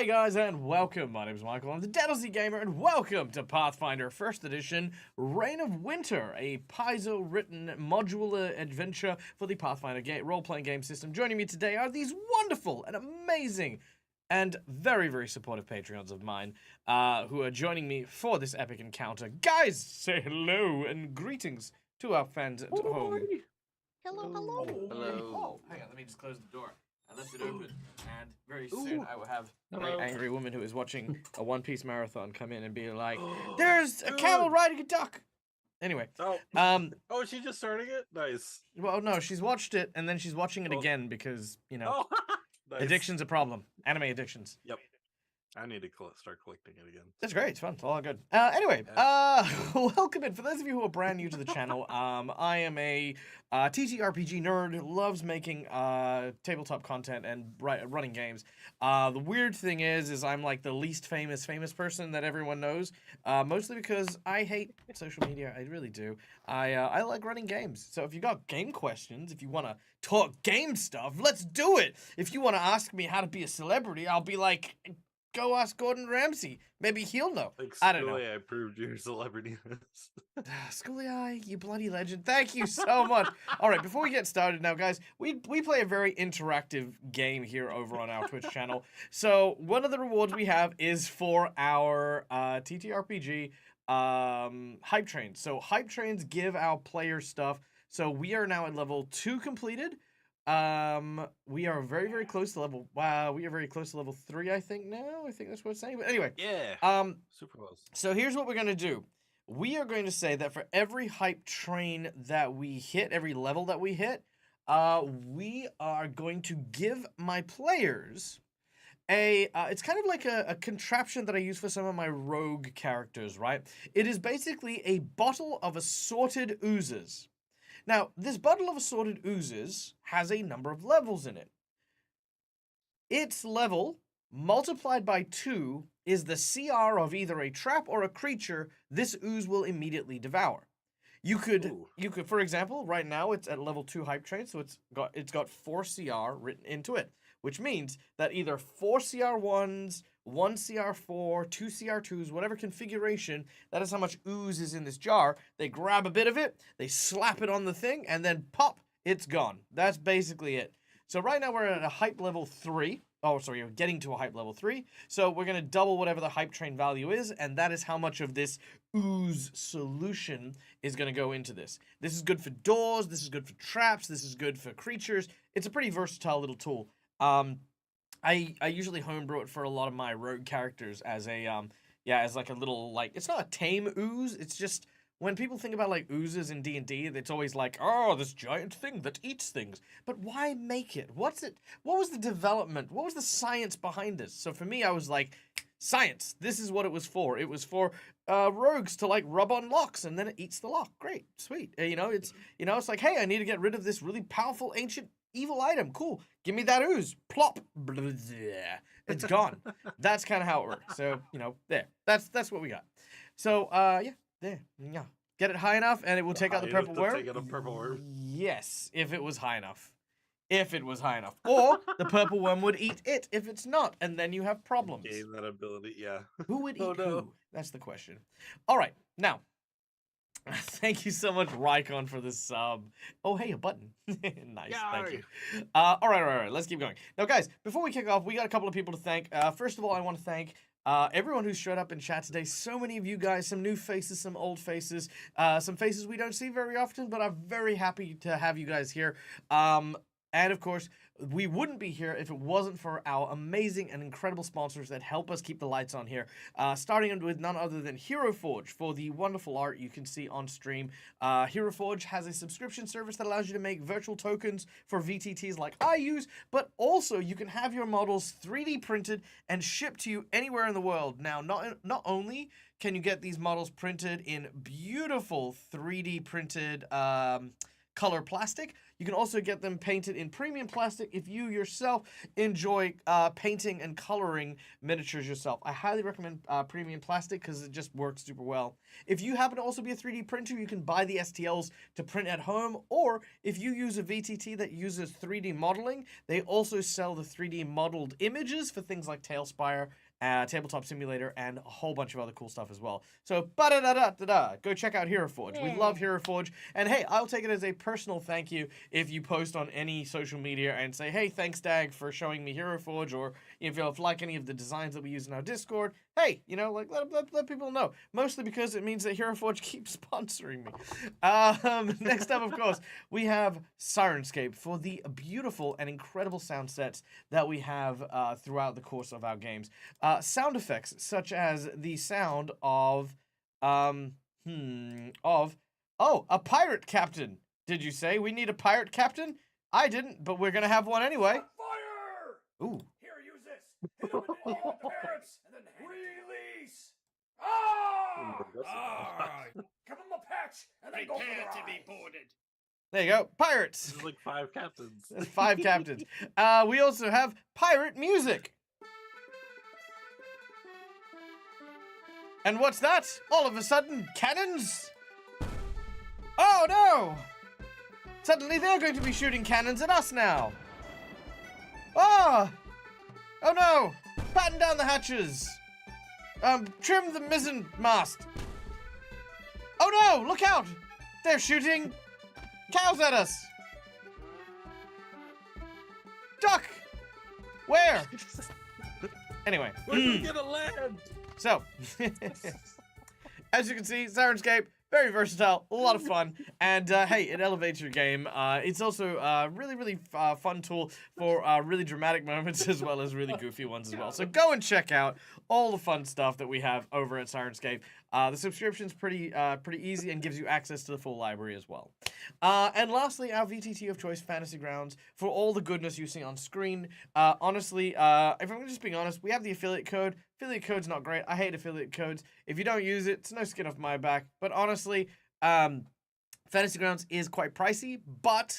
G'day guys and welcome, my name is Michael, I'm the Deadlesy Gamer, and welcome to Pathfinder 1st Edition, Reign of Winter, a piezo-written modular adventure for the Pathfinder role-playing game system. Joining me today are these wonderful and amazing and very, very supportive Patreons of mine, who are joining me for this epic encounter. Guys, say hello and greetings to our fans at home. Hello. Oh, hang on, let me just close the door. I left it open, and very soon I will have a very angry woman who is watching a One Piece marathon come in and be like, "There's a camel riding a duck." Anyway, Oh, she just starting it? Nice. well, no, she's watched it, and then she's watching it again because, you know, Nice. addiction's a problem. Anime addictions. Yep. I need to start collecting it again. That's great. It's fun. It's all good. Anyway, welcome in. For those of you who are brand new to the channel, I am a TTRPG nerd who loves making tabletop content and running games. The weird thing is I'm like the least famous person that everyone knows, mostly because I hate social media. I really do. I like running games. So if you got game questions, if you want to talk game stuff, let's do it. If you want to ask me how to be a celebrity, I'll be like, go ask Gordon Ramsay. Maybe he'll know. Like I don't know. I proved your celebrity. Schoolie, you bloody legend. Thank you so much. All right, before we get started now, guys, we play a very interactive game here over on our Twitch channel. So one of the rewards we have is for our TTRPG hype trains. So hype trains give our players stuff. So we are now at level 2 completed. We are very, very close to level. Wow, we are very close to level 3, I think now. I think that's what it's saying. But anyway, yeah. Super close. So here's what we're gonna do. We are going to say that for every hype train that we hit, every level that we hit, we are going to give my players it's kind of like a contraption that I use for some of my rogue characters, right? It is basically a bottle of assorted oozes. Now, this bottle of assorted oozes has a number of levels in it. Its level, multiplied by 2, is the CR of either a trap or a creature this ooze will immediately devour. You could, for example, right now it's at level 2 hype train, so it's got 4 CR written into it, which means that either 4 CR1s, 1 CR4, 2 CR2s, whatever configuration, that is how much ooze is in this jar. They grab a bit of it, they slap it on the thing, and then pop, it's gone. That's basically it. So right now we're at a hype level 3. Oh, sorry, we're getting to a hype level 3. So we're going to double whatever the hype train value is, and that is how much of this ooze solution is going to go into this. This is good for doors, this is good for traps, this is good for creatures. It's a pretty versatile little tool. I usually homebrew it for a lot of my rogue characters as a, as like a little, like, it's not a tame ooze, it's just, when people think about, like, oozes in D&D, it's always like, oh, this giant thing that eats things. But why make it? What was the development? What was the science behind this? So for me, I was like, science. This is what it was for. It was for rogues to, like, rub on locks, and then it eats the lock. Great. Sweet. It's like, hey, I need to get rid of this really powerful, ancient, evil item. Cool. Give me that ooze. Plop. It's gone. That's kind of how it works. So, there. That's what we got. So, there. Yeah. Get it high enough, and it will take out the purple worm. Take out a purple worm. Yes, if it was high enough. If it was high enough. Or the purple worm would eat it if it's not, and then you have problems. Gain that ability, yeah. Who would eat who? That's the question. All right, now, thank you so much, Rycon, for this sub. Oh, hey, a button. Nice, thank you. All right, let's keep going. Now, guys, before we kick off, we got a couple of people to thank. First of all, I want to thank everyone who showed up in chat today. So many of you guys, some new faces, some old faces, some faces we don't see very often, but I'm very happy to have you guys here. And of course, we wouldn't be here if it wasn't for our amazing and incredible sponsors that help us keep the lights on here. Starting with none other than Hero Forge for the wonderful art you can see on stream. Hero Forge has a subscription service that allows you to make virtual tokens for VTTs like I use, but also you can have your models 3D printed and shipped to you anywhere in the world. Now, not only can you get these models printed in beautiful 3D printed color plastic, You can also get them painted in premium plastic if you yourself enjoy painting and coloring miniatures yourself. I highly recommend premium plastic because it just works super well. If you happen to also be a 3D printer, you can buy the STLs to print at home, or if you use a VTT that uses 3D modeling, they also sell the 3D modeled images for things like Tailspire, Tabletop Simulator, and a whole bunch of other cool stuff as well. So, go check out Hero Forge. We love Hero Forge, and hey, I'll take it as a personal thank you if you post on any social media and say, hey, thanks, Dag, for showing me Hero Forge, or if you like any of the designs that we use in our Discord, hey, you know, like, let people know. Mostly because it means that Hero Forge keeps sponsoring me. Next up, of course, we have Sirenscape for the beautiful and incredible sound sets that we have throughout the course of our games. Sound effects, such as the sound of, a pirate captain. Did you say we need a pirate captain? I didn't, but we're gonna have one anyway. Fire! Ooh. Here, use this. Hit him in all the parrots, and then release. Ah! Give him a patch, and then go for their eyes. There you go, pirates. This is like 5 captains. That's 5 captains. We also have pirate music. And what's that? All of a sudden, cannons? Oh no! Suddenly they're going to be shooting cannons at us now. Ah! Oh no! Batten down the hatches. Trim the mizzen mast. Oh no! Look out! They're shooting cows at us. Duck! Where? Anyway. We're gonna land! So, as you can see, Sirenscape, very versatile, a lot of fun, and hey, it elevates your game. It's also a really, really fun tool for really dramatic moments as well as really goofy ones as well. So go and check out all the fun stuff that we have over at Sirenscape. The subscription's pretty easy and gives you access to the full library as well. And lastly, our VTT of choice, Fantasy Grounds, for all the goodness you see on screen. Honestly, if I'm just being honest, we have the affiliate code. Affiliate code's not great. I hate affiliate codes. If you don't use it, it's no skin off my back. But honestly, Fantasy Grounds is quite pricey, but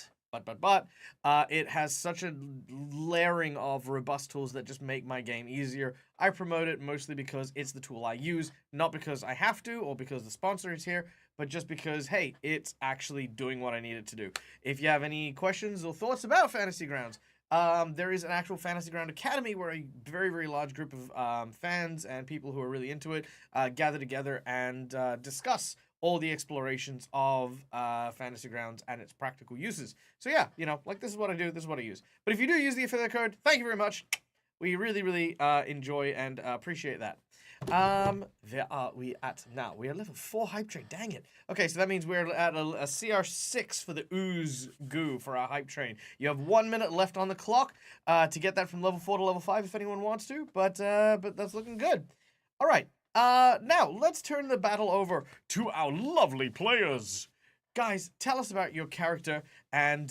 it has such a layering of robust tools that just make my game easier. I promote it mostly because it's the tool I use, not because I have to or because the sponsor is here, but just because, hey, it's actually doing what I need it to do. If you have any questions or thoughts about Fantasy Grounds, there is an actual Fantasy Ground Academy where a very, very large group of fans and people who are really into it gather together and discuss all the explorations of Fantasy Grounds and its practical uses. So yeah, you know, like, this is what I do, this is what I use. But if you do use the affiliate code, thank you very much. We really, really enjoy and appreciate that. Where are we at now? We are level 4 hype train, dang it. Okay, so that means we're at a CR6 for the ooze goo for our hype train. You have 1 minute left on the clock to get that from level 4 to level 5 if anyone wants to, but that's looking good. All right. Now, let's turn the battle over to our lovely players. Guys, tell us about your character and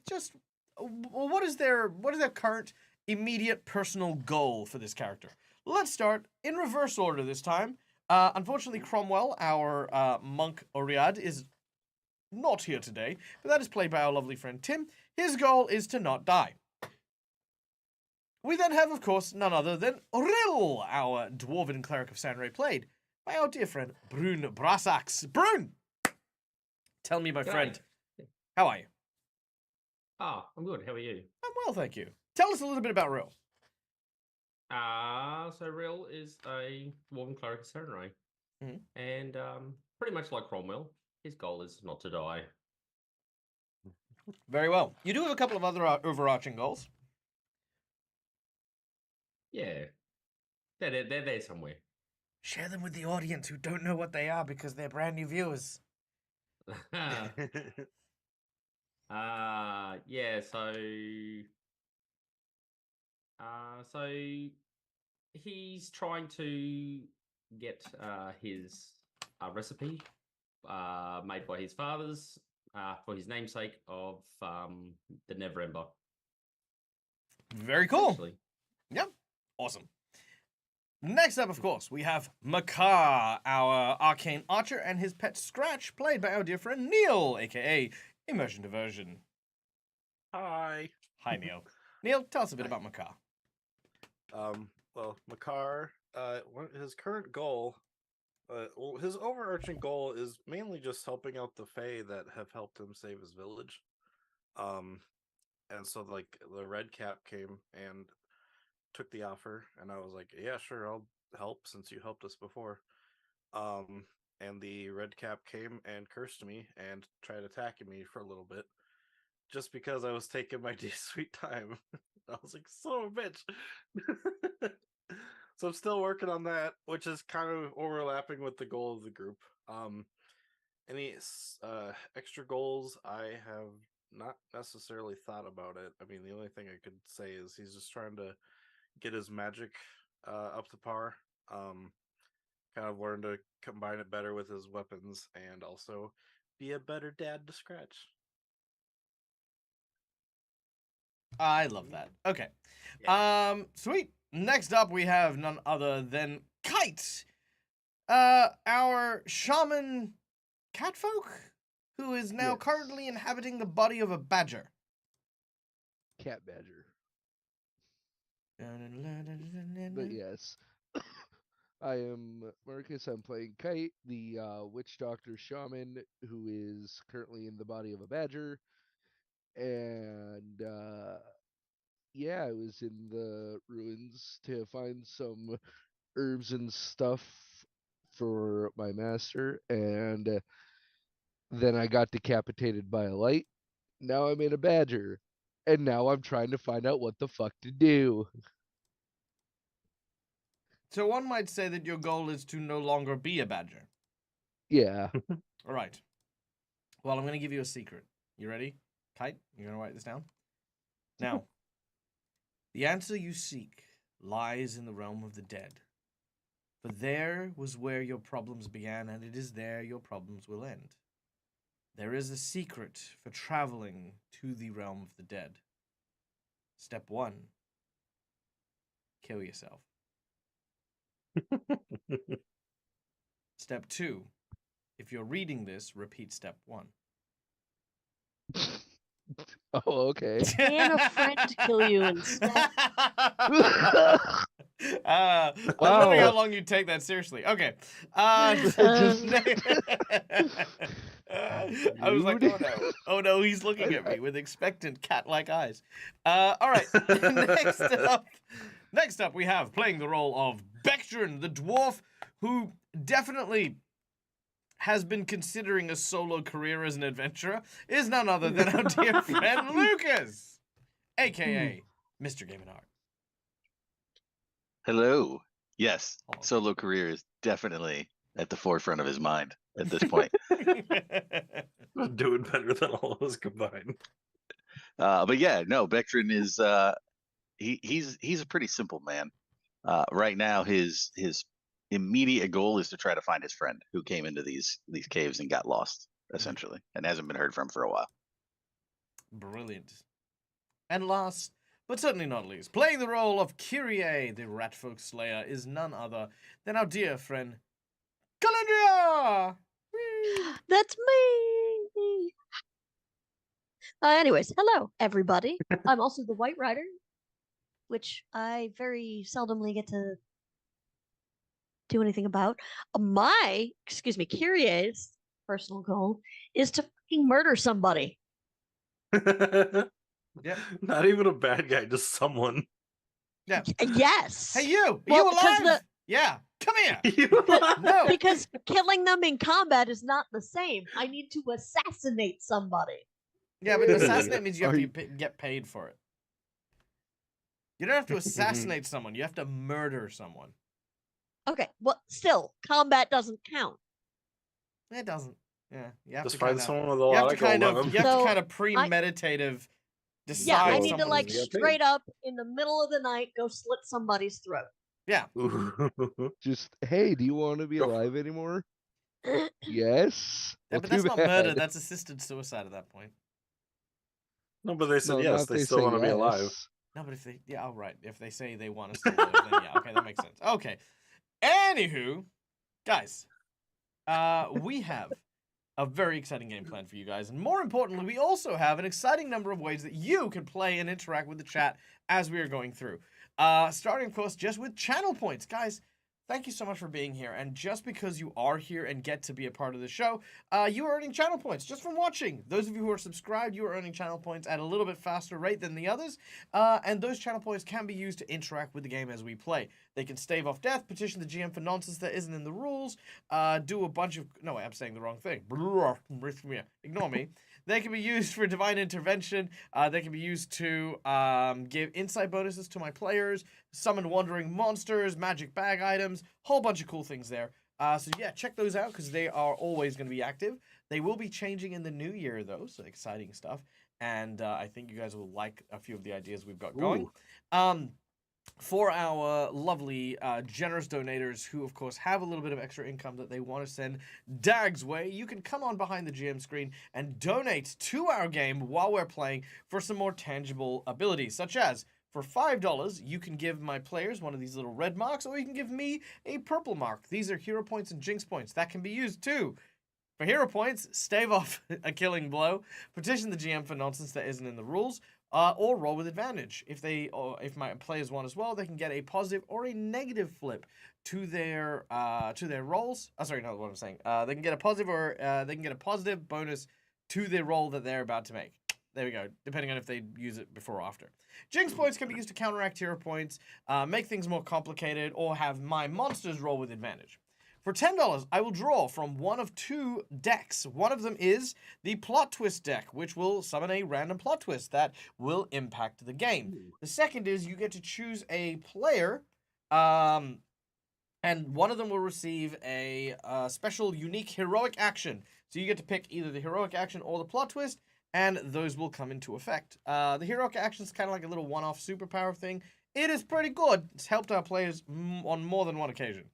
just what is their current immediate personal goal for this character? Let's start in reverse order this time. Unfortunately, Cromwell, our monk Oriad, is not here today, but that is played by our lovely friend Tim. His goal is to not die. We then have, of course, none other than Rill, our dwarven cleric of Sanray, played by our dear friend Brun Brassax. Brun! Tell me, my friend, how are you? Ah, I'm good. How are you? I'm well, thank you. Tell us a little bit about Rill. So Rill is a dwarven cleric of Serenray. Mhm. And pretty much like Cromwell, his goal is not to die. Very well. You do have a couple of other overarching goals. Yeah. They're there somewhere. Share them with the audience who don't know what they are because they're brand new viewers. Yeah, so he's trying to get his recipe made by his fathers for his namesake of the Never Ember. Very cool. Actually. Yep. Awesome. Next up, of course, we have Makar, our arcane archer, and his pet Scratch, played by our dear friend Neil, aka Immersion Diversion. Hi. Hi, Neil. Neil, tell us a bit Hi. about Makar. Well, Makar, his current goal, his overarching goal is mainly just helping out the Fae that have helped him save his village. And so like the Red Cap came and took the offer, and I was like, yeah, sure, I'll help since you helped us before. And the Red Cap came and cursed me and tried attacking me for a little bit, just because I was taking my sweet time. I was like, son of a bitch. So I'm still working on that, which is kind of overlapping with the goal of the group. Any extra goals, I have not necessarily thought about it. I mean, the only thing I could say is he's just trying to get his magic up to par. Kind of learn to combine it better with his weapons, and also be a better dad to Scratch. I love that. Okay. Yeah. Sweet. Next up, we have none other than Kite, our shaman catfolk, who is now Yes. currently inhabiting the body of a badger. Cat badger. But yes, I am Marcus. I'm playing Kite, the witch doctor shaman who is currently in the body of a badger. And yeah, I was in the ruins to find some herbs and stuff for my master, and then I got decapitated by a light. Now I'm in a badger, and now I'm trying to find out what the fuck to do. So one might say that your goal is to no longer be a badger. Yeah. All right. Well, I'm going to give you a secret. You ready? Kite, you're going to write this down? Now, the answer you seek lies in the realm of the dead. For there was where your problems began, and it is there your problems will end. There is a secret for traveling to the realm of the dead. Step 1, kill yourself. Step 2, if you're reading this, repeat step 1. Oh, okay. Can a friend kill you instead? I was wondering how Wow. long you'd take that seriously. Okay. Just- I was like, Rude. oh no. Oh no, he's looking at me with expectant cat-like eyes. All right. Next up, we have playing the role of Bectrin, the dwarf, who definitely has been considering a solo career as an adventurer, is none other than our dear friend Lucas, aka Mr. Game and Art. Hello. Yes, Hello. solo career is definitely at the forefront of his mind at this point. I'm doing better than all of us combined. But yeah, no, Bectrin is he's a pretty simple man. Right now, his immediate goal is to try to find his friend who came into these caves and got lost, essentially, and hasn't been heard from for a while. Brilliant. And last, but certainly not least, playing the role of Kyrie, the Ratfolk Slayer, is none other than our dear friend, Calendria! That's me. Anyways, hello everybody. I'm also the White Rider, which I very seldomly get to do anything about. Kyrie's personal goal is to fucking murder somebody. Yep. Not even a bad guy, just someone. Yeah. Yes. Hey, you! Are Well, you because alive? Yeah, come here! No, No. because killing them in combat is not the same. I need to assassinate somebody. Yeah, but assassinate means you have Are to you- get paid for it. You don't have to assassinate someone, you have to murder someone. Okay, well, still, combat doesn't count. It doesn't. Yeah, you have Just to find kinda, someone with a you have lot to of gold kind on of, them. you have to So, kind of premeditative Yeah, decide I need to someone's like get paid. straight up in the middle of the night go slit somebody's throat. Yeah. Just, hey, do you want to be Go- alive anymore? Yes. Yeah, Well, but too that's not murder, bad. that's assisted suicide at that point. No, but they said No, yes. not if They they still say want to be alive. yes. No, but if they, yeah, all right. If they say they want to still live, then yeah, okay, that makes sense. Okay. Anywho, guys, we have a very exciting game plan for you guys. And more importantly, we also have an exciting number of ways that you can play and interact with the chat as we are going through. Starting, of course, just with channel points. Guys, thank you so much for being here. And just because you are here and get to be a part of the show, you are earning channel points just from watching. Those of you who are subscribed, you are earning channel points at a little bit faster rate than the others. And those channel points can be used to interact with the game as we play. They can stave off death, petition the GM for nonsense that isn't in the rules, do a bunch of... No, wait, I'm saying the wrong thing. Ignore me. They can be used for divine intervention. They can be used to give insight bonuses to my players, summon wandering monsters, magic bag items, whole bunch of cool things there. So yeah, check those out because they are always going to be active. They will be changing in the new year though, so exciting stuff. And I think you guys will like a few of the ideas we've got going. For our lovely, generous donators who, of course, have a little bit of extra income that they want to send Dag's way, you can come on behind the GM screen and donate to our game while we're playing for some more tangible abilities, such as, for $5, you can give my players one of these little red marks, or you can give me a purple mark. These are hero points and jinx points. That can be used, too. For hero points, stave off a killing blow, petition the GM for nonsense that isn't in the rules, or roll with advantage. If my players want as well, they can get a positive or a negative flip to their rolls. Oh, sorry, not what I'm saying. They can get a positive or they can get a positive bonus to the roll that they're about to make. There we go, depending on if they use it before or after. Jinx points can be used to counteract hero points, make things more complicated, or have my monsters roll with advantage. For $10, I will draw from one of two decks. One of them is the plot twist deck, which will summon a random plot twist that will impact the game. The second is you get to choose a player, and one of them will receive a special unique heroic action. So you get to pick either the heroic action or the plot twist, and those will come into effect. The heroic action is kind of like a little one-off superpower thing. It is pretty good. It's helped our players on more than one occasion.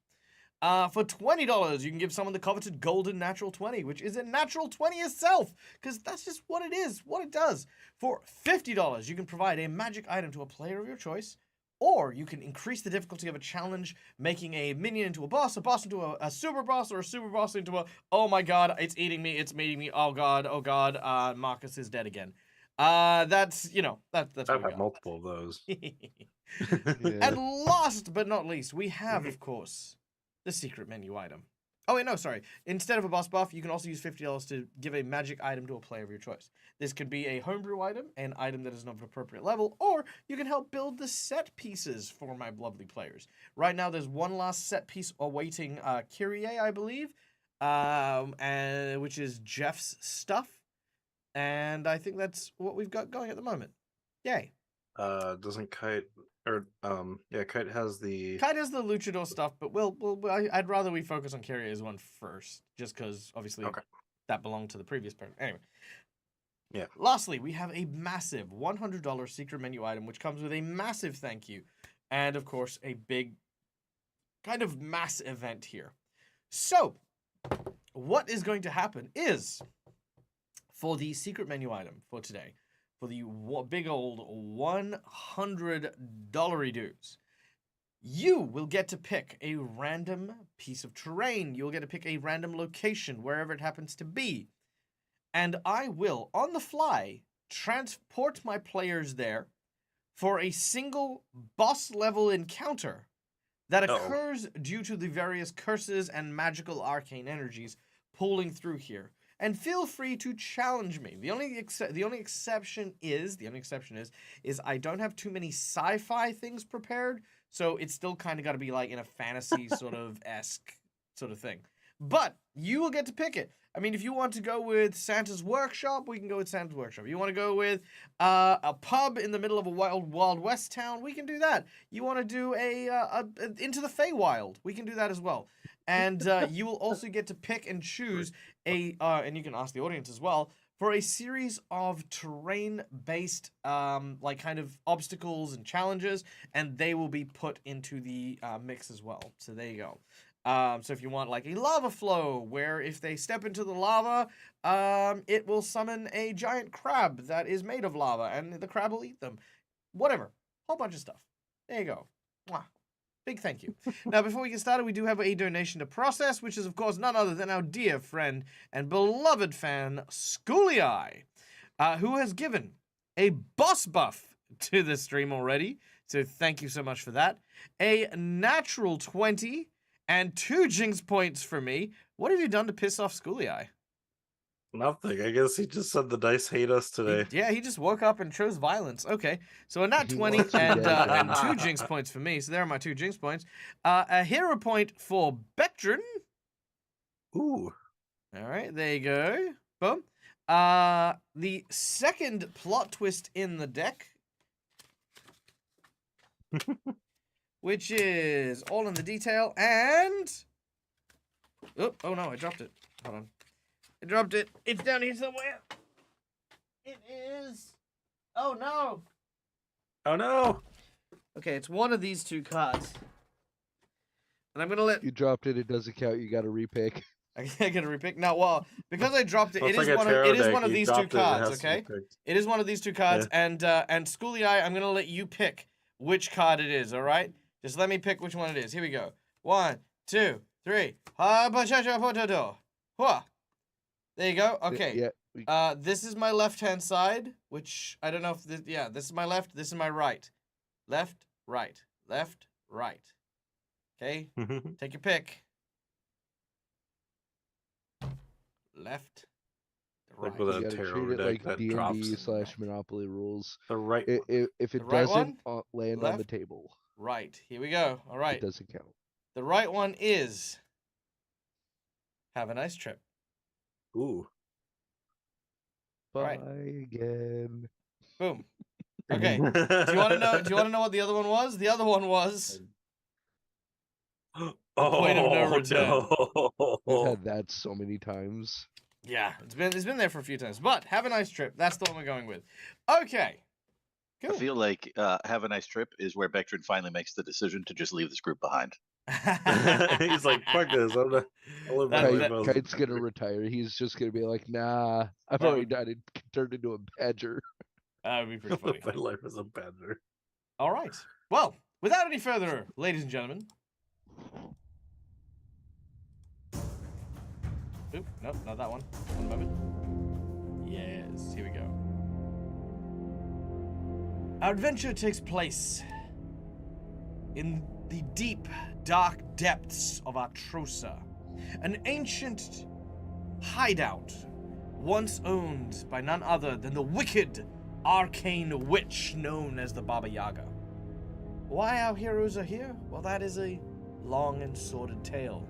For $20, you can give someone the coveted golden natural 20, which is a natural 20 itself, because that's just what it is, what it does. For $50, you can provide a magic item to a player of your choice, or you can increase the difficulty of a challenge, making a minion into a boss into a super boss, or a super boss into a, oh my god, it's eating me, oh god, Marcus is dead again. That's, you know, that's I've had multiple of those. And last but not least, we have, of course, the secret menu item. Oh, wait, no, sorry. Instead of a boss buff, you can also use $50 to give a magic item to a player of your choice. This could be a homebrew item, an item that is of an appropriate level, or you can help build the set pieces for my lovely players. Right now, there's one last set piece awaiting Kyrie, I believe, which is Jeff's stuff. And I think that's what we've got going at the moment. Yay. Doesn't Kite... yeah, Kite has the luchador stuff, but I'd rather we focus on Kyrie's one first, just because obviously that belonged to the previous parent. Anyway, yeah. Lastly, we have a massive $100 secret menu item, which comes with a massive thank you, and of course a big kind of mass event here. So, what is going to happen is for the secret menu item for today. For the big old $100 dues, you will get to pick a random piece of terrain. You'll get to pick a random location, wherever it happens to be. And I will, on the fly, transport my players there for a single boss-level encounter that occurs due to the various curses and magical arcane energies pulling through here. And feel free to challenge me. The only exception is I don't have too many sci-fi things prepared, so it's still kind of got to be like in a fantasy sort of esque sort of thing. But you will get to pick it. I mean, if you want to go with Santa's Workshop, we can go with Santa's Workshop. You want to go with a pub in the middle of a Wild West town, we can do that. You want to do a Into the Feywild, we can do that as well. And you will also get to pick and choose and you can ask the audience as well, for a series of terrain-based, like kind of obstacles and challenges, and they will be put into the mix as well. So there you go. So if you want like a lava flow, where if they step into the lava, it will summon a giant crab that is made of lava, and the crab will eat them. Whatever. Whole bunch of stuff. There you go. Mwah. Big thank you. Now, before we get started, we do have a donation to process, which is, of course, none other than our dear friend and beloved fan, Schoolie, who has given a boss buff to the stream already. So thank you so much for that. A natural 20 and 2 jinx points for me. What have you done to piss off Schoolie? Nothing. I guess he just said the dice hate us today. He just woke up and chose violence. Okay, so a nat He 20 wants you and dead, and guys. 2 jinx points for me. So there are my 2 jinx points. A hero point for Bectrin. Ooh. All right, there you go. Boom. The second plot twist in the deck, which is all in the detail, and oh no, I dropped it. Hold on, I dropped it. It's down here somewhere. It is. Oh no. Oh no. Okay, it's one of these 2 cards, and I'm gonna let. You dropped it. It doesn't count. You got to repick. I gotta repick now. Well, because I dropped it, Well, it it's is like a one of tarot it is deck. one of You these 2 dropped it, it cards. has to be Okay, picked. it is one of these 2 cards, and Schoolie, I'm gonna let you pick which card it is. All right, just let me pick which one it is. Here we go. 1, 2, 3. There you go. Okay. Yeah. This is my left-hand side, which I don't know if this. Yeah, this is my left. This is my right. Left, right, left, right. Okay. Take your pick. Left, right. Like with You a gotta tarot treat it deck like that D&D drops / Monopoly rules. the right. If it The right doesn't one? land on the Left? table, Right. Here we go. All right. it doesn't count. The right one is have a nice trip. Ooh. All Bye right. again. Boom. Okay. Do you want to know? Do you want to know what the other one was? The other one was Point of no return. no. We've had that so many times. yeah. It's been there for a few times. But have a nice trip. That's the one we're going with. Okay. Cool. I feel like have a nice trip is where Bectrin finally makes the decision to just leave this group behind. He's like, fuck this. I'll live my That- life that- as a Kite's gonna badger." retire. He's just gonna be like, nah, I've That already would- died and turned into a badger. That would be pretty I'll live funny. my life as a badger. All right. Well, without any further, ladies and gentlemen. Oop, nope, not that one. One moment. Yes, here we go. Our adventure takes place in the deep, dark depths of Artrosa, an ancient hideout once owned by none other than the wicked, arcane witch known as the Baba Yaga. Why our heroes are here? Well, that is a long and sordid tale.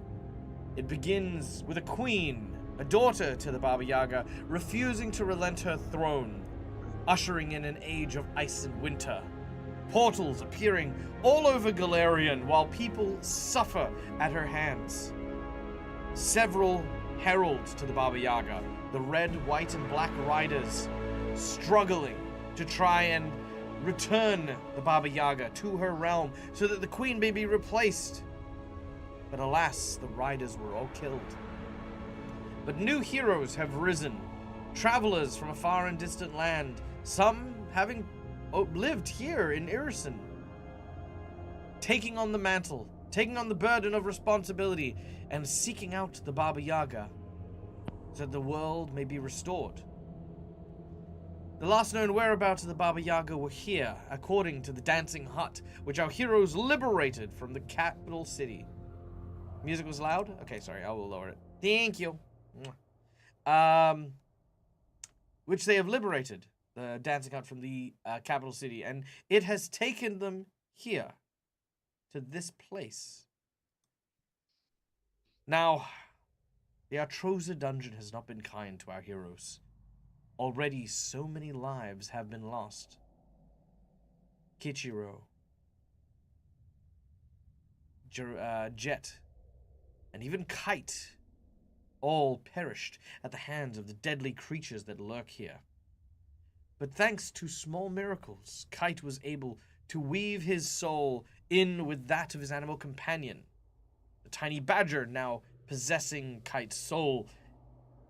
It begins with a queen, a daughter to the Baba Yaga, refusing to relent her throne, ushering in an age of ice and winter. Portals appearing all over Galarian while people suffer at her hands. Several heralds to the Baba Yaga, the red, white, and black riders, struggling to try and return the Baba Yaga to her realm so that the queen may be replaced. But alas, the riders were all killed. But new heroes have risen, travelers from a far and distant land, some having lived here in Irison, taking on the mantle, taking on the burden of responsibility, and seeking out the Baba Yaga so that the world may be restored. The last known whereabouts of the Baba Yaga were here, according to the Dancing Hut, which our heroes liberated from the capital city. Music was loud? Okay, sorry, I will lower it. Thank you. Which they have liberated, the Dancing Hut, from the capital city, and it has taken them here, to this place. Now, the Artrosa dungeon has not been kind to our heroes. Already so many lives have been lost. Kichiro, Jet, and even Kite all perished at the hands of the deadly creatures that lurk here. But thanks to small miracles, Kite was able to weave his soul in with that of his animal companion. The tiny badger, now possessing Kite's soul,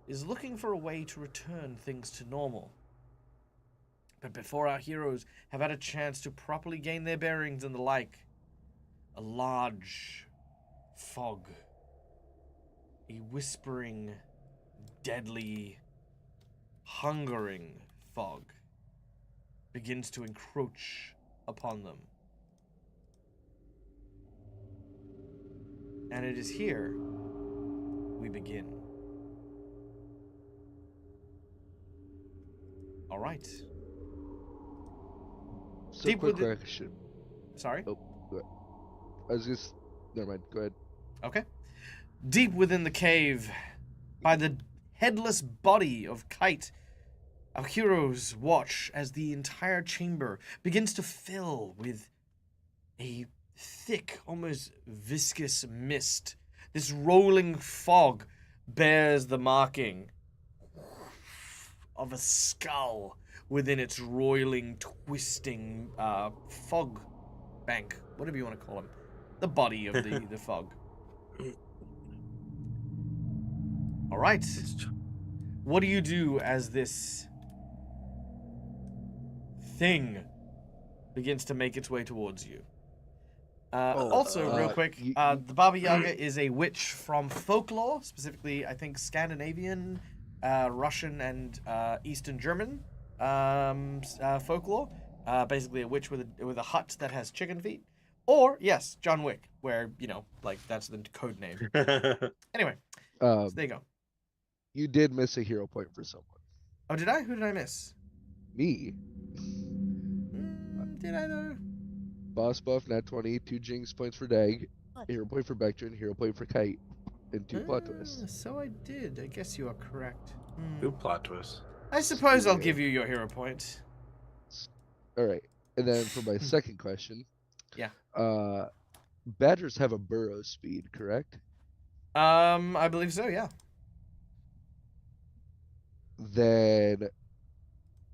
is looking for a way to return things to normal. But before our heroes have had a chance to properly gain their bearings and the like, a large fog, a whispering, deadly, hungering fog begins to encroach upon them. And it is here we begin. All right. So Deep quick within- question. Sorry? Oh, go ahead. I was just. Never mind. Go ahead. Okay. Deep within the cave, by the headless body of Kite, our heroes watch as the entire chamber begins to fill with a thick, almost viscous mist. This rolling fog bears the marking of a skull within its roiling, twisting fog bank, whatever you want to call them. The body of the fog. All right. What do you do as this thing begins to make its way towards you? Also, real quick, the Baba Yaga is a witch from folklore, specifically, I think, Scandinavian, Russian, and Eastern German folklore. Basically, a witch with a hut that has chicken feet. Or, yes, John Wick, where, like, that's the code name. Anyway, so there you go. You did miss a hero point for someone. Oh, did I? Who did I miss? Me. Did I, though? Boss buff, nat 20, 2 Jinx points for Dag, What? hero point for Bectrin, hero point for Kite, and 2 plot twists. So I did. I guess you are correct. Good plot twist. I suppose I'll Screw give you your hero point. Alright. And then for my second question. Yeah. Badgers have a burrow speed, correct? I believe so, yeah. Then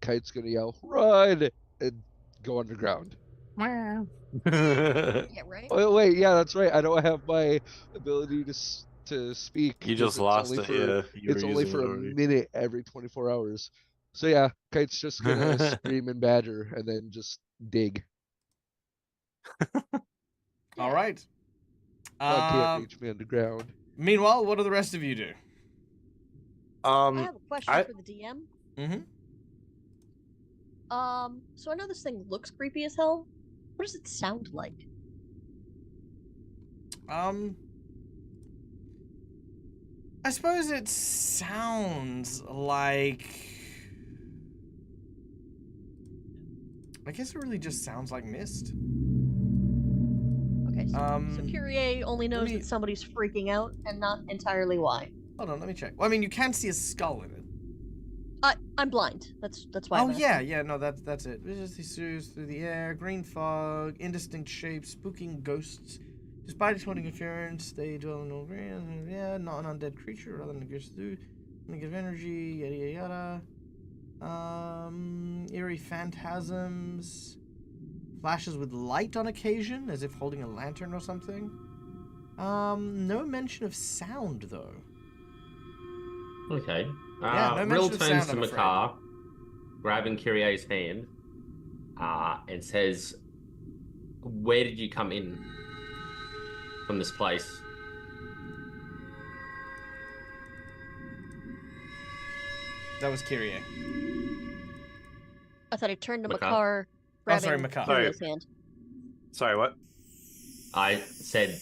Kite's gonna yell, "Run!" and go underground. Yeah, right? Oh wait, yeah, that's right. I don't have my ability to speak. You 'cause just it's lost only it. for- Yeah, you It's were only using for it a already. minute every 24 hours. So yeah, Kite's just gonna scream and badger and then just dig. All right. Dog can't reach me underground. Meanwhile, what do the rest of you do? I have a question I- for the DM. Mm-hmm. So I know this thing looks creepy as hell. What does it sound like? I suppose it sounds like... I guess it really just sounds like mist. Okay, so Kyrie only knows me- that somebody's freaking out and not entirely why. Hold on, let me check. Well, I mean, you can see a skull in it. I'm blind. That's why. Oh I'm asking. yeah, no, that's it. Vigorously soothes through the air, green fog, indistinct shapes, spooking ghosts. Despite its wanting interference, they dwell in no green. Yeah, not an undead creature, rather than a ghost through negative energy. Yada yada yada. Eerie phantasms. Flashes with light on occasion, as if holding a lantern or something. No mention of sound though. Okay. Yeah, no Rill mention of turns sound, to I'm afraid. Makar, grabbing Kyrie's hand, and says, "Where did you come in from this place?" That was Kyrie. I thought I turned to Makar? Makar, grabbing sorry, Makar. Kyrie's hand. Sorry, what? I said,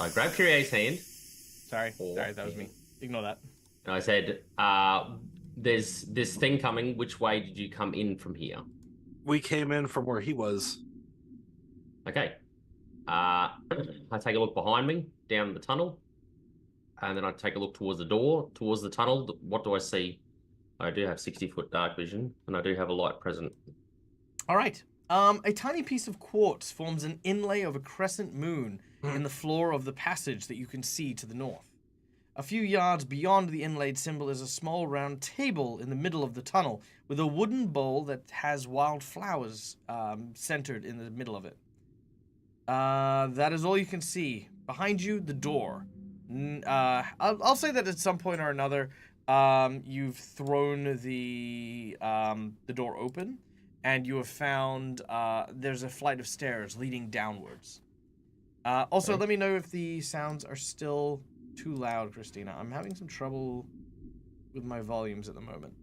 I grabbed Kyrie's hand, Sorry, that was me. Ignore that. and I said, "There's this thing coming. Which way did you come in from here?" We came in from where he was. Okay. I take a look behind me, down the tunnel, and then I take a look towards the door, towards the tunnel. What do I see? I do have 60-foot dark vision, and I do have a light present. All right. A tiny piece of quartz forms an inlay of a crescent moon in the floor of the passage that you can see to the north. A few yards beyond the inlaid symbol is a small round table in the middle of the tunnel with a wooden bowl that has wild flowers centered in the middle of it. That is all you can see. Behind you, the door. I'll say that at some point or another, you've thrown the door open, and you have found there's a flight of stairs leading downwards. Also, Okay. let me know if the sounds are still too loud, Christina. I'm having some trouble with my volumes at the moment.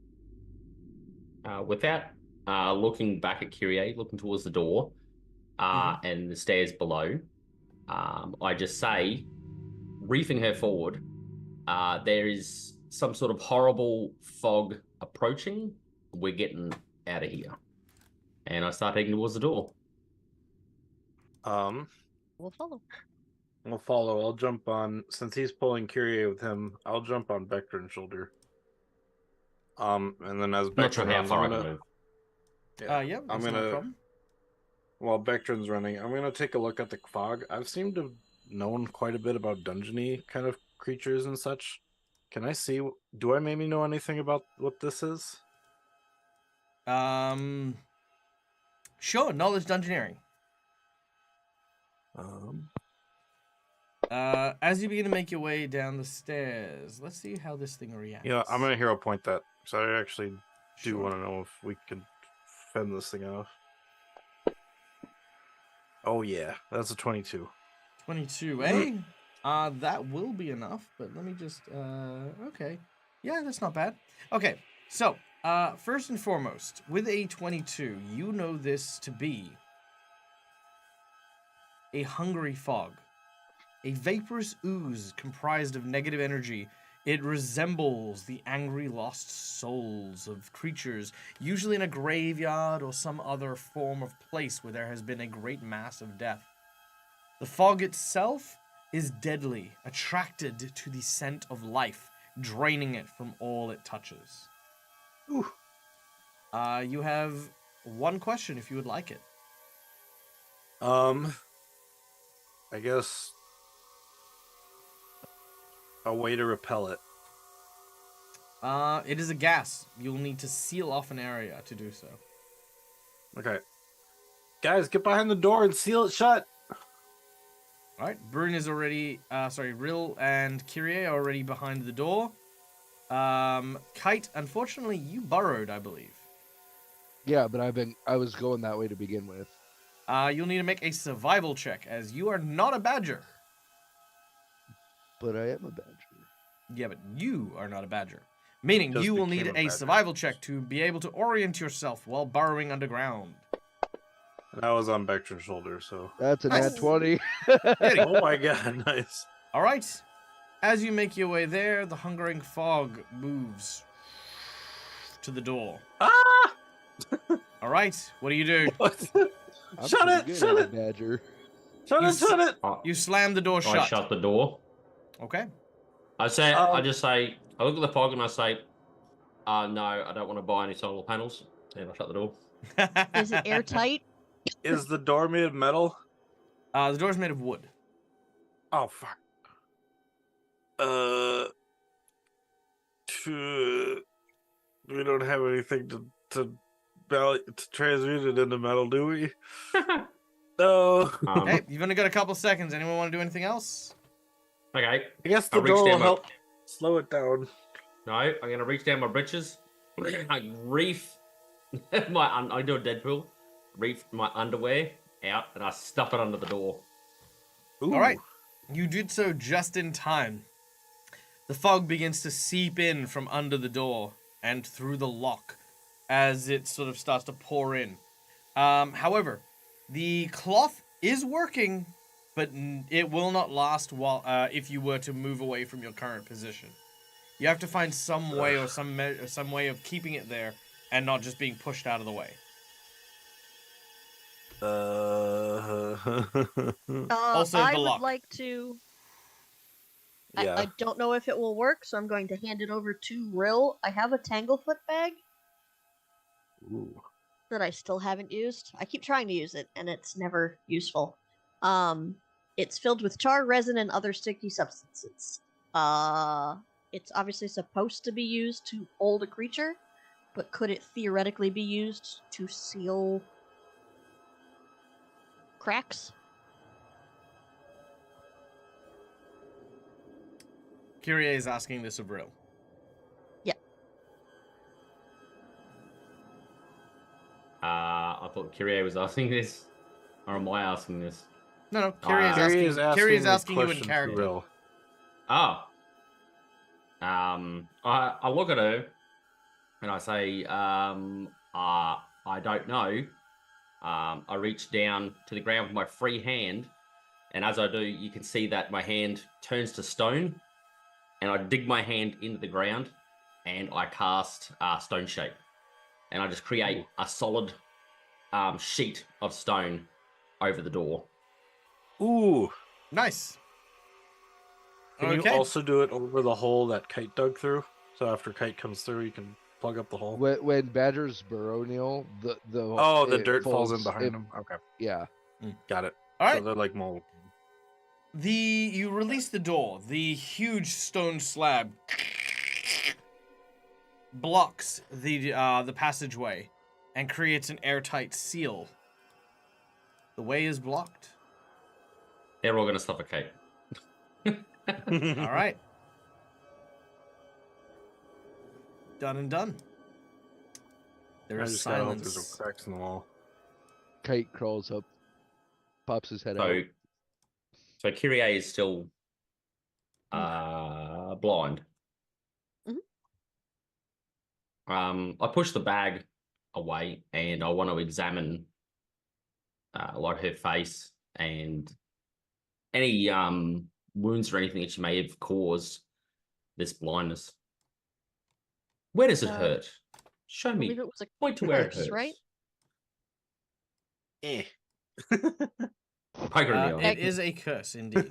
Without looking back at Kyrie, looking towards the door and the stairs below, I just say, reefing her forward, there is some sort of horrible fog approaching. We're getting out of here. And I start heading towards the door. We'll follow. I'll follow. I'll jump on, since he's pulling Kyrie with him, I'll jump on Bechtrin's shoulder. And then as Not sure Bechtrin how runs, far I I'm can gonna... move. Yeah, I'm that's no gonna... problem. While Bechtrin's running, I'm gonna take a look at the fog. I've seemed to have known quite a bit about dungeony kind of creatures and such. Can I see... Do I maybe know anything about what this is? Sure, knowledge dungeoneering. As you begin to make your way down the stairs, let's see how this thing reacts. Yeah, I'm gonna hero point that. So I actually do Sure. want to know if we can fend this thing off. Oh yeah, that's a 22. 22, eh? That will be enough, but let me just, okay. Yeah, that's not bad. Okay, so, first and foremost, with a 22, you know this to be a hungry fog. A vaporous ooze comprised of negative energy. It resembles the angry lost souls of creatures, usually in a graveyard or some other form of place where there has been a great mass of death. The fog itself is deadly, attracted to the scent of life, draining it from all it touches. Ooh. You have one question if you would like it. I guess a way to repel it. It is a gas. You'll need to seal off an area to do so. Okay. Guys, get behind the door and seal it shut. All right, Brune is already, Rill and Kyrie are already behind the door. Kite, unfortunately, you burrowed, I believe. Yeah, but I was going that way to begin with. You'll need to make a survival check, as you are not a badger. But I am a badger. Yeah, but you are not a badger. Meaning Just you will became need a a badger. survival check to be able to orient yourself while burrowing underground. And I was on Bechtrin's shoulder, so. That's a Nice. nat 20. Oh my god, nice. All right. As you make your way there, the hungering fog moves to the door. Ah! All right, what do you do? What? I'm Shut pretty it! good Shut as a it! badger. Shut You it! Shut it! You slam the door I shut. shut the door. Okay. I say, Um, I just say, I look at the fog and I say, no, I don't want to buy any solar panels. And I shut the door. Is it airtight? Is the door made of metal? The door's made of wood. Oh fuck. We don't have anything to transmute it into metal, do we? No. Okay, you've only got a couple seconds. Anyone want to do anything else? Okay. I guess I the reached door down will my- help slow it down. No, I'm going to reach down my britches. I reef I do a Deadpool. Reef my underwear out and I stuff it under the door. Ooh. All right. You did so just in time. The fog begins to seep in from under the door and through the lock as it sort of starts to pour in. However, the cloth is working, but it will not last while if you were to move away from your current position. You have to find some way or some way of keeping it there and not just being pushed out of the way. Also, I the would lock. like to. Yeah. I don't know if it will work, so I'm going to hand it over to Rill. I have a Tanglefoot bag Ooh. that I still haven't used. I keep trying to use it, and it's never useful. It's filled with tar, resin, and other sticky substances. It's obviously supposed to be used to hold a creature, but could it theoretically be used to seal cracks? Kyrie is asking this of Rill. I thought Kyrie was asking this. Or am I asking this? No, Kyrie is Kyrie is asking you in question to character. Rill. Oh. I look at her and I say, I don't know. I reach down to the ground with my free hand, and as I do, you can see that my hand turns to stone, and I dig my hand into the ground, and I cast Stone Shape, and I just create a solid sheet of stone over the door. Ooh. Nice. Can you also do it over the hole that Kite dug through? So after Kite comes through, you can plug up the hole. When badgers burrow, Neil, the the dirt falls in behind them. Okay, Yeah. got it. All right. So they're like mold. You release the door. The huge stone slab blocks the passageway and creates an airtight seal. The way is blocked. They're all going to suffocate. All right. Done and done. There I is just gotta hope silence. there's no cracks in the wall. Kite crawls up, pops his head out. So Kyrie is still blind. I push the bag away and I want to examine like her face and any wounds or anything that she may have caused this blindness. Where does it hurt? Show I me. believe it was a Point to where it curse, hurts. right? Poke her in the eye. It is a curse, indeed.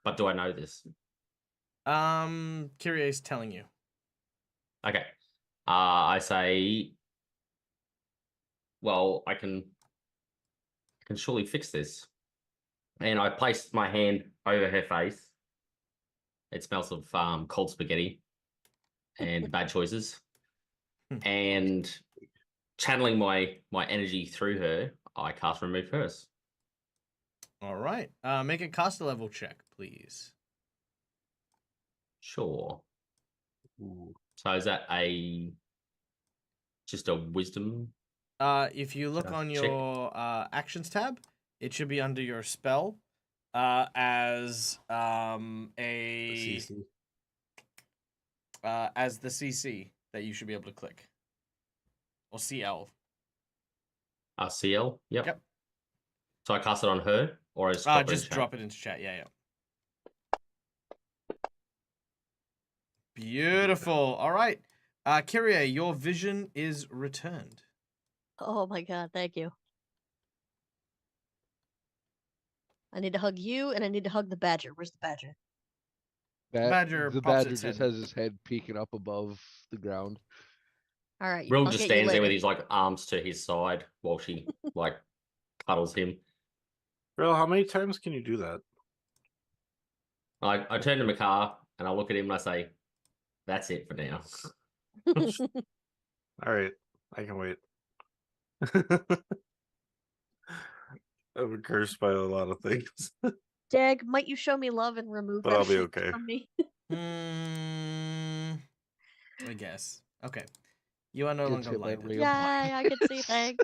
But do I know this? Kyrie is telling you. Okay. I say, well, I can surely fix this. And I placed my hand over her face. It smells of cold spaghetti and bad choices. And channeling my energy through her, I cast Remove Curse. All right. Make a caster level check, please. Sure. Ooh. So is that just a wisdom? If you look on check? your actions tab, it should be under your spell as as the CC that you should be able to click. Or CL. CL? Yep. So I cast it on her, or just drop it into chat. Yeah. Beautiful. All right. Kyrie, your vision is returned. Oh my god, thank you. I need to hug you, and I need to hug the badger. Where's the badger? The badger just has his head peeking up above the ground. All right. Will I'll just get you stands there with later. his like arms to his side while she like cuddles him. Rill, how many times can you do that? I turn to Makar and I look at him and I say, "That's it for now." All right, I can wait. I've been cursed by a lot of things, Dag, might you show me love and remove but that I'll be shit okay. from me? I guess. Okay. You are no Gets longer hit by blinded. ray of light. Yay, I can see things.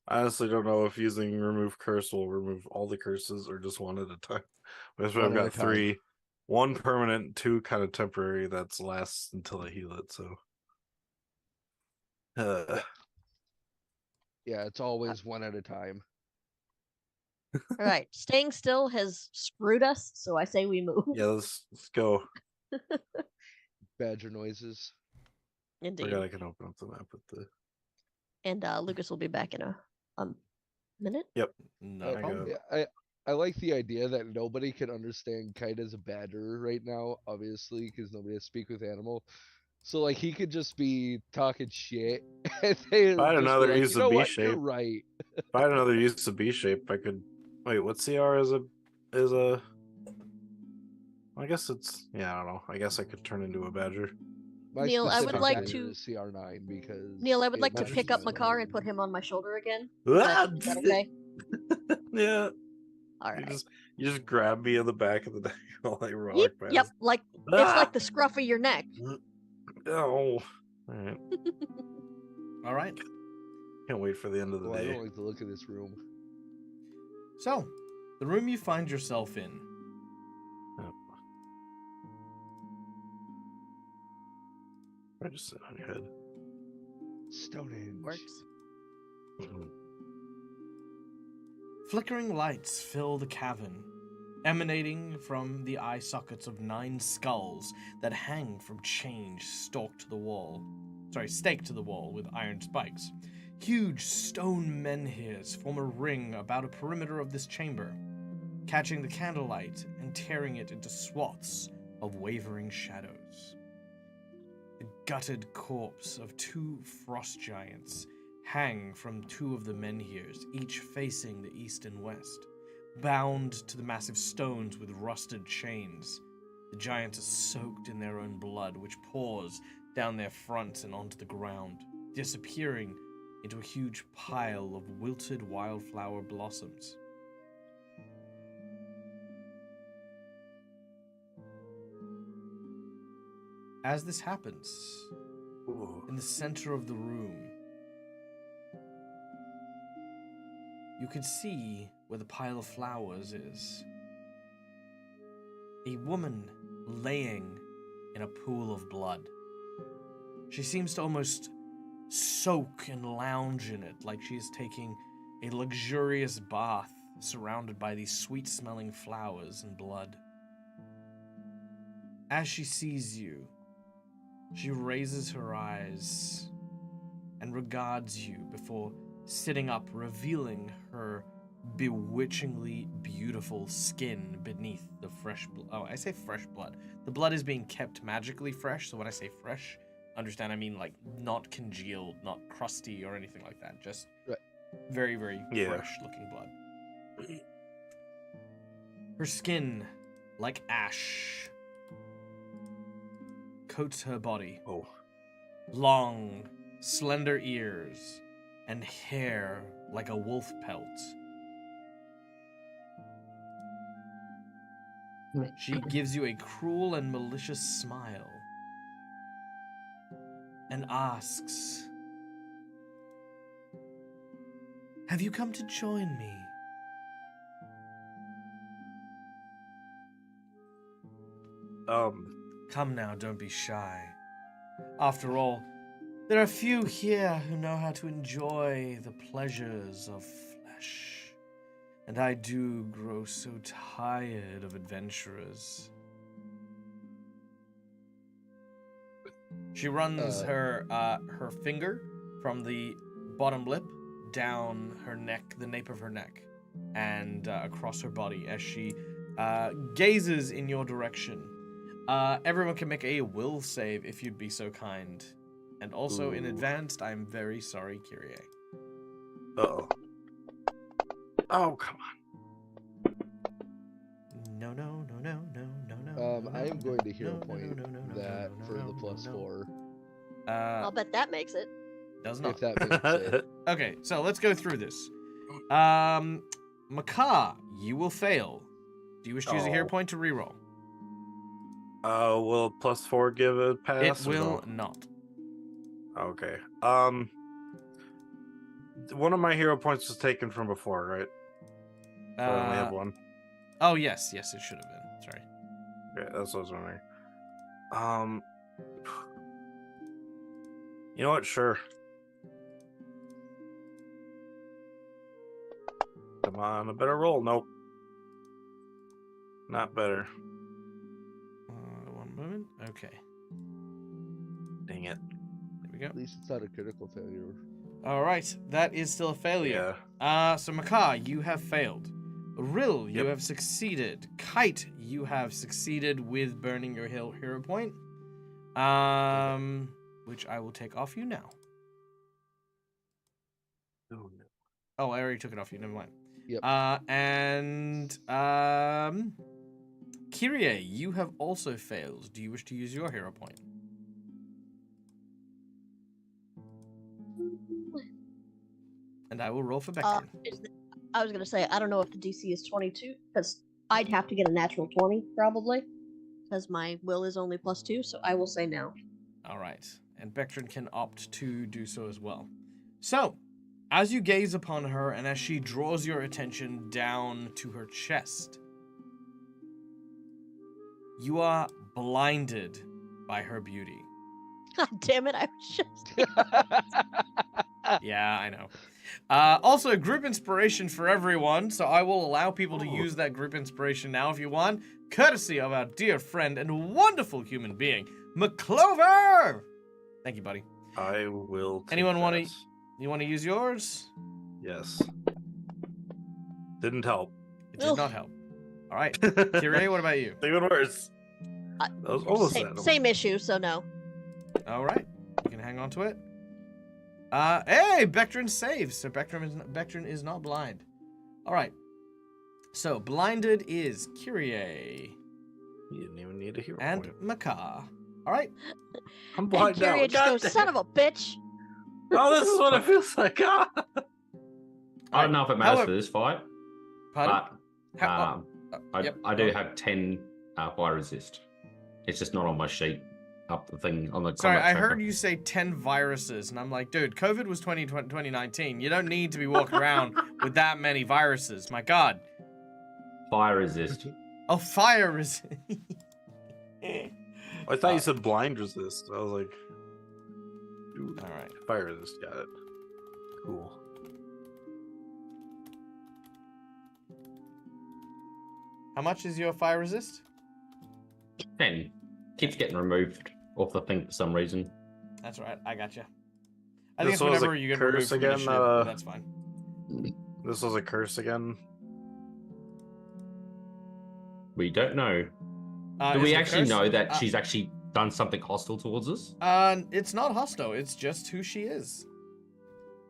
I honestly don't know if using remove curse will remove all the curses or just one at a time. But One I've at a got time. 3, 1 permanent, 2 kind of temporary. That's lasts until I heal it. So, Yeah, it's always one at a time. All right, staying still has screwed us, so I say we move. yeah, let's go. Badger noises. Indeed. Forgot I can open up the map with the. And Lucas will be back in a minute. Yep. No problem. I like the idea that nobody can understand Kite as a badger right now, obviously, because nobody has speak with animal. So like he could just be talking shit, and they If I had just another be like, use you know of B what? shape. You're right. If I had another use of B shape, I could. Wait, what CR is a? I guess it's I don't know. I guess I could turn into a badger. My Neil, I would specific like badger to- is CR9 because Neil, I would like to matches pick up my Makar level. and put him on my shoulder again. Ah! Is that okay? Yeah. All right. You just grab me in the back of the neck while I rock Yep, past. yep, like it's like the scruff of your neck. Oh. Alright. All right. Can't wait for the end of the Oh, I day. don't like the look of this room. So, the room you find yourself in. I just sit on your head. Stonehenge. Works. Flickering lights fill the cavern, emanating from the eye sockets of 9 skulls that hang from chains staked to the wall with iron spikes. Huge stone menhirs form a ring about a perimeter of this chamber, catching the candlelight and tearing it into swaths of wavering shadows. The gutted corpse of 2 frost giants hang from 2 of the menhirs, each facing the east and west. Bound to the massive stones with rusted chains, the giants are soaked in their own blood, which pours down their fronts and onto the ground, disappearing into a huge pile of wilted wildflower blossoms. As this happens, in the center of the room, you can see where the pile of flowers is. A woman laying in a pool of blood. She seems to almost soak and lounge in it like she is taking a luxurious bath surrounded by these sweet-smelling flowers and blood. As she sees you, she raises her eyes and regards you before sitting up, revealing her bewitchingly beautiful skin beneath the fresh blood. Oh, I say fresh blood. The blood is being kept magically fresh, so when I say fresh, understand I mean like not congealed, not crusty or anything like that. Just very, very fresh looking blood. Her skin, like ash, coats her body. Oh. Long, slender ears and hair like a wolf pelt. She gives you a cruel and malicious smile and asks, "Have you come to join me?" Come now, don't be shy. After all, there are few here who know how to enjoy the pleasures of flesh, and I do grow so tired of adventurers. She runs her finger from the bottom lip down her neck, the nape of her neck, and across her body as she gazes in your direction. Everyone can make a will save if you'd be so kind. And also, in advance, I'm very sorry, Kyrie. Uh-oh. Oh, come on. No. I am going to hero point that for the +4. I'll bet that makes it. Does not. If that makes it. Okay, so let's go through this. Macaw, you will fail. Do you wish to use a hero point to reroll? Will +4 give a pass? It will not. Okay. One of my hero points was taken from before, right? So I only have one. Oh yes, it should have been. Sorry. Okay, that's what I was wondering. You know what? Sure. Come on, a better roll. Nope. Not better. One moment. Okay. Dang it. There we go. At least it's not a critical failure. All right, that is still a failure. So Macaw, you have failed. Rill, you have succeeded. Kite, you have succeeded with burning your hero point. Which I will take off you now. Oh, no. Oh, I already took it off you. Never mind. Yep. And Kyrie, you have also failed. Do you wish to use your hero point? And I will roll for Beckton. I was gonna say I don't know if the DC is 22 because I'd have to get a natural 20 probably because my will is only +2. So I will say no. All right, and Beckton can opt to do so as well. So, As you gaze upon her and as she draws your attention down to her chest, you are blinded by her beauty. God damn it! I was just. Yeah, I know. Also, group inspiration for everyone, so I will allow people to use that group inspiration now if you want, courtesy of our dear friend and wonderful human being, McClover! Thank you, buddy. I will. Anyone want to? to? You want to use yours? Yes. Didn't help. It did not help. All right, Kyrie, what about you? Even worse. That was almost Same issue, so no. All right, you can hang on to it. Hey, Bectrin saves. So Bectrin is not blind. All right. So blinded is Kyrie. You didn't even need a hero and point. Makar. All right. I'm blind now. Kyria just goes, son of a bitch. Oh, this is what it feels like. Ah. I don't know if it matters However- for this fight, Pardon? but Yep. I do have 10 fire resist. It's just not on my sheet. Up the thing on the. Sorry, combat I tracker. heard you say 10 viruses, and I'm like, dude, COVID was 2019. You don't need to be walking around with that many viruses. My God. Fire resist. Oh, fire resist. I thought you said blind resist. I was like, dude, All right. fire resist. Got it. Cool. How much is your fire resist? 10. Keeps getting removed off the thing for some reason. That's right. I got you. I think This it's was a whenever you get removed curse from again, initiative, but that's fine. This was a curse again. We don't know. Do Is we it actually cursed? know that she's actually done something hostile towards us? It's not hostile. It's just who she is.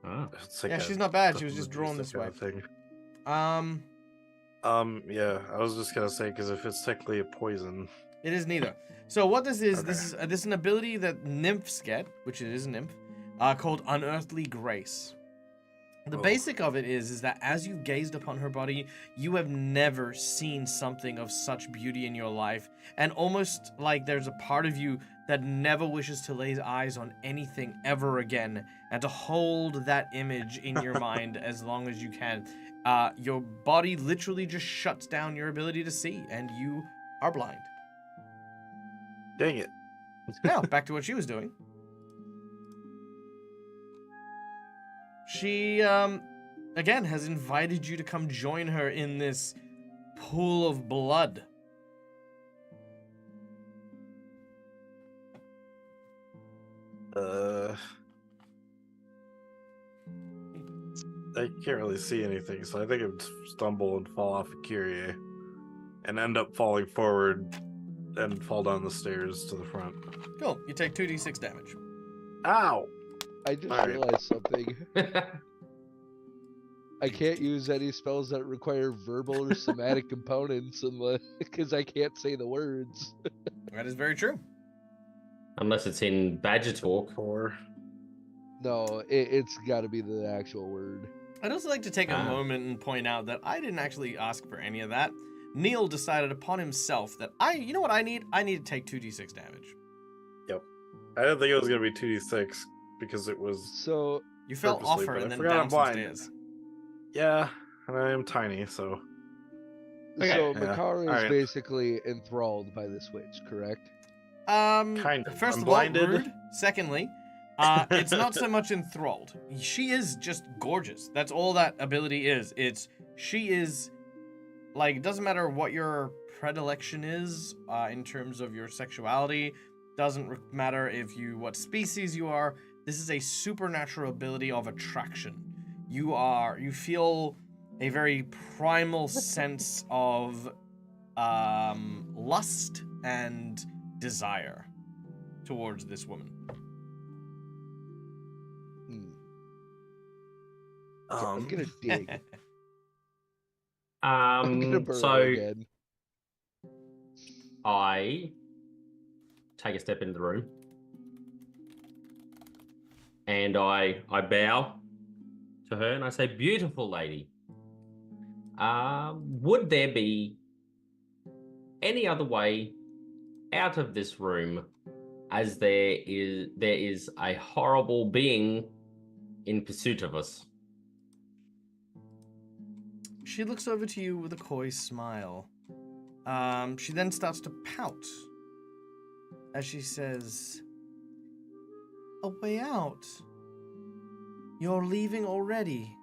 Ah. It's like Yeah, a she's not bad. She was double just drawn this abusive way. kind of thing. Yeah, I was just gonna say because if it's technically a poison, It is neither. So what this is, Okay. this is an ability that nymphs get, which it is a nymph, called Unearthly Grace. The Oh. basic of it is that as you've gazed upon her body, you have never seen something of such beauty in your life, and almost like there's a part of you that never wishes to lay eyes on anything ever again, and to hold that image in your mind as long as you can. Your body literally just shuts down your ability to see, and you are blind. dang it. Now, back to what she was doing. She, again, has invited you to come join her in this pool of blood. I can't really see anything, so I think I'd stumble and fall off of Kyrie and end up falling forward and fall down the stairs to the front. Cool. You take 2d6 damage. Ow! I just Alright. realized something. I can't use any spells that require verbal or somatic components unless because I can't say the words. That is very true. Unless it's in Badger Talk. 4. No, it's got to be the actual word. I'd also like to take a Ah. moment and point out that I didn't actually ask for any of that. Neil decided upon himself that you know what I need? I need to take 2d6 damage. I didn't think it was gonna be 2d6 because it was. So You fell off Purposely, her but I and then forgot I'm down some blind. stairs. Yeah, and I am tiny, so. Okay. So Yeah, Makara is alright. basically enthralled by this witch, correct? Kind of. First I'm of all, blinded. rude. Secondly, it's not so much enthralled. She is just gorgeous. That's all that ability is. She is like, it doesn't matter what your predilection is in terms of your sexuality. Doesn't matter what species you are. This is a supernatural ability of attraction. You feel a very primal sense of lust and desire towards this woman. I'm gonna dig. I'm gonna burrow So again. I take a step into the room and I bow to her and I say, "Beautiful lady, would there be any other way out of this room, as there is a horrible being in pursuit of us?" She looks over to you with a coy smile. She then starts to pout as she says, "A way out? You're leaving already?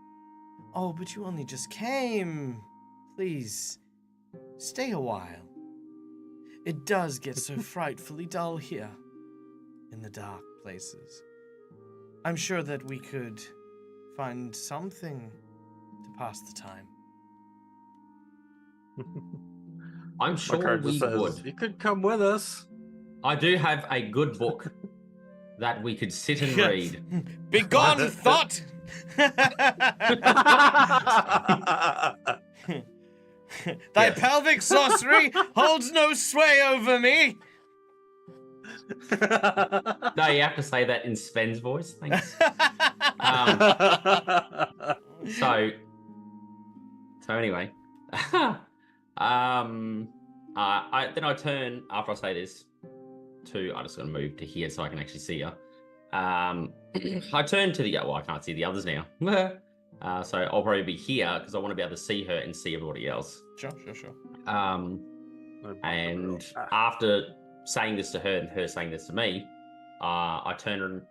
Oh, but you only just came. Please, stay a while. It does get so frightfully dull here in the dark places. I'm sure that we could find something to pass the time." I'm sure Makar just we says, would. "You could come with us." I do have a good book that we could sit and read. Begone, thought! Thy Yes. pelvic sorcery holds no sway over me. No, you have to say that in Sven's voice. Thanks. So anyway, then I turn after I say this to. I just got to move to here so I can actually see her. I turn to the. Well, I can't see the others now. So I'll probably be here because I want to be able to see her and see everybody else. Sure. And after saying this to her and her saying this to me, I don't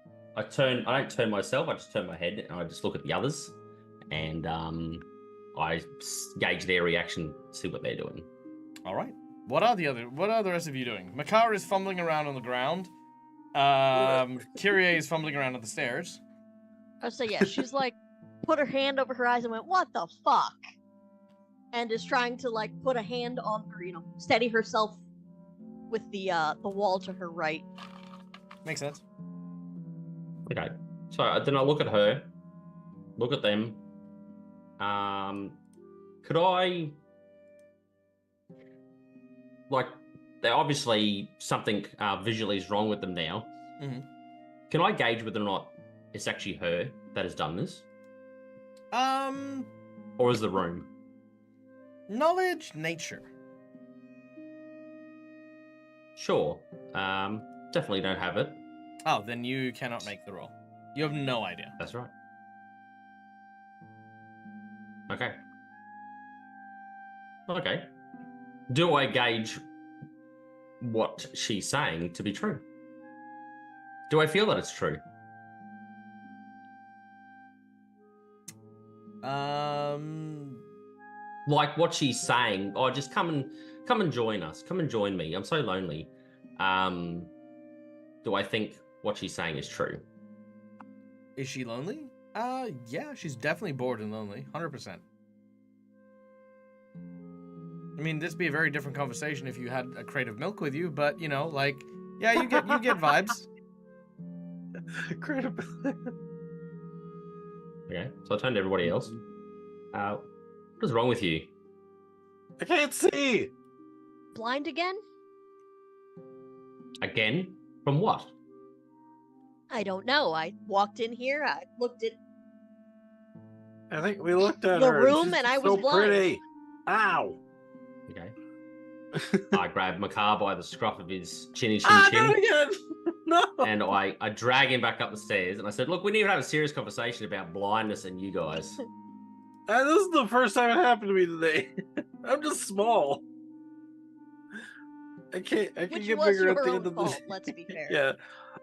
turn myself. I just turn my head and I just look at the others, and I gauge their reaction, see what they're doing. All right. What are the rest of you doing? Makar is fumbling around on the ground. Kyrie is fumbling around on the stairs. Oh, so yeah, she's like put her hand over her eyes and went, "What the fuck?" And is trying to like put a hand on her, steady herself with the wall to her right. Makes sense. Okay. So then I look at her, look at them. Could I, like, they're obviously something visually is wrong with them now. Mm-hmm. Can I gauge whether or not it's actually her that has done this? Or is the room? Knowledge, nature. Sure. Definitely don't have it. Oh, then you cannot make the roll. You have no idea. That's right. Okay. Okay. Do I gauge what she's saying to be true? Do I feel that it's true? Like what she's saying, oh, just come and join us. Come and join me. I'm so lonely. Do I think what she's saying is true? Is she lonely? Yeah, she's definitely bored and lonely. 100%. I mean, this would be a very different conversation if you had a crate of milk with you, but yeah, you get vibes. Crate. Okay, so I turn to everybody else. What is wrong with you? I can't see. Blind again? Again? From what? I don't know. I walked in here. I looked at I think we looked at the her. room She's and I so was blind. pretty. Ow. Okay. I grab Makar by the scruff of his chinny chin Not chin, again. No. and I drag him back up the stairs, and I said, "Look, we need to have a serious conversation about blindness and you guys." And this is the first time it happened to me today. I'm just small. I can't Which get was bigger at your the own end of fault, this. let's be fair. Yeah,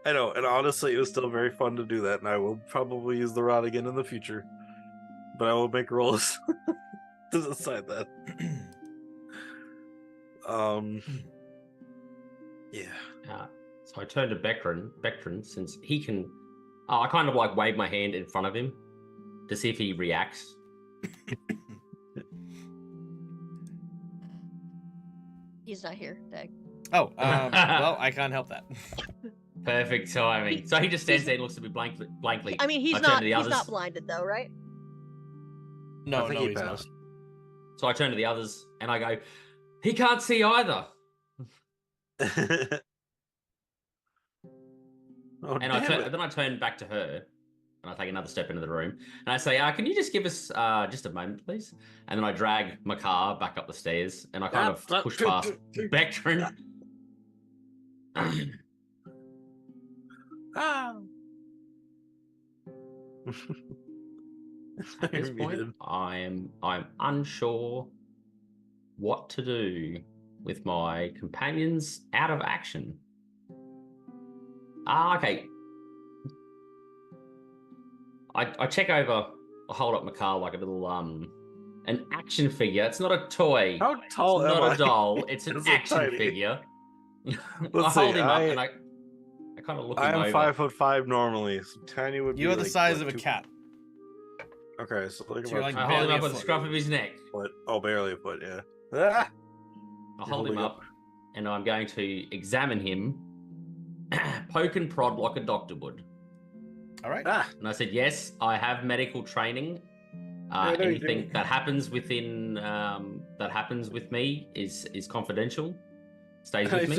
I know. And honestly, it was still very fun to do that, and I will probably use the rod again in the future. But I will make rolls to decide that. Yeah. So I turn to Beckron, since he can. I kind of like wave my hand in front of him to see if he reacts. He's not here, Dag. Oh, well, I can't help that. Perfect timing. So he just stands there and looks at me blankly. I mean, I turn to the he's others. not blinded though, right? No, I think no, he he's not. passed. So I turn to the others and I go, "He can't see either." Oh, And then I turn back to her and I take another step into the room and I say, "Can you just give us just a moment, please?" And then I drag Makar back up the stairs and I kind of push past Beckron. At this You're point, muted. I'm unsure what to do with my companions out of action. Okay. I check over. I hold up my car like a little an action figure. It's not a toy. How tall It's am not I? a doll. It's an It's a action tiny- figure. I Let's hold see, him up and I kind of look I him am over. 5'5" normally. So tiny would be You are the like, size what, of a cat. Okay, so like So you're about like I hold him barely up a at the foot. scruff of his neck. foot. Oh, barely a foot, yeah. Ah! I You're hold him holding up and I'm going to examine him, poke and prod like a doctor would. All right. Ah! And I said, yes, I have medical training. I know you Anything do. that happens within that happens with me is confidential. Stays with me.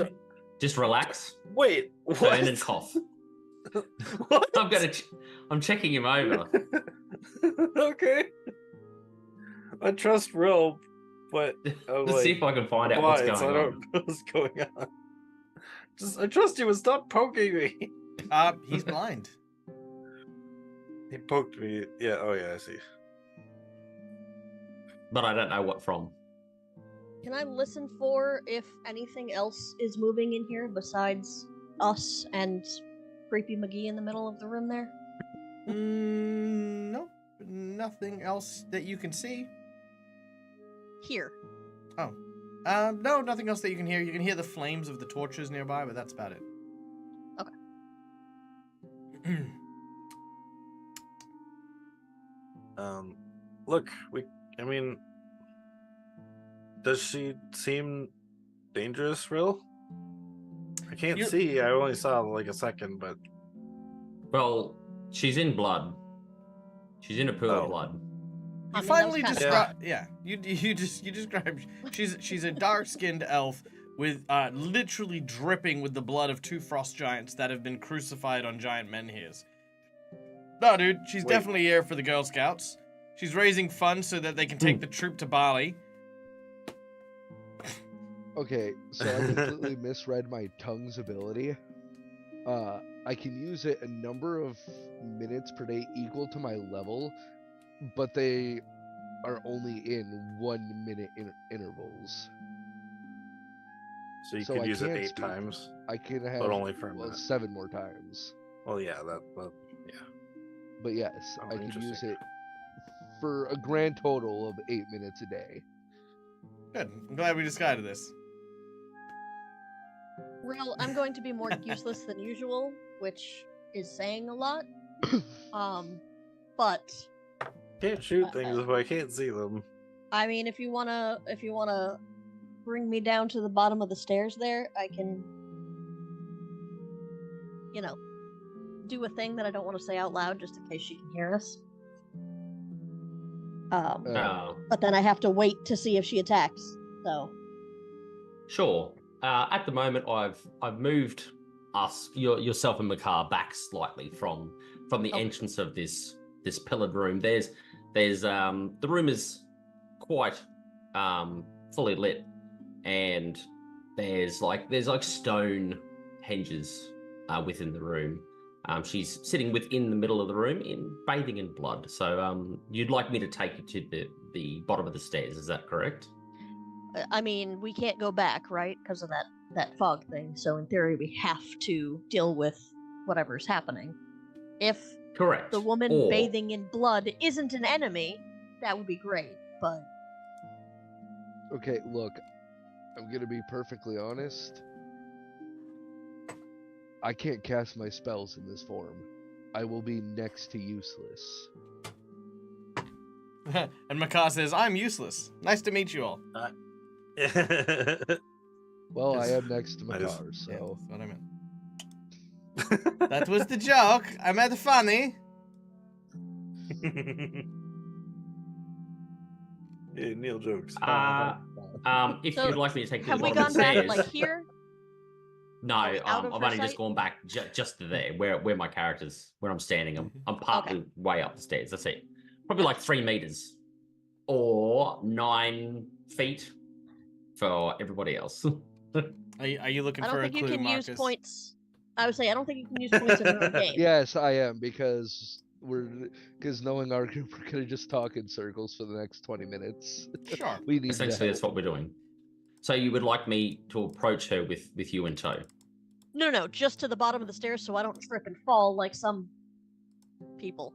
Just relax, Wait, what? turn and cough. What? I'm checking him over. Okay. I trust Will, but I'm Let's see like, if I can find out what's why? So I going don't on. know what's going on. I trust you and stop poking me. He's blind. He poked me. Yeah, oh yeah, I see. But I don't know what from. Can I listen for if anything else is moving in here besides us and Creepy McGee in the middle of the room there? No, nothing else that you can see. Here. Oh, no, nothing else that you can hear. You can hear the flames of the torches nearby, but that's about it. Okay. Look, I mean, does she seem dangerous, Will? I can't see. I only saw like a second, but Well, she's in blood. She's in a pool Oh. of blood. You I mean, finally that was describe, yeah. You described she's a dark-skinned elf with literally dripping with the blood of 2 frost giants that have been crucified on giant menhirs. No, dude, she's Wait. definitely here for the Girl Scouts. She's raising funds so that they can take the troop to Bali. Okay, so I completely misread my tongue's ability. I can use it a number of minutes per day equal to my level, but they are only in 1 minute intervals. so you So could I use it can't 8 speak. times. I can have But only for a well, minute. 7 more times. Well, yeah, yeah. But yes, Oh, I can use interesting. it for a grand total of 8 minutes a day. Good. I'm glad we decided this. Well, I'm going to be more useless than usual, which is saying a lot. But Can't shoot things if I can't see them. I mean, if you wanna bring me down to the bottom of the stairs there, I can, do a thing that I don't want to say out loud just in case she can hear us. But then I have to wait to see if she attacks. So Sure. At the moment, I've moved yourself and Makar back slightly from the Okay. entrance of this pillared room. There's the room is quite fully lit, and there's like stone hinges within the room. She's sitting within the middle of the room, bathing in blood. So you'd like me to take you to the bottom of the stairs? Is that correct? I mean, we can't go back, right? Because of that fog thing. So in theory, we have to deal with whatever's happening. If Correct. the woman Or- bathing in blood isn't an enemy, that would be great. But Okay, look, I'm gonna be perfectly honest. I can't cast my spells in this form. I will be next to useless. And Makar says, I'm useless. Nice to meet you all. Well, I Yes. am next to I just- Makar, Yeah, so that's what I meant. That was the joke. I meant funny. Yeah, Neil jokes. If So, you'd like me to take you to have the we bottom gone of the back stairs, like here? no, Are we out I've of her only just sight? gone back just to there, where my character's, where I'm standing. I'm partly way up the stairs. That's it. Probably like 3 meters, or 9 feet for everybody else. Are you looking I for don't a think you clue, can Marcus? use points. I would say I don't think you can use points in her game. yes, I am, because because knowing our group, we're gonna just talk in circles for the next 20 minutes. Sure. We need Essentially, that's help. what we're doing. So you would like me to approach her with you in tow? No, just to the bottom of the stairs so I don't trip and fall like some people.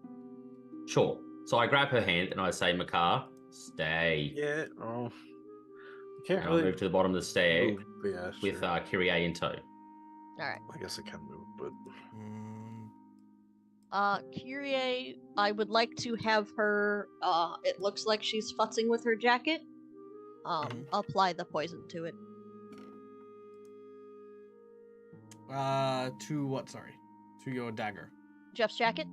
Sure. So I grab her hand and I say, Makar, stay. Yeah. Oh. You can't And I'll really move to the bottom of the stair move, yeah, with sure. Kyrie in tow. Alright. I guess I can move, but Kyrie, I would like to have her, it looks like she's futzing with her jacket. Apply the poison to it. To what? Sorry. To your dagger. Jeff's jacket?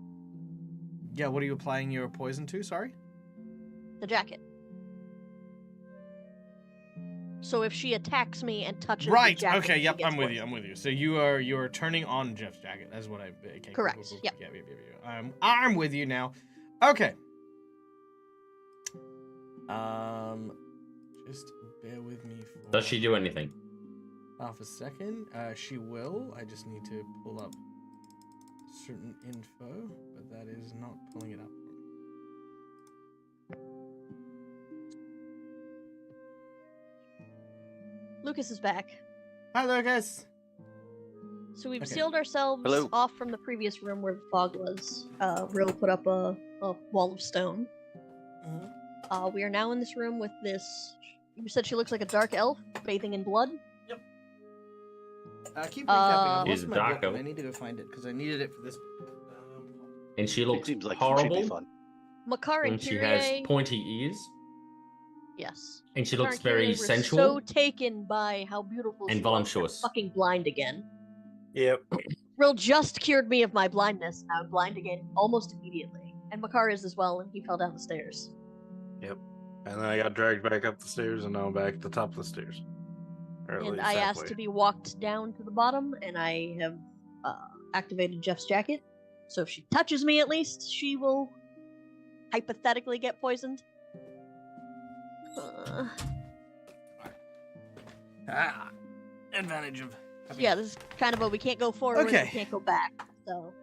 Yeah, what are you applying your poison to? Sorry? The jacket. So if she attacks me and touches Right. the jacket, Okay. she Yep. gets I'm with you. poisoned. I'm with you. So you're turning on Jeff's jacket. That's what I. Okay, Correct, cool. yep. Yeah. I'm with you now. Okay. Just bear with me for. Does she do anything? Half a second. She will. I just need to pull up certain info, but that is not pulling it up. Lucas is back. Hi, Lucas. So we've Okay. sealed ourselves Hello. off from the previous room where the fog was. Rill put up a wall of stone. We are now in this room with this. You said she looks like a dark elf bathing in blood. Keep recapping. I've Is lost my dark book, and elf. I need to go find it because I needed it for this. And she It looks seems like it should be horrible. fun. Makar and And she Kyrie. has pointy ears. Yes. And she Makar looks and Kyrie very were sensual. so taken by how beautiful And she was, voluptuous. they're fucking blind again. yep. Rill just cured me of my blindness. Now I'm blind again almost immediately. And Makar is as well, and he fell down the stairs. Yep. And then I got dragged back up the stairs, and now I'm back at the top of the stairs. Or at And least I asked halfway. to be walked down to the bottom, and I have activated Jeff's jacket. So if she touches me, at least she will hypothetically get poisoned. Advantage of. Yeah, this is kind of a we can't go forward, Okay. we can't go back. So.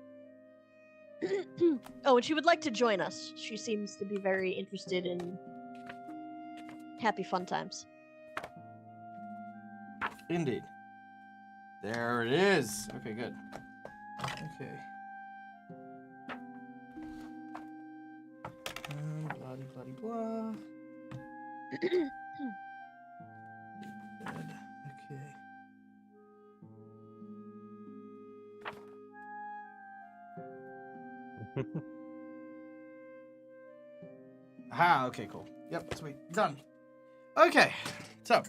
Oh, and she would like to join us. She seems to be very interested in happy fun times. Indeed. There it is. Okay, good. Okay. Blah blah blah. Good. Okay. Ah, okay, cool. Yep, sweet. Done. Okay, so.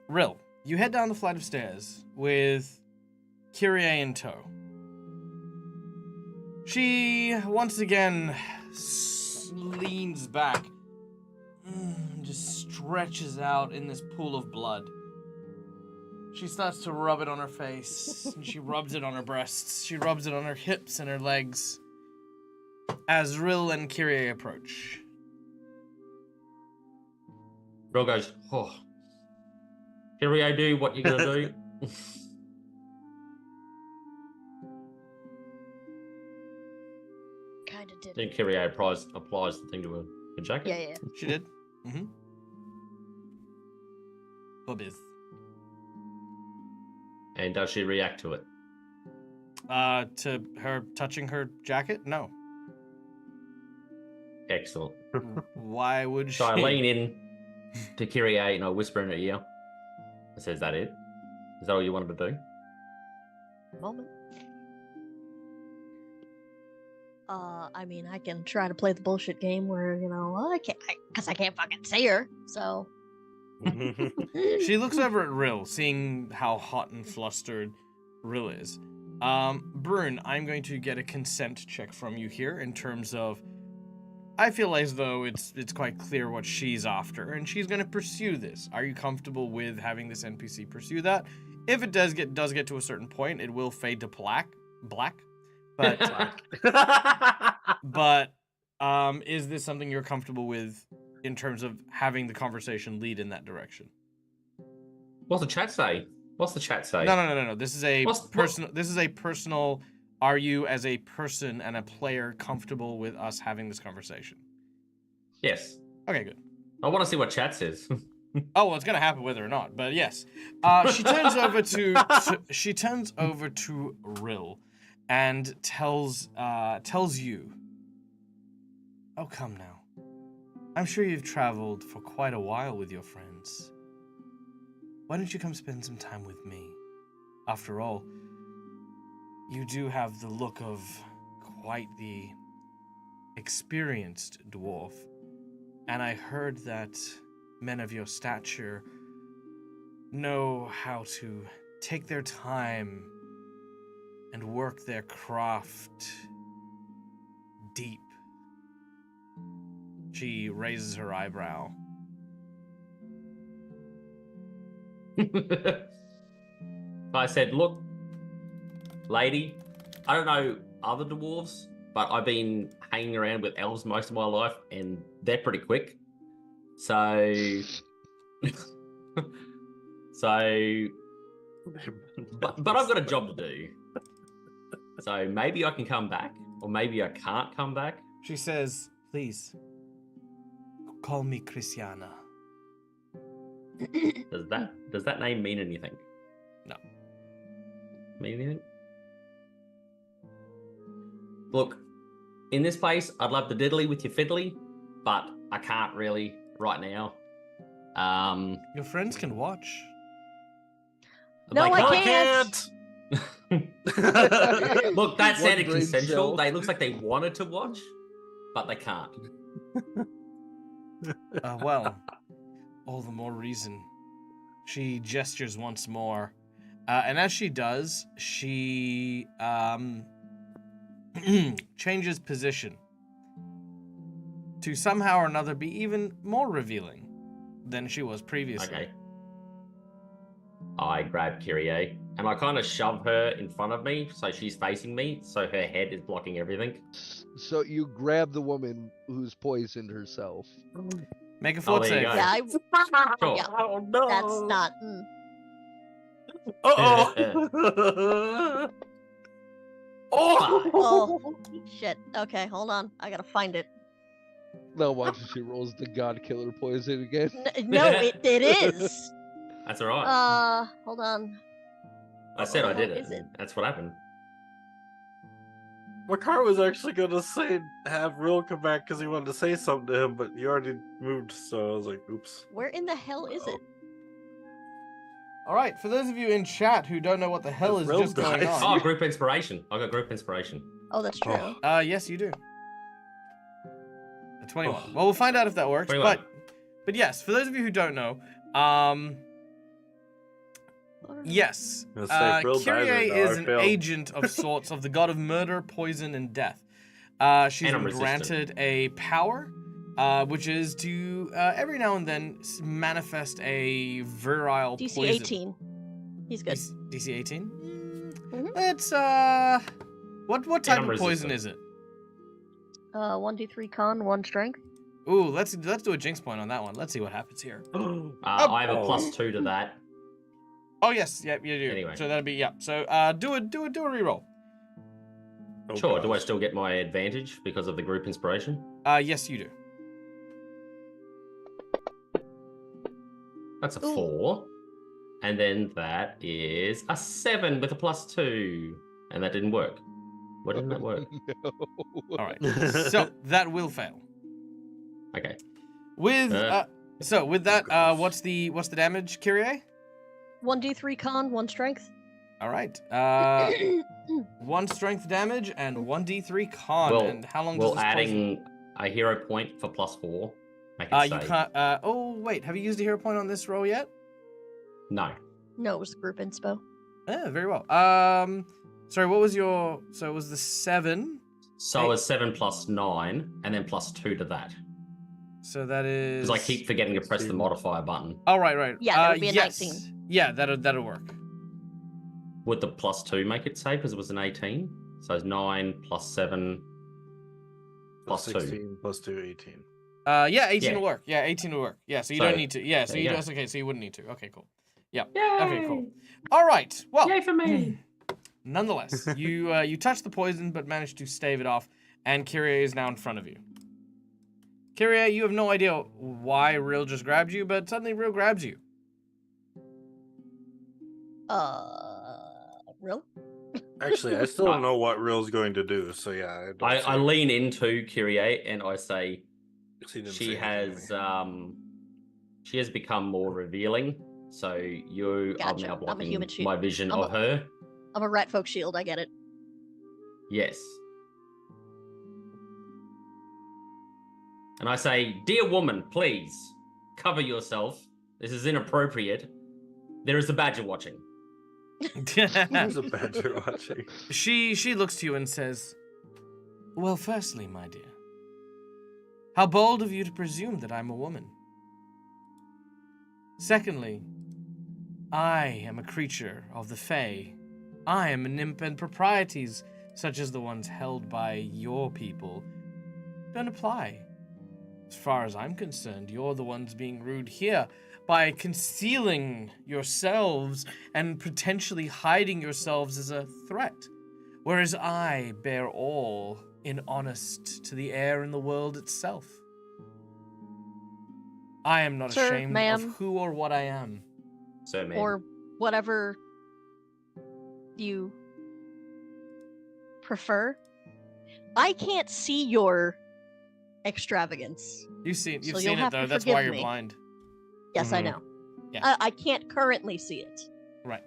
Rill, you head down the flight of stairs with Kyrie in tow. She, once again, leans back, just stretches out in this pool of blood. She starts to rub it on her face, and she rubs it on her breasts. She rubs it on her hips and her legs as Rill and Kyrie approach. Rill goes, oh. Kyrie, do what you're gonna do. Kinda did. Then Kyrie applies the thing to her jacket. Yeah. She did? Mm-hmm. Bubbies. And does she react to it? To her touching her jacket? No. Excellent. Why would she? So I lean in to Kyrie and I whisper in her ear. I says, "Is that it? Is that all you wanted to do?" Moment. I mean, I can try to play the bullshit game where, I can't, because I can't fucking see her, so. She looks over at Rill, seeing how hot and flustered Rill is. Brune, I'm going to get a consent check from you here in terms of, I feel as though it's quite clear what she's after, and she's going to pursue this. Are you comfortable with having this NPC pursue that? If it does get to a certain point, it will fade to black. But is this something you're comfortable with in terms of having the conversation lead in that direction? What's the chat say? No. This is a What's- personal. This is a personal are you, as a person and a player, comfortable with us having this conversation? Yes. Okay, good. I want to see what chat says. Oh, well, it's gonna happen whether or not, but yes. She turns over she turns over to Rill, and tells you. Oh, come now. I'm sure you've traveled for quite a while with your friends. Why don't you come spend some time with me? After all, you do have the look of quite the experienced dwarf, and I heard that men of your stature know how to take their time and work their craft deep. She raises her eyebrow. I said, look, lady, I don't know other dwarves, but I've been hanging around with elves most of my life, and they're pretty quick. So, but I've got a job to do. So maybe I can come back, or maybe I can't come back. She says, please, call me Christiana. Does that name mean anything? No. Mean anything? Look, in this place, I'd love to diddly with your fiddly, but I can't really right now. Your friends can watch. No, they I can't. Look, that One sounded brain consensual. cell. They looks like they wanted to watch, but they can't. Well, all the more reason. She gestures once more. And as she does, she changes position to somehow or another be even more revealing than she was previously. Okay. I grab Kyrie and I kind of shove her in front of me so she's facing me, so her head is blocking everything. So you grab the woman who's poisoned herself. Make a fort there you save. go. Yeah, Sure. yeah. Oh no! That's not. Oh, shit. Okay, hold on. I gotta find it. Now watch as she rolls the God Killer poison again. No, it is. That's all right. Hold on. I said I what did the it. hell is it? That's what happened. Makar was actually gonna have Rill come back because he wanted to say something to him, but you already moved, so I was like, oops. Where in the hell is it? All right, for those of you in chat who don't know what the hell is Rill just going dies. on. Oh, group inspiration. I got group inspiration. Oh, that's true. Yes, you do. A 21. Well, we'll find out if that works. 21. But yes, for those of you who don't know, yes, Gonna say Rill dies Kyrie right now, is I an failed. agent of sorts of the god of murder, poison, and death. She's And I'm been resistant. granted a power, which is to every now and then manifest a virile DC poison. 18. He's good. DC 18. Mhm. It's what type I'm of poison resistant. is it? 1d3 con, 1 strength. Ooh, let's do a jinx point on that one. Let's see what happens here. I have a +2 to that. Oh yes, yep, you do. Anyway. So that'd be So do a reroll. Oh, Sure. Do I gosh. still get my advantage because of the group inspiration? Yes, you do. That's a Ooh. 4. And then that is a 7 with a +2. And that didn't work. Why didn't that work? No. All right. So that will fail. Okay. With with that, gosh. what's the damage, Kyrie? 1d3 con, 1 strength. All right. 1 strength damage and 1d3 con. Well, and how long does will this poison? adding a hero point for +4 make it You save? can't. Oh wait, have you used a hero point on this roll yet? No. No, it was group inspo. Very well. Sorry, what was your? So it was the 7. So it was 7 + 9, and then +2 to that. So that is. Because I keep forgetting to press the modifier button. Oh right. Yeah, that would be a yes. 19. Yeah, that'll work. Would the +2 make it save because it was an 18? So it's 9 + 7 +2. 16 + 2, 18. Yeah, 18 Yeah. will work. Yeah, 18 will work. Yeah, so you So, don't need to. Yeah, so there you you okay, so you wouldn't need to. Okay, cool. Yeah. Yay! Okay, cool. All right. Well. Yay for me! Nonetheless, you touch the poison, but manage to stave it off, and Kyrie is now in front of you. Kyrie, you have no idea why Rill just grabbed you, but suddenly Rill grabs you. Real? Actually, I still don't know what Real's going to do, so yeah. I lean into Kyrie and I say she has become more revealing. So you Gotcha. are now I'm a blocking human shield. my vision I'm of her. I'm a rat folk shield, I get it. Yes. And I say, dear woman, please cover yourself. This is inappropriate. There is a badger watching. There's a badger watching. She looks to you and says, well, firstly, my dear, how bold of you to presume that I'm a woman. Secondly, I am a creature of the Fae. I am a nymph, and proprieties such as the ones held by your people don't apply. As far as I'm concerned, you're the ones being rude here by concealing yourselves and potentially hiding yourselves as a threat, whereas I bear all in honest to the air and the world itself. I am not Sir, ashamed ma'am. of who or what I am. So, man. Or whatever you prefer. I can't see your extravagance. You've So seen you'll it have though. to That's forgive why you're me. blind. Yes, I Mhm. know. Yeah. I can't currently see it. Right.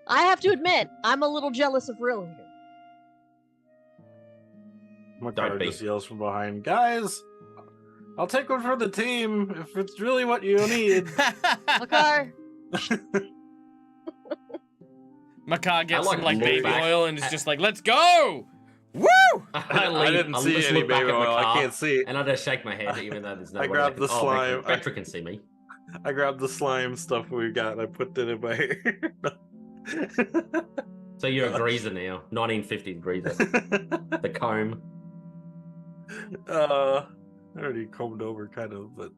I have to admit, I'm a little jealous of Rill here. Makar be. just yells from behind, guys, I'll take one for the team if it's really what you need. Makar, Makar gets like some like look baby back oil and is at- just like, let's go! Woo! I didn't see just any look back baby at oil. I Makar, can't see. And I just shake my head, even though there's no I way grabbed can... the Oh, slime. Vector can see me. I grabbed the slime stuff we got and I put it in my hair. So you're a greaser now. 1950s greaser. The comb. I already combed over kind of, but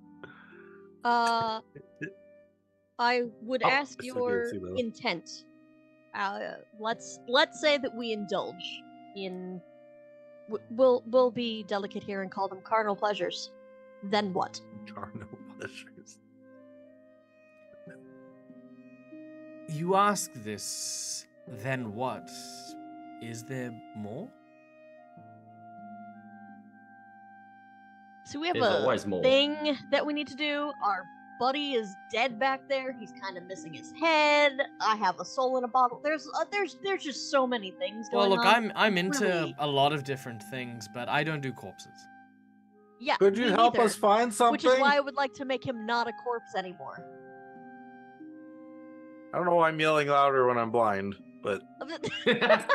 I would Oh, ask I still your can't see, though. intent. Let's say that we indulge in. We'll be delicate here and call them carnal pleasures. Then what? carnal pleasures. You ask this, then what? Is there more? So we have There's a always more. thing that we need to do. Our buddy is dead back there. He's kind of missing his head. I have a soul in a bottle. There's just so many things going Well, look, on. I'm into Really? a lot of different things, but I don't do corpses. Yeah. Could you me help neither. us find something? Which is why I would like to make him not a corpse anymore. I don't know why I'm yelling louder when I'm blind, but I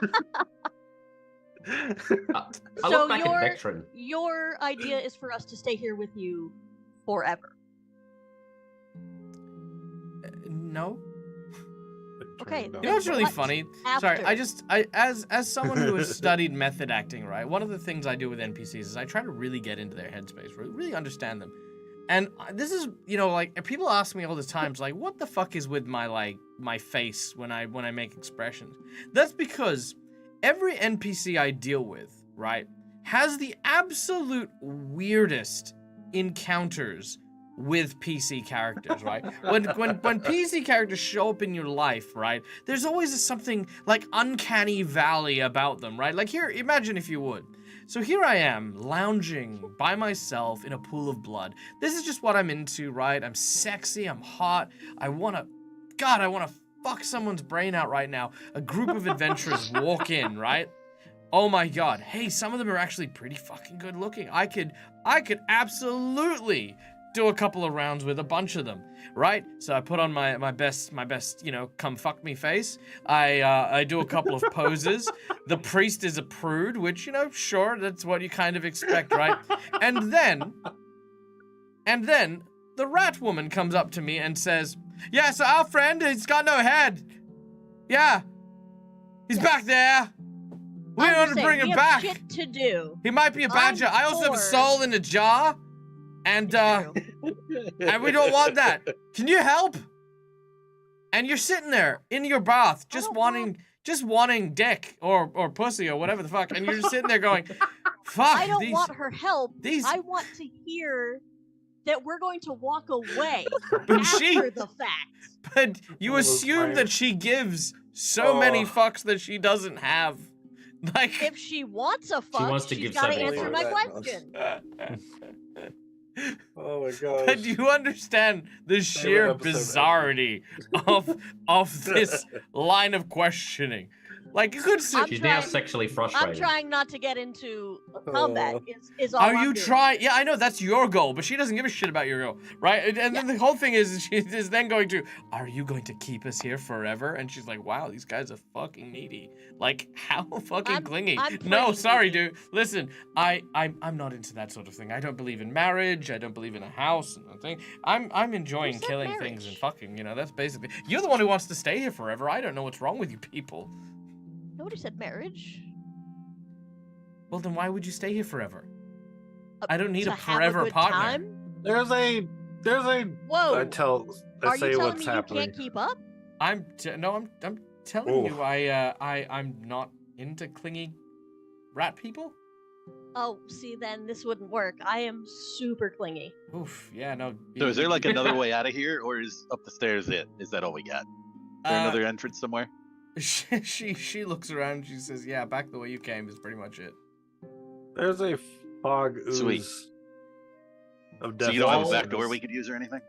So look back your- at Vectrin. Your idea is for us to stay here with you forever. No. Okay, You know Then what's really what funny? Sorry, after? as someone who has studied method acting, right? One of the things I do with NPCs is I try to really get into their headspace, really understand them. And this is, like people ask me all the times, like, what the fuck is with my face when I make expressions? That's because every NPC I deal with, right, has the absolute weirdest encounters with PC characters, right? When PC characters show up in your life, right, there's always something like uncanny valley about them, right? Like here, imagine if you would. So here I am, lounging by myself in a pool of blood. This is just what I'm into, right? I'm sexy, I'm hot, I wanna fuck someone's brain out right now. A group of adventurers walk in, right? Oh my god, hey, some of them are actually pretty fucking good looking. I could absolutely do a couple of rounds with a bunch of them, right? So I put on my best, come fuck me face. I do a couple of poses. The priest is a prude, which, sure, that's what you kind of expect, right? And then the rat woman comes up to me and says, yeah, so our friend, he's got no head. Yeah, he's back there. We I'm want just to saying, bring him we have back. shit to do. He might be a badger. I also have a bored. soul in a jar. And True. and we don't want that. Can you help? And you're sitting there in your bath, just don't wanting just wanting dick or pussy or whatever the fuck, and you're just sitting there going, "Fuck." I don't want her help. these- I want to hear that we're going to walk away But after the fact. But you All those assume that times. she gives so many Oh. fucks that she doesn't have. Like, If she wants a fuck, wants to she's give got to 74. answer my That question. Oh my gosh. but do you understand the sheer episode ever. bizarrety of this line of questioning? Like, you could sit. I'm She's now trying- sexually I'm frustrated. trying not to get into combat. Oh. Is all Are I'm you doing. trying? Yeah, I know that's your goal, but she doesn't give a shit about your goal, right? And then the whole thing is, she is then going to, are you going to keep us here forever? And she's like, wow, these guys are fucking needy. Like, how fucking clingy? I'm No, pretty sorry, needy. dude. Listen, I'm not into that sort of thing. I don't believe in marriage. I don't believe in a house and nothing. I'm enjoying Who said killing things and marriage? fucking. You know, that's basically. You're the one who wants to stay here forever. I don't know what's wrong with you people. Nobody said marriage. Well, then why would you stay here forever? Uh, I don't need to a have forever good partner. Time? There's a Whoa. I Are say you telling what's me happening. you can't keep up? I'm telling Ooh. you, I'm not into clingy rat people. Oh, see, then this wouldn't work. I am super clingy. Oof, yeah, no. So is there like another way out of here, or is up the stairs it? Is that all we got? Is there another entrance somewhere? She looks around. She says, "Yeah, back the way you came is pretty much it." There's a fog ooze Sweet. of death. So you don't have a walls back in door this. we could use or anything?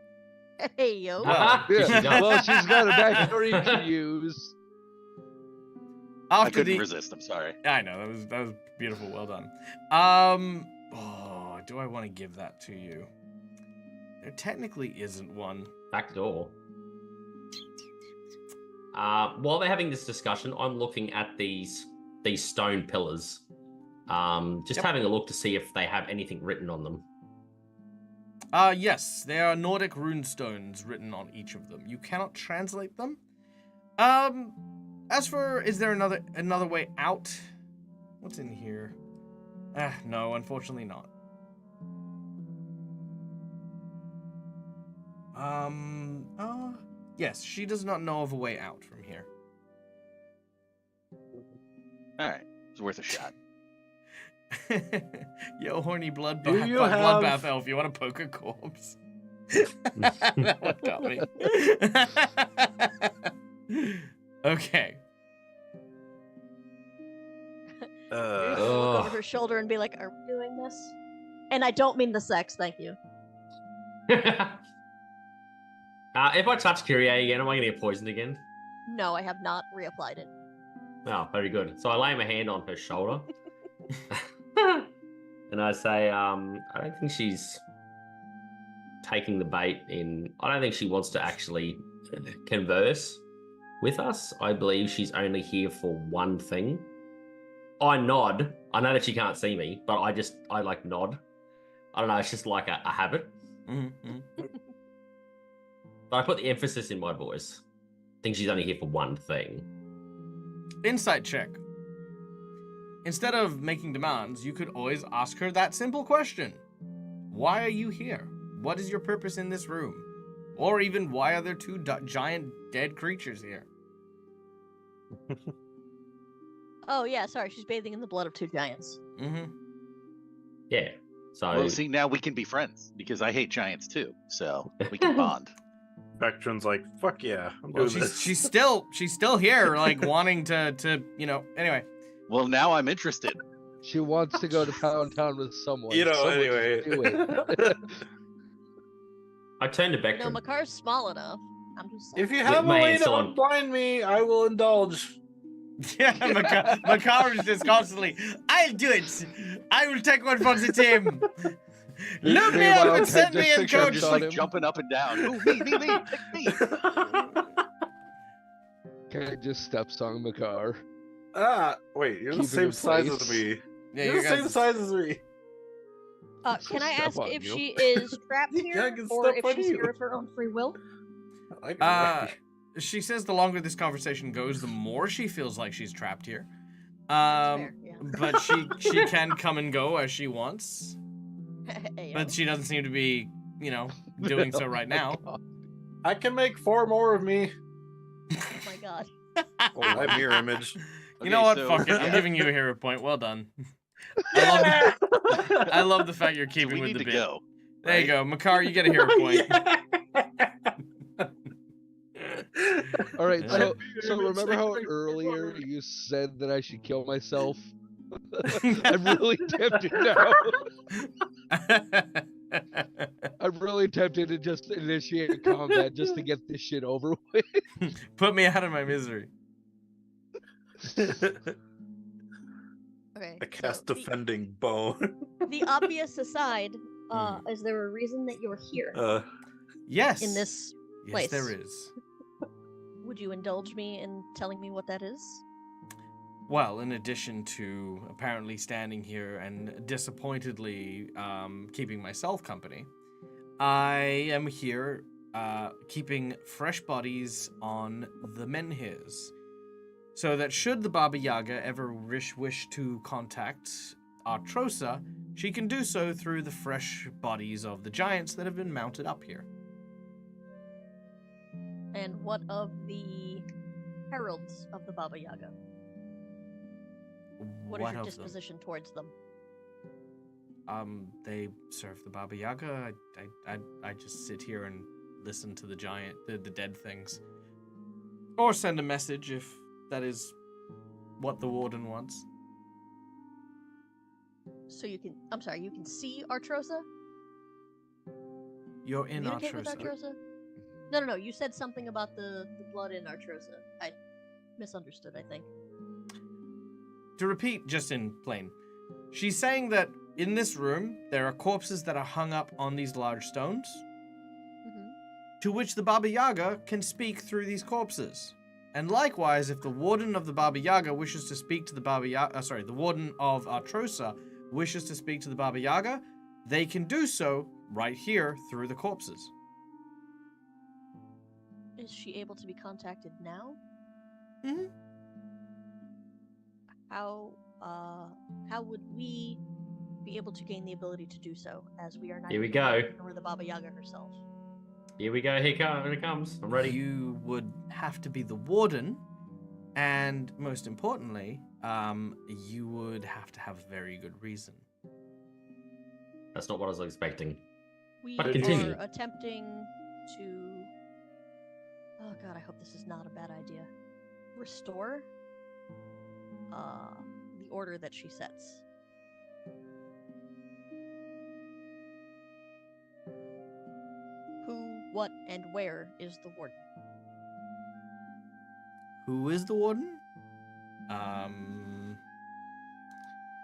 Hey, yo. Well, She Yeah. does. Well, she's got a backstory you can use. I After couldn't the, resist. I'm sorry. I know that was beautiful. Well done. Oh, do I want to give that to you? There technically isn't one. Back door. While they're having this discussion, I'm looking at these stone pillars. Just Yep. having a look to see if they have anything written on them. Yes, there are Nordic runestones written on each of them. You cannot translate them. As for, is there another way out? What's in here? No, unfortunately not. Yes, she does not know of a way out from here. All right, it's worth a shot. Yo, horny Do you bloodbath have- elf, you want to poke a corpse? That one got me. Okay. You're gonna look Ugh. over her shoulder and be like, "Are we doing this?" And I don't mean the sex, thank you. If I touch Kyrie again, am I going to get poisoned again? No, I have not reapplied it. Oh, very good. So I lay my hand on her shoulder. And I say, I don't think she's taking the bait in. I don't think she wants to actually converse with us. I believe she's only here for one thing. I nod. I know that she can't see me, but I like nod. I don't know, it's just like a habit. Mm-hmm. But I put the emphasis in my voice. I think she's only here for one thing. Insight check. Instead of making demands, you could always ask her that simple question. Why are you here? What is your purpose in this room? Or even, why are there two giant dead creatures here? Oh yeah, sorry, she's bathing in the blood of two giants. Mm-hmm. Yeah. So Well, see, now we can be friends because I hate giants too, so we can bond. Vectron's like, fuck yeah, I'm Well, doing this. she's still here, like, wanting to, anyway. Well, now I'm interested. She wants to go to Pound Town with someone. You know, Someone anyway. just do it. I turned to No, Beckton. Makar's small enough. I'm just saying. If you have a my way hands to on- unblind me, I will indulge. Yeah, Makar is just constantly, I'll do it. I will take one for the team. Look me up Meanwhile, and send Ted me just in, pictures coach. Just on like him. jumping up and down. Ooh, me, pick me. Cat just steps on Makar. Wait, you're the Keep it same in size as place. me. Yeah, You're you the same guys. size as me. Can I Step ask on if you. she is trapped Yeah, I here, can or step if on she's you. here of her own free will? I can She says the longer this conversation goes, the more she feels like she's trapped here. That's fair, yeah. But she can come and go as she wants. Hey, But she doesn't seem to be, doing so right now. I can make 4 more of me. oh my god. I mirror image. You know Okay, what? so- Fuck it. I'm yeah. giving you a hero point. Well done. I love the fact you're So keeping we with need the to bit. go. There you right? go, Makar. You get a hero point. All right, Yeah. so remember how earlier you said that I should kill myself? I'm really tempted now. I'm really tempted to just initiate combat just to get this shit over with. Put me out of my misery. Okay. I cast so defending bone. the obvious aside, is there a reason that you're here Yes. in this Yes, place? there is. Would you indulge me in telling me what that is? Well, in addition to apparently standing here and disappointedly keeping myself company, I am here keeping fresh bodies on the menhirs. So that should the Baba Yaga ever wish to contact Artrosa, she can do so through the fresh bodies of the giants that have been mounted up here. And what of the heralds of the Baba Yaga? What is your of disposition towards them? them? They serve the Baba Yaga. I just sit here and listen to the dead things. Or send a message if that is what the warden wants. So you can, I'm sorry, you can see Artrosa? You're in Communicate with Artrosa. Artrosa? No, you said something about the blood in Artrosa. I misunderstood, I think. To repeat, just in plain, she's saying that in this room, there are corpses that are hung up on these large stones, to which the Baba Yaga can speak through these corpses. And likewise, if the warden of the Baba Yaga wishes to speak to the Baba Yaga, the warden of Artrosa wishes to speak to the Baba Yaga, they can do so right here through the corpses. Is she able to be contacted now? Mm-hmm. How would we be able to gain the ability to do so, as we are not Here we go. nor the Baba Yaga herself? Here we go. Here it comes. I'm ready. You would have to be the warden, and most importantly, you would have to have a very good reason. That's not what I was expecting. We But are continue. attempting to... Oh god, I hope this is not a bad idea. Restore the order that she sets. Who, what, and where is the warden? Who is the warden?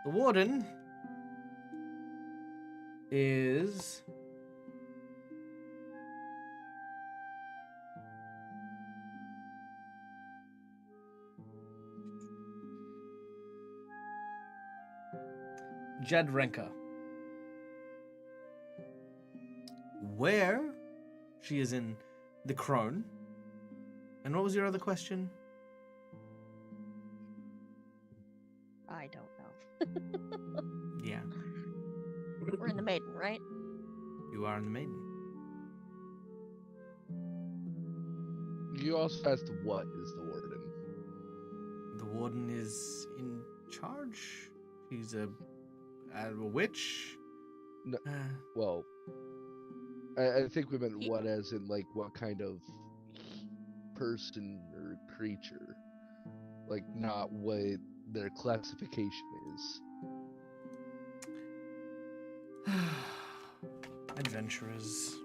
The warden is Jedrenka. Where? She is in the Crone. And what was your other question? I don't know. Yeah, We're in the Maiden, right? you are in the Maiden. You also asked what is the warden? The warden is in charge. She's a witch. No. Well, I think we meant what as in like what kind of person or creature. Like not what their classification is. Adventurers.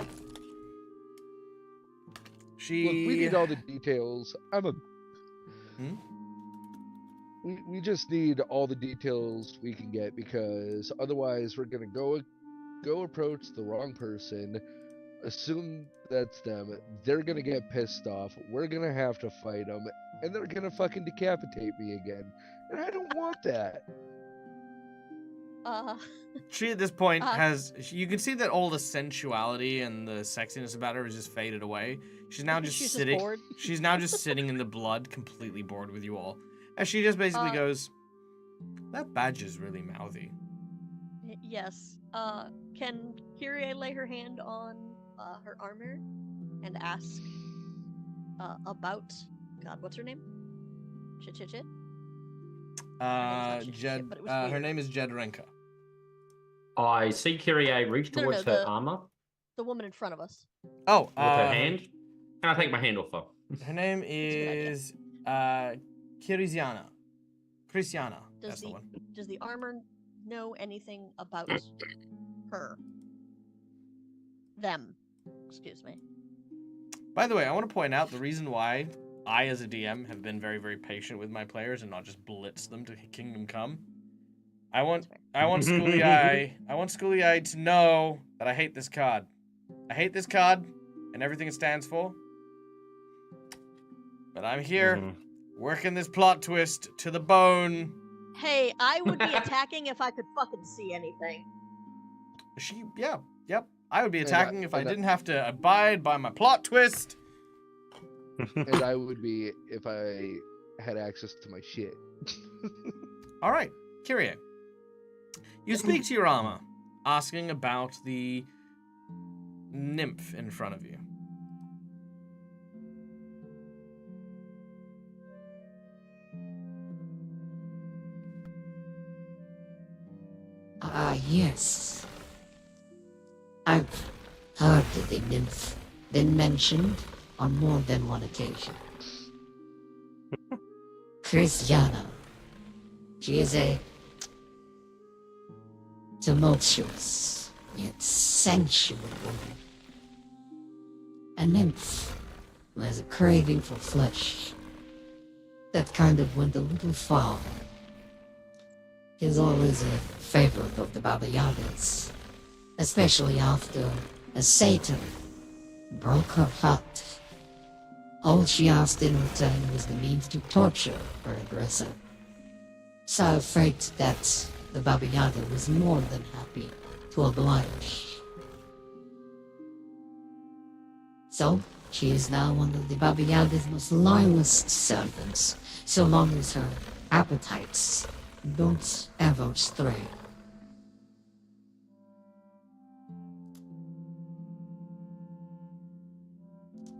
Look, we need all the details. Hmm? We just need all the details we can get, because otherwise we're gonna go approach the wrong person, assume that's them, they're gonna get pissed off, we're gonna have to fight them, and they're gonna fucking decapitate me again. And I don't want that. She at this point has, you can see that all the sensuality and the sexiness about her has just faded away. She's now just She's sitting. just bored. She's now just sitting in the blood, completely bored with you all. And she just basically goes, "That badge is really mouthy." Yes. Can Kyrie lay her hand on her armor and ask about... God, what's her name? Chit. Uh, It's not Jed. shit, but it was Her weird. name is Jedrenka. I see Kyrie reach No, towards no, her the- armor The woman in front of us. Oh, with her hand, and I take my hand off her. Her name a good idea. is Kiriziana. Christiana. That's the one. Does the armor know anything about her? Them. Excuse me. By the way, I want to point out the reason why I, as a DM, have been very, very patient with my players and not just blitz them to Kingdom Come. I want Schooly Eye. I want Schooly Eye to know that I hate this card. I hate this card and everything it stands for. But I'm here, working this plot twist to the bone. Hey, I would be attacking if I could fucking see anything. Yep. I would be attacking if I and I- didn't have to abide by my plot twist. And I would be if I had access to my shit. All right, Kyrie. You speak to your armor, asking about the nymph in front of you. Yes. I've heard of the nymph been mentioned on more than one occasion. Christiana. She is a tumultuous yet sensual woman. A nymph who has a craving for flesh. That kind of went a little far. Is always a favorite of the Baba Yagas, especially after a Satan broke her heart. All she asked in return was the means to torture her aggressor. Saw fate that the Baba Yaga was more than happy to oblige. So, she is now one of the Baba Yaga's most loyalist servants, so long as her appetites don't ever stray.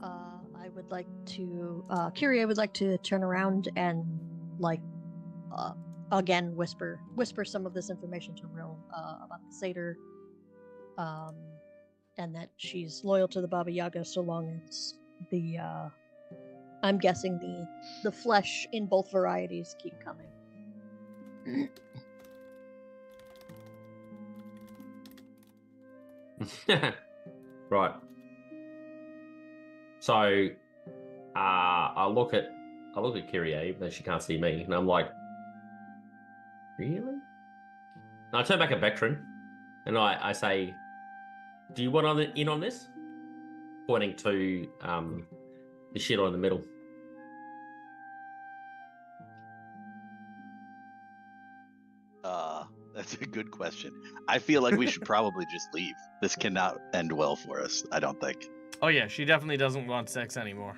I would like to, Kyrie would like to turn around and, like, again, whisper some of this information to Ril, about the satyr, and that she's loyal to the Baba Yaga so long as the, I'm guessing the flesh in both varieties keep coming. Right. So, I look at Kyrie, but she can't see me, and I'm like, really? And I turn back at Vectrin, and I say, "Do you want in on this?" Pointing to the shit in the middle. That's a good question. I feel like we should probably just leave. This cannot end well for us, I don't think. Oh yeah, she definitely doesn't want sex anymore.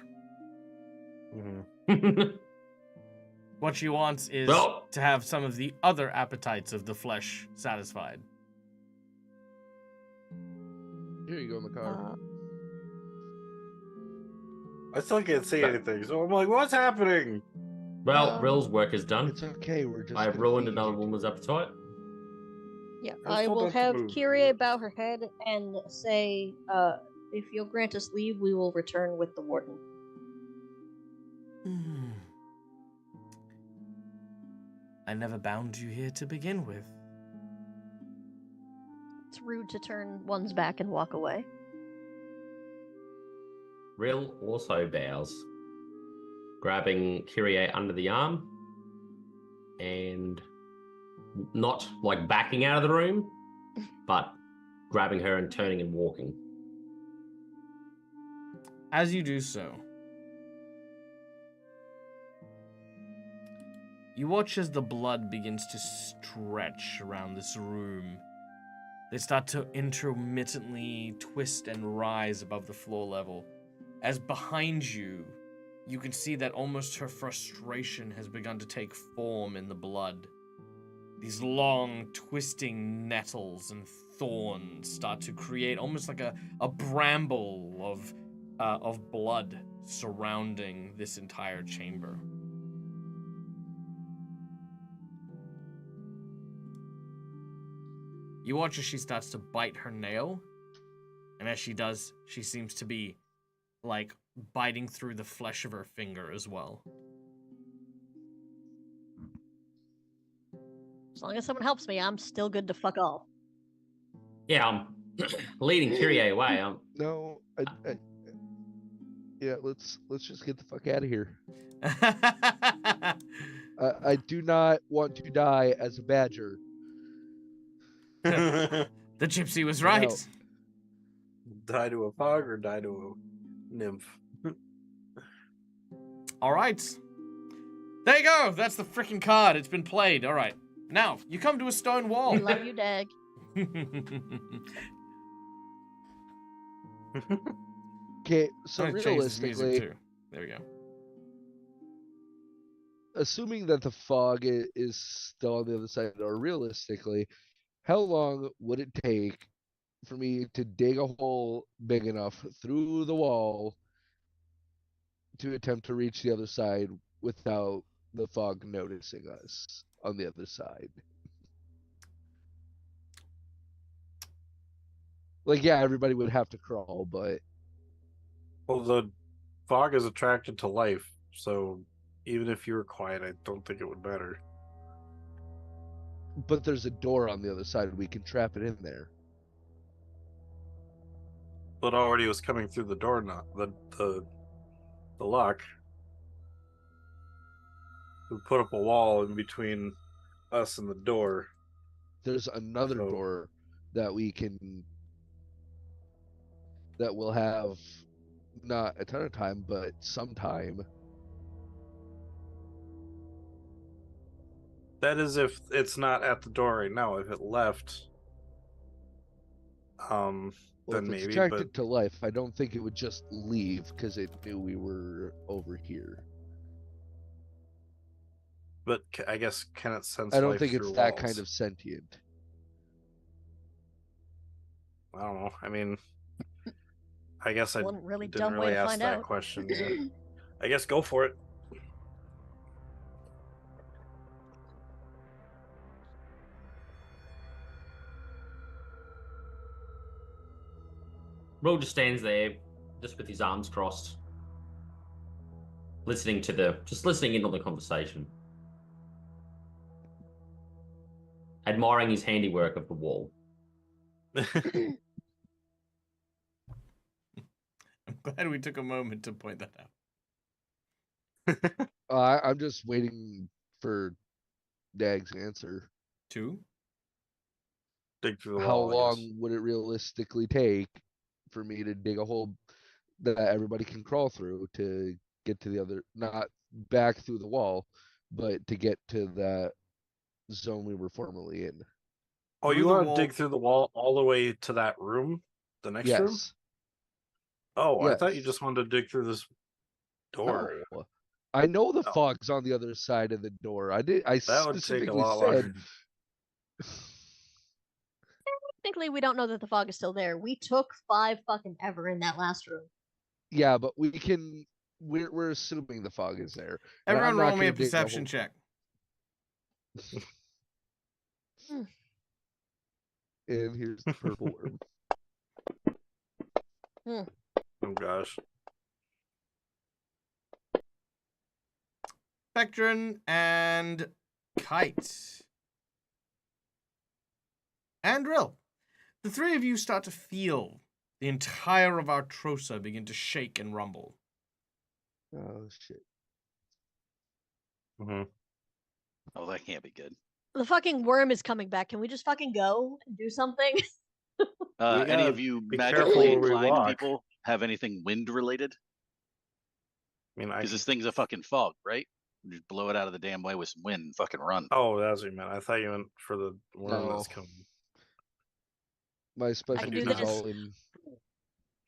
What she wants is Well- to have some of the other appetites of the flesh satisfied. Here you go, Makar. I still can't see anything, so I'm like, what's happening? Well, Ril's work is done. It's okay, we're just. I've gonna ruined feed another you. woman's appetite. Yeah, I I still will don't have move. Kyrie bow her head and say, if you'll grant us leave, we will return with the warden. I never bound you here to begin with. It's rude to turn one's back and walk away. Ril also bows, grabbing Kyrie under the arm and not like backing out of the room, but grabbing her and turning and walking. As you do so, you watch as the blood begins to stretch around this room. They start to intermittently twist and rise above the floor level. As behind you, you can see that almost her frustration has begun to take form in the blood. These long, twisting nettles and thorns start to create almost like a bramble of blood surrounding this entire chamber. You watch as she starts to bite her nail, and as she does, she seems to be, like, biting through the flesh of her finger as well. As long as someone helps me, I'm still good to fuck off. Yeah, I'm leading Kyrie away. No, yeah, let's just get the fuck out of here. I do not want to die as a badger. The gypsy was Get right. out. Die to a fog or die to a nymph? All right. There you go. That's the freaking card. It's been played. All right. Now, you come to a stone wall. I love you, Dag. Okay, so I'm gonna change this music realistically, too. There we go. assuming that the fog is still on the other side, or realistically, how long would it take for me to dig a hole big enough through the wall to attempt to reach the other side without the fog noticing us on the other side? Like, yeah, everybody would have to crawl, but Well, the fog is attracted to life, so even if you were quiet, I don't think it would matter. there's a door on the other side. We can trap it in there. But already was coming through the door, not the lock. We put up a wall in between us and the door. There's another So- door that we can, that will have not a ton of time, but some time. That is if it's not at the door right now. If it left, Well, then if it's maybe. attracted But to life, I don't think it would just leave because it knew we were over here. I guess can it sense? I don't life think it's through that walls? kind of sentient. I don't know. I mean, I guess I One really didn't dumb way really to ask find that out. question yet. I guess go for it. Ro just stands there, just with his arms crossed, listening in on the conversation, admiring his handiwork of the wall. I'm glad we took a moment to point that out. I'm just waiting for Dag's answer. 2. Dig through the How wall. I guess. long would it realistically take for me to dig a hole that everybody can crawl through to get to the other, not back through the wall, but to get to that zone we were formerly in? Oh, Through you the want to wall- dig through the wall all the way to that room? The next room? Yes. Oh, I thought you Yes. just wanted to dig through this door. No. I know the No. fog's on the other side of the door. I That would take a specifically lot said longer. Technically, we don't know that the fog is still there. We took 5 fucking ever in that last room. yeah, but we can. We're assuming the fog is there. And I'm Everyone not roll me a gonna dig perception hole. check. And here's the purple worm. Oh gosh. Spectrum and Kite. And Drill. The 3 of you start to feel the entire of Artrosa begin to shake and rumble. Oh shit. Mm-hmm. Oh, that can't be good. The fucking worm is coming back. Can we just fucking go and do something? Any gotta of you be magically careful where we inclined walk. people have anything wind related? I mean, Because this thing's a fucking fog, right? You just blow it out of the damn way with some wind and fucking run. Oh, that's what you meant. I thought you meant for the worm No. that's coming. My specialty do is this. all in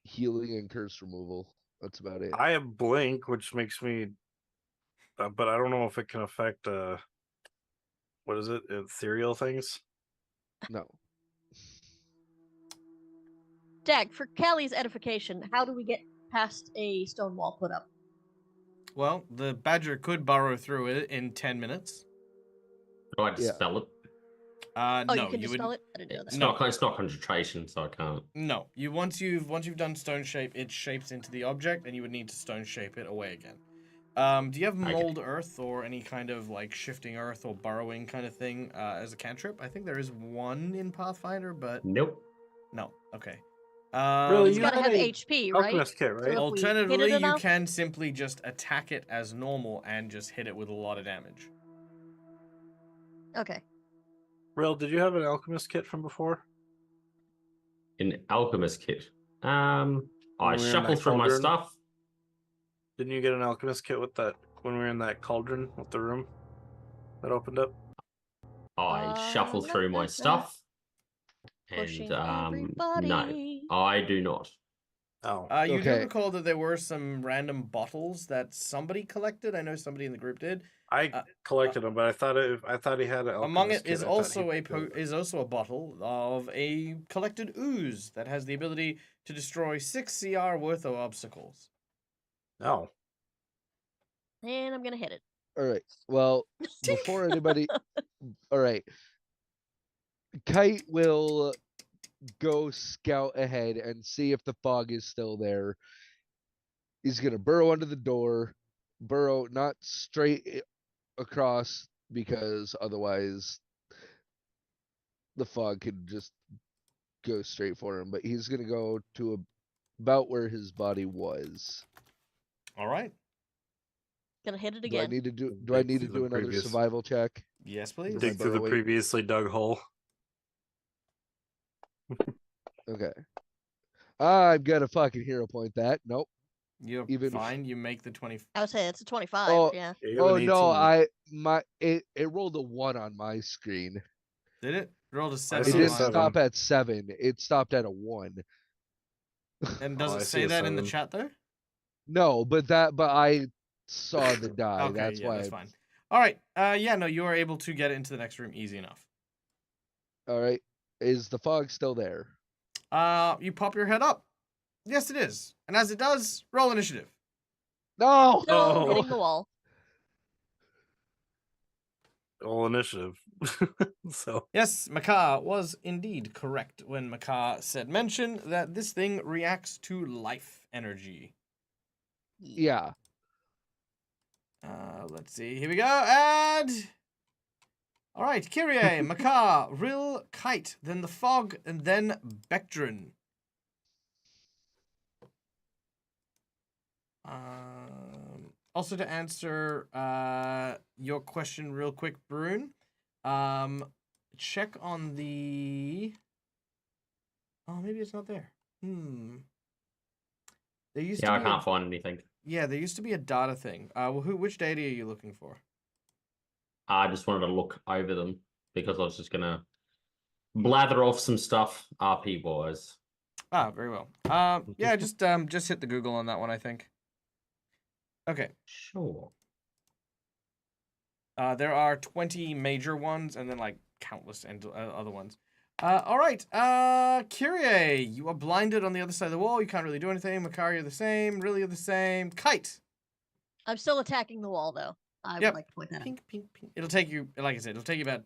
healing and curse removal. That's about it. I have blink, which makes me, but I don't know if it can affect. What is it? Ethereal things. No. Dag, for Callie's edification, how do we get past a stone wall put up? Well, the badger could burrow through it in 10 minutes. Do I Yeah. dispel it? Oh, no, you can you dispel would. it? I didn't know that. It's not concentration, so I can't. No, once you've done stone shape, it shapes into the object, and you would need to stone shape it away again. Do you have Okay. mold earth or any kind of like shifting earth or burrowing kind of thing as a cantrip? I think there is one in Pathfinder, but Nope. no. Okay. Really, It's you gotta had have a HP, right? alchemist kit, So right? if we hit it Alternatively, you enough- can simply just attack it as normal and just hit it with a lot of damage. Okay. Real, did you have an alchemist kit from before? An alchemist kit. When I we were in shuffle that through my cauldron? stuff. Didn't you get an alchemist kit with that when we were in that cauldron with the room that opened up? I shuffle through my stuff. Pushing And everybody. no, I do not. Oh, You do Okay. recall that there were some random bottles that somebody collected. I know somebody in the group did. I collected them, but I thought he had an alchemist Among it kit. is I thought also he a picked it. is also a bottle of a collected ooze that has the ability to destroy 6 CR worth of obstacles. Oh, And I'm gonna hit it. All right. Well, before anybody, all right. Kite will go scout ahead and see if the fog is still there. He's gonna burrow under the door, burrow not straight across because otherwise the fog could just go straight for him. But he's gonna go to about where his body was. All right. Gonna hit it Do I again. need to do? Do I Dig need to through the do another previous- survival check? Yes, please. Dig- dig through the burrowing. previously dug hole. Okay. I'm gonna fucking hero point that. Nope. You're Even- fine. You make the 20. I would say it's a 25. Oh, Yeah. Yeah, you have Oh an no, 18. it rolled a 1 on my screen. Did it? Rolled a I 7 It see on a didn't mine. 7. stop at 7. It stopped at a 1. And does Oh, it I see say a that in the 7. chat there? No, but I saw the die. Okay, That's yeah, why. that's fine. All right. Yeah, no, you are able to get it into the next room easy enough. All right. Is the fog still there? You pop your head up. Yes, it is. And as it does, roll initiative. No. No, Oh. hitting the wall. All initiative. So Yes, Makar was indeed correct when Makar said mention that this thing reacts to life energy. Yeah. Let's see. Here we go. And all right, Kyrie, Makar, Rill, Kite, then the Fog, and then Bectrin. Also to answer your question real quick, Brune, check on the. Oh, maybe it's not there. There used Yeah, to I be can't find anything. Yeah, there used to be a data thing. Which data are you looking for? I just wanted to look over them because I was just gonna blather off some stuff RP wise. Ah, very well. Yeah, just hit the Google on that one, I think. Okay. Sure. There are 20 major ones and then like countless other ones. All right. Kyrie, you are blinded on the other side of the wall. You can't really do anything. Makari, you're the same. Really, you're the same. Kite. I'm still attacking the wall, though. I Yep. would like to point that out. Pink, pink, pink. It'll take you, like I said, it'll take you about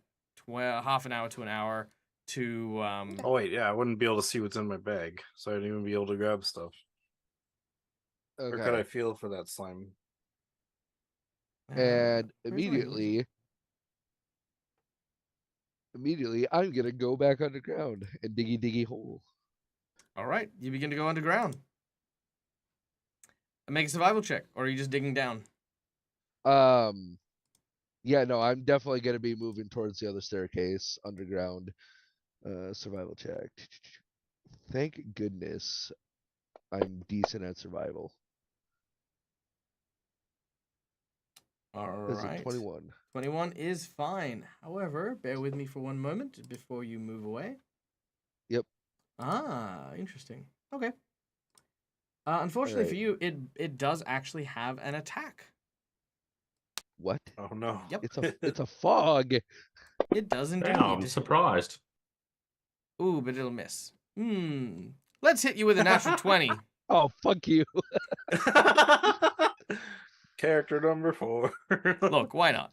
half an hour to an hour to. Oh wait, yeah, I wouldn't be able to see what's in my bag, so I wouldn't even be able to grab stuff. Or could I Okay. feel for that slime? And where's my immediately, I'm gonna go back underground and diggy hole. All right, you begin to go underground. Make a survival check, or are you just digging down? Yeah, no, I'm definitely gonna be moving towards the other staircase underground. Survival check. Thank goodness I'm decent at survival. All Is it right. 21? 21 is fine. However, bear with me for one moment before you move away. Yep. Ah, interesting. Okay. Unfortunately for Alright. you, it does actually have an attack. What? Oh no. Yep. It's a fog. It does indeed. Yeah, I'm surprised. Ooh, but it'll miss. Let's hit you with a natural 20. Oh, fuck you. Character number 4. Look, why not?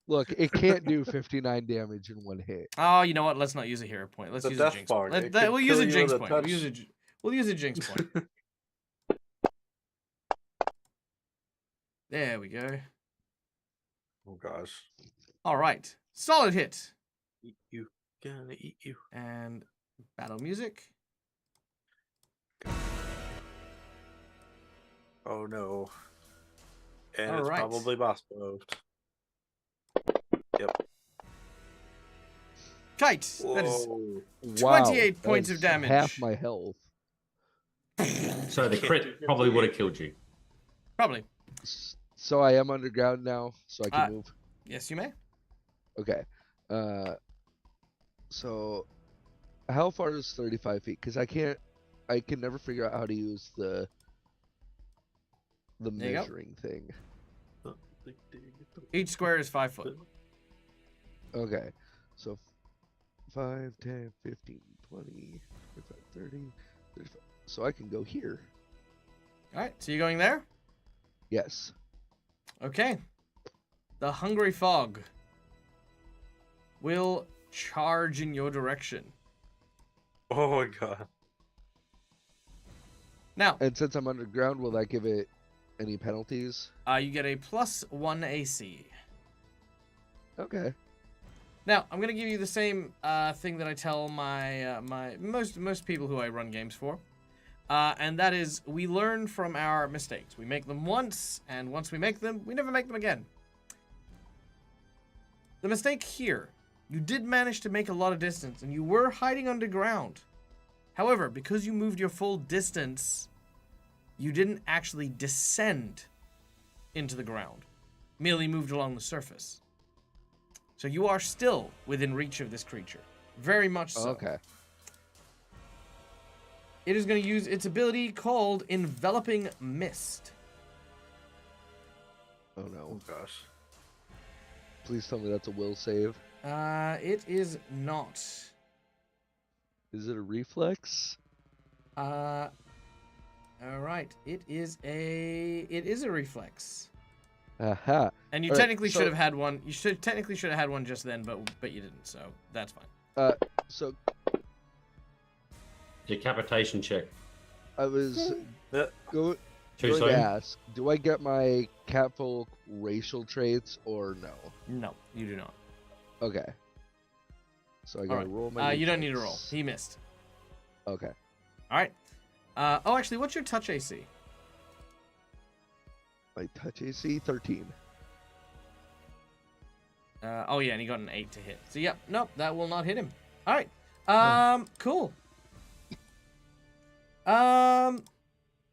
Look, it can't do 59 damage in one hit. Oh, you know what? Let's not use a hero point. Let's The use a death jinx fog, point. it could We'll use kill a you jinx with a point. touch. We'll use a jinx point. There we go. Oh gosh. All right. Solid hit. Eat you. Gonna eat you. And battle music. Oh no. And All it's right. probably boss moved. Yep. Kite. That is Whoa. 28 that points is of damage. Half my health. So the crit probably would have killed you. Probably. So I am underground now, so I can move. Yes, you may. Okay. So how far is 35 feet? Because I can never figure out how to use the There you go. measuring thing. Each square is 5 foot. Okay. So 5, 10, 15, 20, 25, 30, 35. So I can go here. All right. So you're going there? Yes. Okay. The Hungry Fog will charge in your direction. Oh my god. Now, And since I'm underground, will that give it any penalties? you get a +1 AC. Okay. Now, I'm gonna give you the same thing that I tell my most people who I run games for, and that is we learn from our mistakes. We make them once, and once we make them, we never make them again. The mistake here, you did manage to make a lot of distance, and you were hiding underground. However, because you moved your full distance, you didn't actually descend into the ground, merely moved along the surface. So you are still within reach of this creature. Very much so. Okay. It is going to use its ability called Enveloping Mist. Oh no. Oh gosh. Please tell me that's a will save. It is not. Is it a reflex? All right. It is a reflex. Aha. And you All right, technically so- should have had one. You should have had one just then, but you didn't. So that's fine. So Decapitation check. I was Yeah. going Too to soon? ask, do I get my catfolk racial traits or no? No, you do not. Okay. So I All gotta right. roll my. You don't need to roll. reflex. He missed. Okay. All right. Oh, actually, what's your touch AC? My touch AC 13. Oh yeah, and he got an 8 to hit. So yeah, nope, that will not hit him. All right. Cool.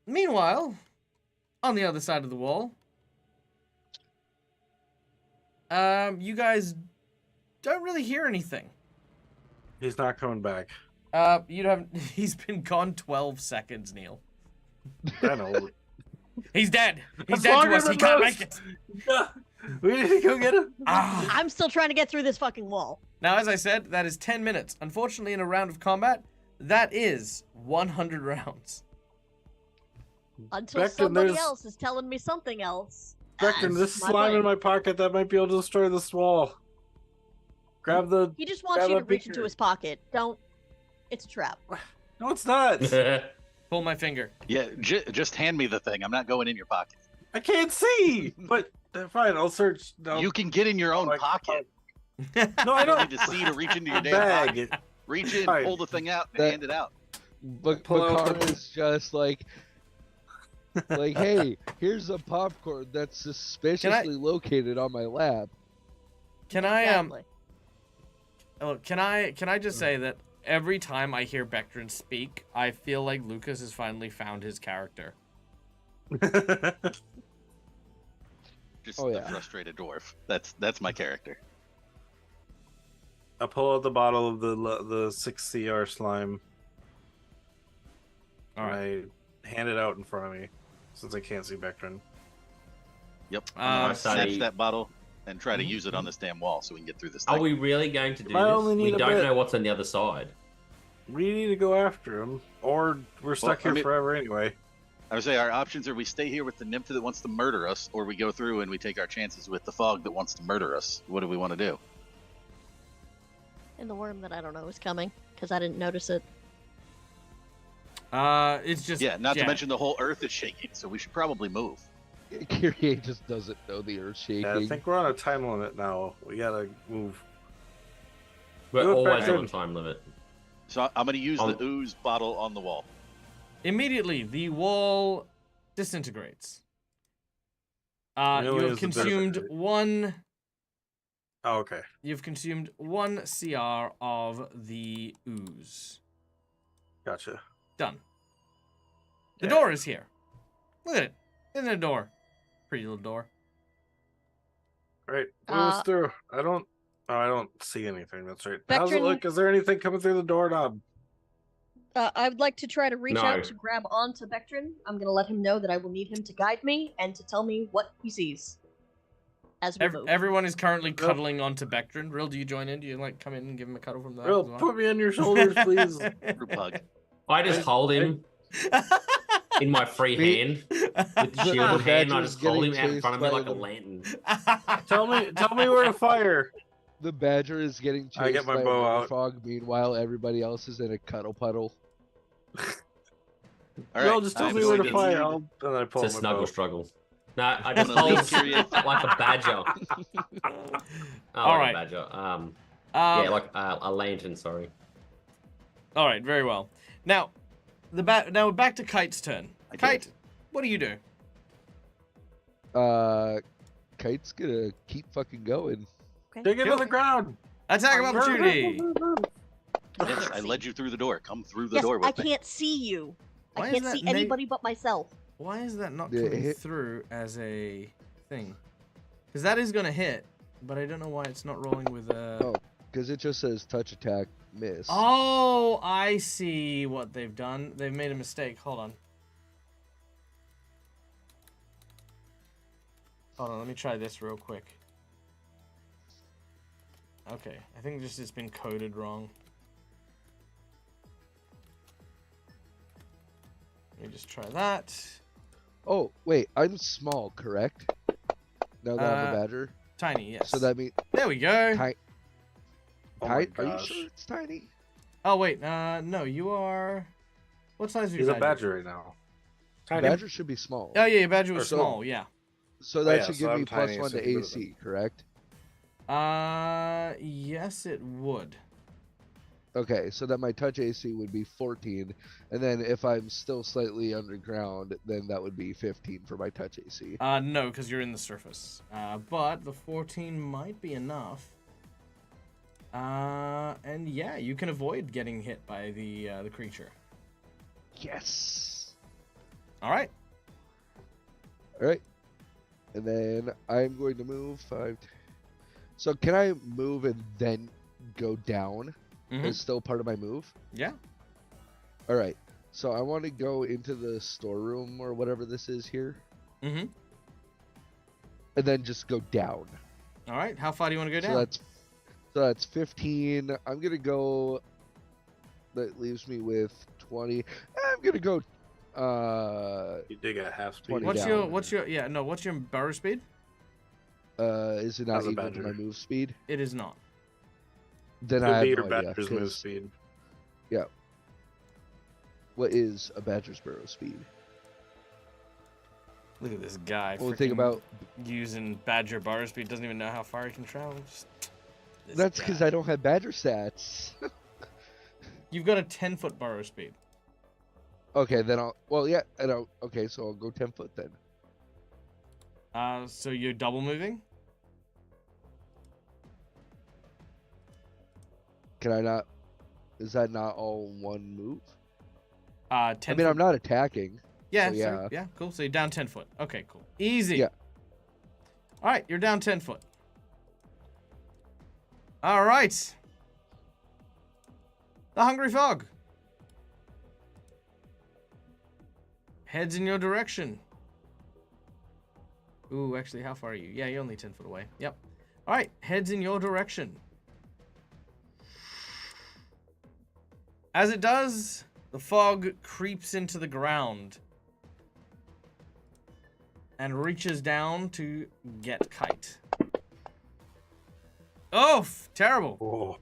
Meanwhile, on the other side of the wall, you guys don't really hear anything. He's not coming back. You haven't. He's been gone 12 seconds, Neil. I know. He's dead. He's That's dead to longer us. He than can't most. make it. We need to go get him. Ah. I'm still trying to get through this fucking wall. Now, as I said, that is 10 minutes. Unfortunately, in a round of combat, that is 100 rounds. Until Beckton, somebody there's- else is telling me something else. Beckton, this My slime in plan. my pocket that might be able to destroy this wall. Grab the. He just wants Grab you a to reach into beaker. his pocket. Don't. It's a trap. No, it's not. Pull my finger. Yeah, just hand me the thing. I'm not going in your pocket. I can't see. But fine, I'll search. No, You can get in your own my- pocket. no, I You don't don't. need to see to reach into your damn Bag. pocket. Reach in, Fine. pull the thing out, and That- hand it out. But Pull out Bakar the- is just like, hey, here's a popcorn that's suspiciously located on my lap. Can I Exactly. Oh, can I just say that every time I hear Bectrin speak, I feel like Lucas has finally found his character. Just Oh, the yeah. frustrated dwarf. That's my character. I pull out the bottle of the 6 CR slime. All right. And I hand it out in front of me, since I can't see Beckton. Yep. Uh, Snatch that bottle and try to Mhm. use it on this damn wall so we can get through this Are thing. we really going to do I this? only We need a don't bit. know what's on the other side. We need to go after him, or we're stuck I here mean- forever anyway. I would say our options are we stay here with the nymph that wants to murder us, or we go through and we take our chances with the fog that wants to murder us. What do we want to do? And the worm that I don't know is coming because I didn't notice it. It's just Not to mention the whole earth is shaking, so we should probably move. Kyrie just doesn't know the earth shaking. Yeah, I think we're on a time limit now. We gotta move. We're Do it always back on in. a time limit. So I'm going to use the ooze bottle on the wall. Immediately, the wall disintegrates. Really You have is a bit of consumed a- one. Oh, okay. You've consumed 1 CR of the ooze. Gotcha. Done. The Yeah. door is here. Look at it. In the door. Pretty little door. All right, move us through. I don't see anything. That's right. How's it Vectrin- look? Is there anything coming through the doorknob? I would like to try to reach No. out to grab onto Vectrin. I'm going to let him know that I will need him to guide me and to tell me what he sees. As we move. Everyone is currently cuddling onto Bectrin. Rill, do you join in? Do you like come in and give him a cuddle from the Will, put me on your shoulders, please. Group hug. I just hold him in my free Me- hand with the shielded hand. I Badger's just hold him getting out in front of me chased like a by the- lantern. Tell me where to fire. The badger is getting chased I get my by bow a out. fog. Meanwhile, everybody else is in a cuddle puddle. All No, right, just tell I'm me where to going fire. need- And then I pull It's a my snuggle bow. struggle. No, I just Wanna hold leave Kyrie- like a badger. All Like right. a badger. Yeah, like a lantern. Sorry. All right, very well. Now, now back to Kite's turn. I did. Kite, what do you do? Kite's gonna keep fucking going. Dig into the ground. Attack of opportunity. Yes, I led you through the door. Come through the Yes, door with I me. can't see you. Why I is can't that see na- anybody but myself. Why is that not Yeah, coming hit- through as a thing? Because that is going to hit, but I don't know why it's not rolling with a... Oh, because it just says touch attack miss. Oh, I see what they've done. They've made a mistake. Hold on. Hold on, let me try this real quick. Okay, I think just it's been coded wrong. Let me just try that. Oh, wait, I'm small, correct? Now that I'm a badger. Tiny, yes. So that means There we go. Oh my are you gosh. sure it's tiny? Oh wait, no, you are. What size are you? He's a badger right now. Tiny. Badger should be small. Oh yeah, your badger was Or so- small. Yeah. So that yeah, should so give I'm me plus tiny, 1 so to get rid of AC, correct? Yes, it would. Okay, so that my touch AC would be 14, and then if I'm still slightly underground, then that would be 15 for my touch AC. No, because you're in the surface. But the 14 might be enough. And yeah, you can avoid getting hit by the creature. Yes. All right. All right, and then I'm going to move 5. So can I move and then go down? Mhm. Is still part of my move. Yeah. All right. So I want to go into the storeroom or whatever this is here, Mm-hmm. and then just go down. All right. How far do you want to go So down? that's 15. I'm gonna go. That leaves me with 20. I'm gonna go. You dig at half speed. 20 What's down. what's your burrow speed? Is it not As a equal to my badger. move speed? It is not. Then Could I have be your no idea, badger's move 'cause- speed. What is a badger's burrow speed? Look at this guy. Only thing freaking about using badger burrow speed, doesn't even know how far he can travel. This that's because guy. I don't have badger stats. You've got a 10-foot burrow speed. Okay, then I'll. Well, yeah, and okay, so I'll go 10 foot then. So you're double moving? Can I not? Is that not all one move? 10 I mean, foot. I'm not attacking. Yeah, so so- yeah. yeah, cool. So you're down 10 foot. Okay, cool. Easy. Yeah. All right, you're down 10 foot. All right. The Hungry Fog heads in your direction. Ooh, actually, how far are you? Yeah, you're only 10 foot away. Yep. All right, heads in your direction. As it does, the fog creeps into the ground. and reaches down to get Kite. Oh, terrible. Oh.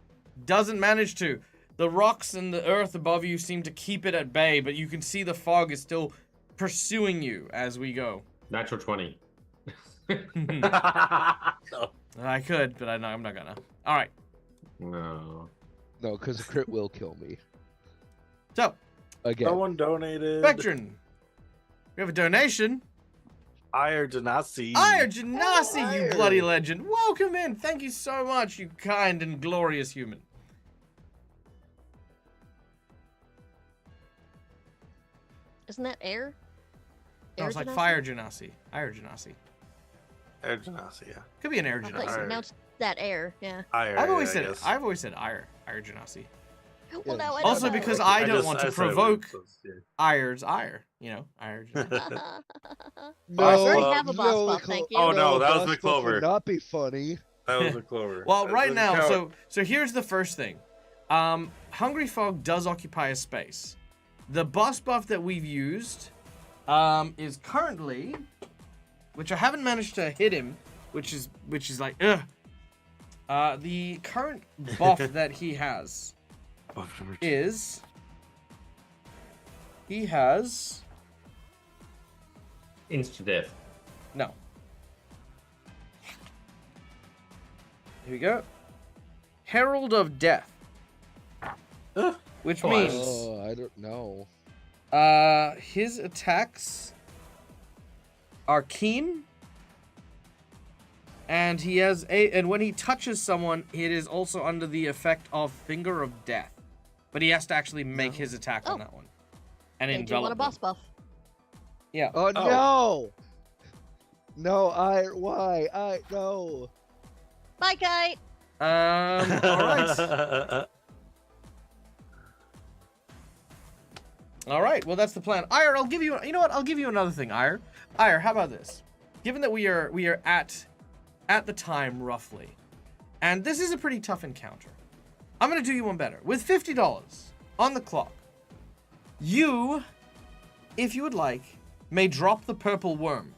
Doesn't manage to. The rocks and the earth above you seem to keep it at bay, but you can see the fog is still pursuing you as we go. Natural 20. No. I could, but I'm not gonna. All right. No. No, because a crit will kill me. So, Again. Someone donated. Vectrin, we have a donation. Ire Janasi. Ire Janasi, you Ire. bloody legend. Welcome in. Thank you so much, you kind and glorious human. Isn't that air? No, it's like Genasi? Fire Janasi. Ire Janasi. Ire Janasi, yeah. Could be an air I thought you Janasi. Ire. pronounced that air. Yeah. Ire, I've always I said guess. I've always said Ire Janasi. Well, now I Also don't know. because I don't want to said it, provoke so it's- yeah. Ire's ire. You know, Ire Janasi. No, I already Boss have a boss buff, thank you. Oh, no, that was boss the buff would clover. not be funny. That was a clover. Well, That right doesn't now, count. so here's the first thing. Hungry Fog does occupy a space. The boss buff that we've used is currently, which I haven't managed to hit him, which is like the current buff that he has is he has Instant death. no. Here we go. Herald of Death. Which Oh, means Oh, I don't know. his attacks are keen, and he has and when he touches someone, it is also under the effect of Finger of Death. But he has to actually make his attack on Oh. that one. And They do want a envelop boss them. buff. Yeah. Oh, no! No, no. Bye, Kite. All right. All right. Well, that's the plan. Ire, I'll give you. You know what? I'll give you another thing, Ire. Ire, how about this? Given that we are at the time roughly, and this is a pretty tough encounter, I'm gonna do you one better. With $50 on the clock, you, if you would like, may drop the purple worm,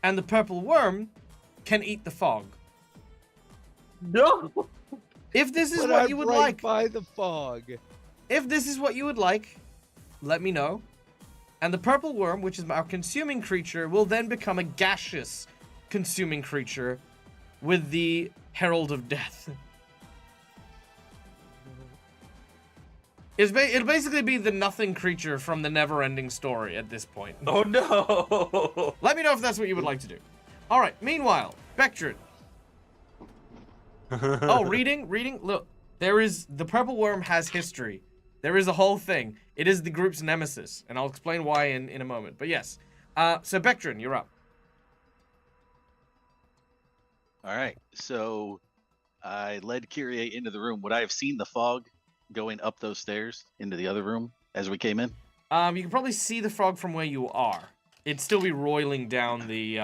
and the purple worm can eat the fog. No. If this is But what I'm you would right like, by the fog. if this is what you would like, let me know. And the purple worm, which is our consuming creature, will then become a gaseous consuming creature with the Herald of Death. It'll basically be the nothing creature from the never-ending story at this point. Oh no. Let me know if that's what you would like to do. All right. Meanwhile, Vectrin. Oh, reading. Look, the purple worm has history. There is a whole thing. It is the group's nemesis, and I'll explain why in a moment. But yes, so Vectrin, you're up. All right. So I led Kyrie into the room. Would I have seen the fog going up those stairs into the other room as we came in? You can probably see the frog from where you are. It'd still be roiling down the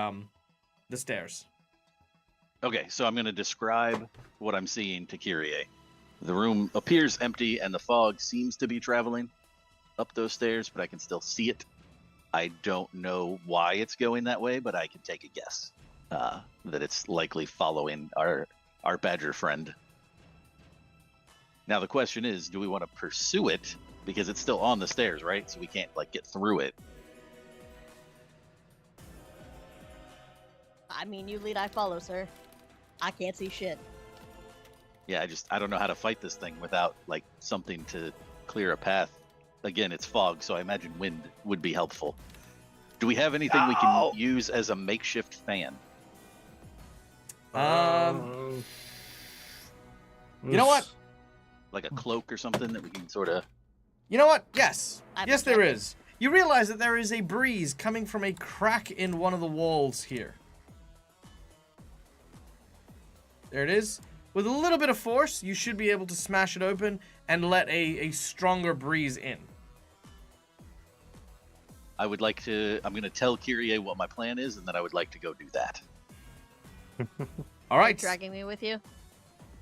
stairs. Okay, so I'm going to describe what I'm seeing to Kyrie. The room appears empty, and the fog seems to be traveling up those stairs, but I can still see it. I don't know why it's going that way, but I can take a guess that it's likely following our badger friend. Now the question is, do we want to pursue it? Because it's still on the stairs, right? So we can't get through it. I mean, you lead, I follow, sir. I can't see shit. Yeah, I don't know how to fight this thing without something to clear a path. Again, it's fog, so I imagine wind would be helpful. Do we have anything we can use as a makeshift fan? You know what? Like a cloak or something that we can sort of... You know what? Yes. I'm Yes, there checking. is. You realize that there is a breeze coming from a crack in one of the walls here. There it is. With a little bit of force, you should be able to smash it open and let a stronger breeze in. I'm going to tell Kyrie what my plan is, and then I would like to go do that. All right. Dragging me with you?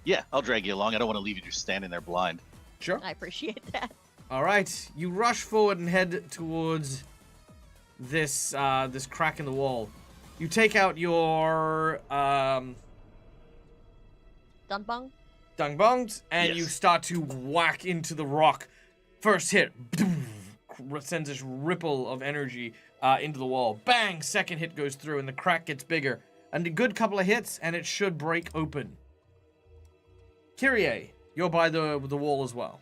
Yeah, I'll drag you along. I don't want to leave you just standing there blind. Sure. I appreciate that. All right. You rush forward and head towards this this crack in the wall. You take out your Dunbung? dungbongs and you Yes. start to whack into the rock. First hit sends this ripple of energy into the wall. Bang! Second hit goes through and the crack gets bigger. And a good couple of hits and it should break open. Kyrie, you're by the wall as well.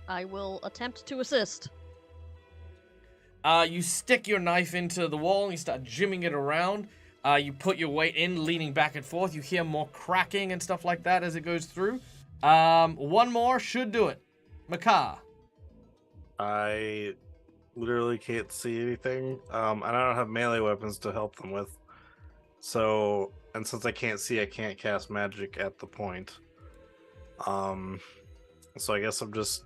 I will attempt to assist. You stick your knife into the wall and you start jimming it around. You put your weight in, leaning back and forth. You hear more cracking and stuff like that as it goes through. One more should do it. Makar. I literally can't see anything. And I don't have melee weapons to help them with. So, and since I can't see, I can't cast magic at the point. So I guess I'm just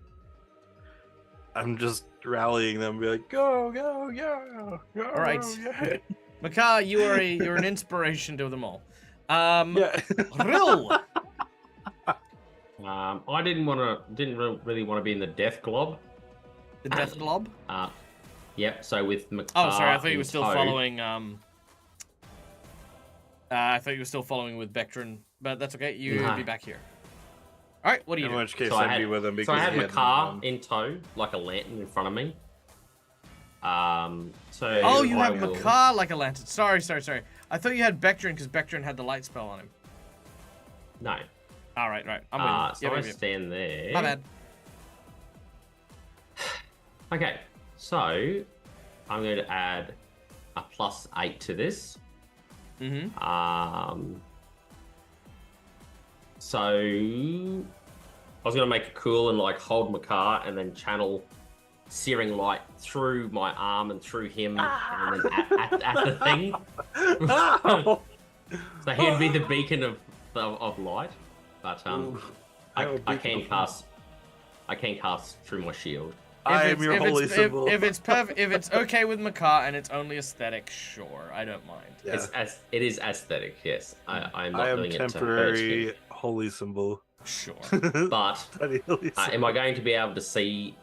rallying them, be like, go, go, go, go. All right. Yeah. Makar, you're an inspiration to them all. Yeah. Rill. I didn't really want to be in the death glob. The death glob. Yep. So with Makar Oh, sorry. I thought you in were still tow- following. I thought you were still following with Vectron, but that's okay. You'll Nah. be back here. All right. What do you In do? which case, So I'd be with him because So I had he had Makar one. in tow, like a lantern in front of me. So Oh, you I have will- Makar like a lantern. Sorry. I thought you had Vectron because Vectron had the light spell on him. No. All right. I'm with you. So I Yep. stand there. My bad. Okay, so I'm going to add a +8 to this. Mm-hmm. So I was going to make it cool and like hold Makar and then channel searing light through my arm and through him and then at the thing. Ow! So he would be the beacon of light. But Ooh, I a beacon can of cast through my shield. I am your holy symbol. If it's perfect, if it's okay with Makar and it's only aesthetic, sure, I don't mind. Yeah. It is aesthetic, yes. I'm not I am doing it to hurt temporary him. holy symbol. Sure. But Tiny holy symbol. am I going to be able to see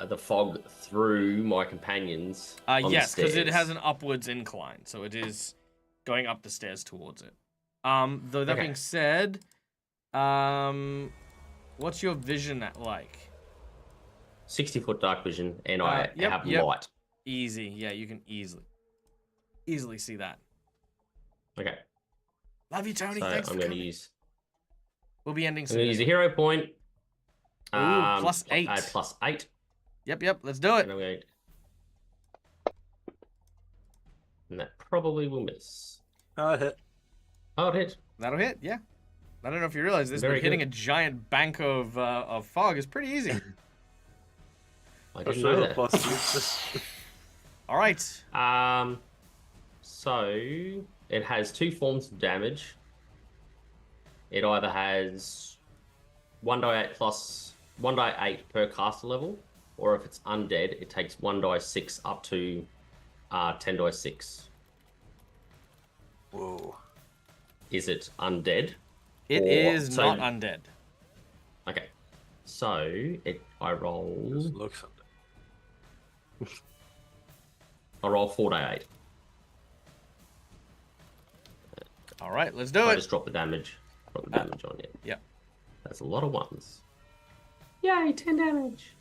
the fog through my companions? on the Yes, because it stairs? has an upwards incline, so it is going up the stairs towards it. Though that Okay. being said, what's your vision like? 60-foot dark vision, and I Yep, have yep. light. Easy, yeah, you can easily see that. Okay, Love you, Tony. so Thanks I'm for going to coming. use. We'll be ending I'm going to soon. use a hero point. Ooh, +8. Add +8, Yep, let's do it. and I'm going. And that probably will miss. Hit. Oh, it hit. That'll hit, yeah. I don't know if you realize this, Very but hitting good. a giant bank of fog is pretty easy. I That's didn't know that. +2. All right. So it has two forms of damage. It either has 1d8 plus 1d8 per caster level, or if it's undead, it takes 1d6 up to 10d6. Whoa. Is it undead? It Or- is so- not undead. Okay. So I roll. Just looks I roll 4d8. All right, let's do I it. just drop the damage. Drop the damage on it. Yeah. That's a lot of ones. Yay, 10 damage.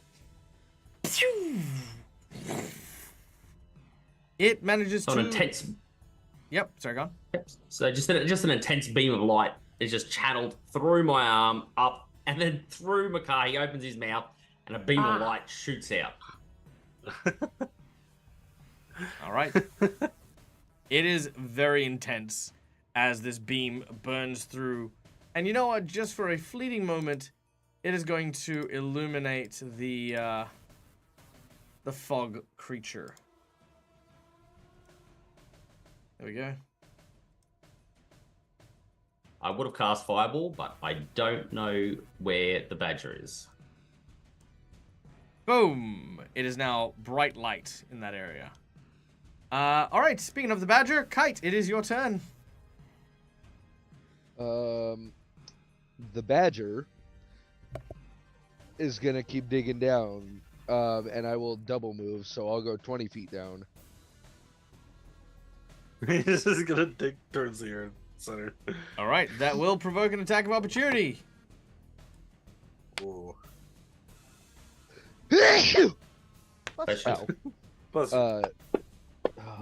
It manages So to. an intense. Yep. Sorry, go on. So just an intense beam of light is just channeled through my arm, up, and then through Makar. He opens his mouth, and a beam of light shoots out. All right. It is very intense as this beam burns through. And you know what? Just for a fleeting moment, it is going to illuminate the fog creature. There we go. I would have cast Fireball, but I don't know where the badger is. Boom! It is now bright light in that area. All right. Speaking of the badger, Kite, it is your turn. The badger is gonna keep digging down, and I will double move, so I'll go 20 feet down. He's just gonna dig towards the earth center. All right, that will provoke an attack of opportunity. Ooh. Bless you. Ow. Plus,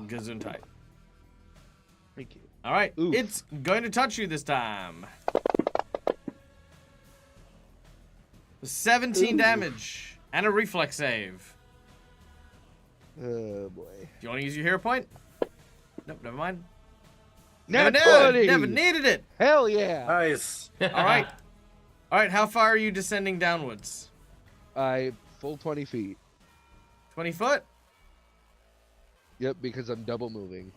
Gesundheit. Thank you. All right, Oof. it's going to touch you this time. 17 damage and a reflex save. Oh boy. Do you want to use your hero point? Nope, never mind. Nat Never 20! needed it. Hell yeah! nice. All right. All right, how far are you descending downwards? I full 20 feet. 20 foot? Yep, because I'm double moving.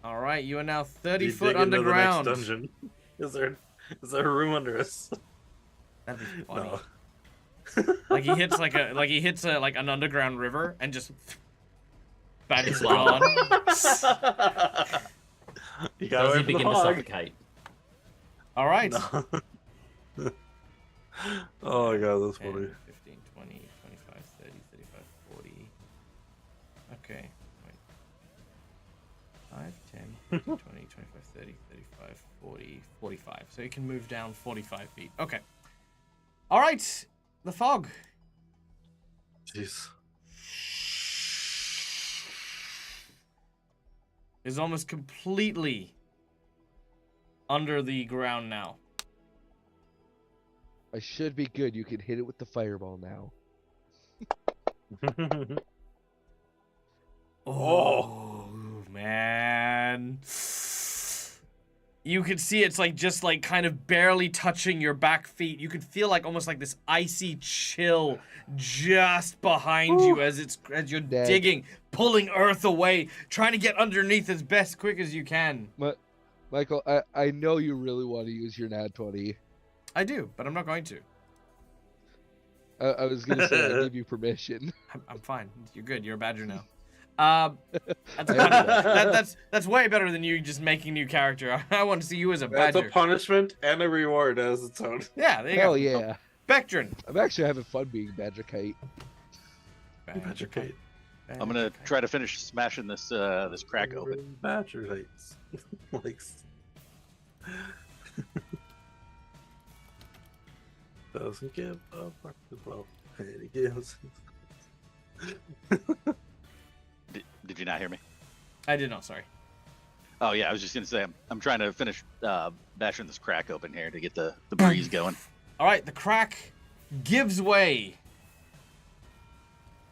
All right, you are now 30 You foot dig into underground. The next dungeon. Is there a room under us? That'd be funny. No. Like he hits like an underground river and just back is Lava. gone. You Does gotta he wait for the begin to hog. suffocate? All right. No. Oh my god, that's 10, funny. 15, 20, 25, 30, 35, 40. Okay. Wait. 5, 10, 15, 20, 25, 30, 35, 40, 45. So you can move down 45 feet. Okay. All right. The fog. Jeez. Is almost completely under the ground now. I should be good. You can hit it with the fireball now. Oh, man. You can see it's like just like kind of barely touching your back feet. You can feel like almost like this icy chill just behind you as you're Dead. digging, pulling earth away, trying to get underneath as best quick as you can. Michael, I know you really want to use your nat 20. I do, but I'm not going to. I was gonna say I give you permission. I'm fine. You're good. You're a badger now. That's way better than you just making new character. I want to see you as a That's a badger. punishment and a reward as its own. Yeah, there you Hell go. yeah! Bectrin. I'm actually having fun being Badger Kite. Badger Kite. I'm gonna try to finish smashing this this crack open. Badger Kites. Doesn't give a fuck about it gives. Did you not hear me? I did not. Sorry. Oh yeah, I was just gonna say I'm trying to finish bashing this crack open here to get the breeze going. All right, the crack gives way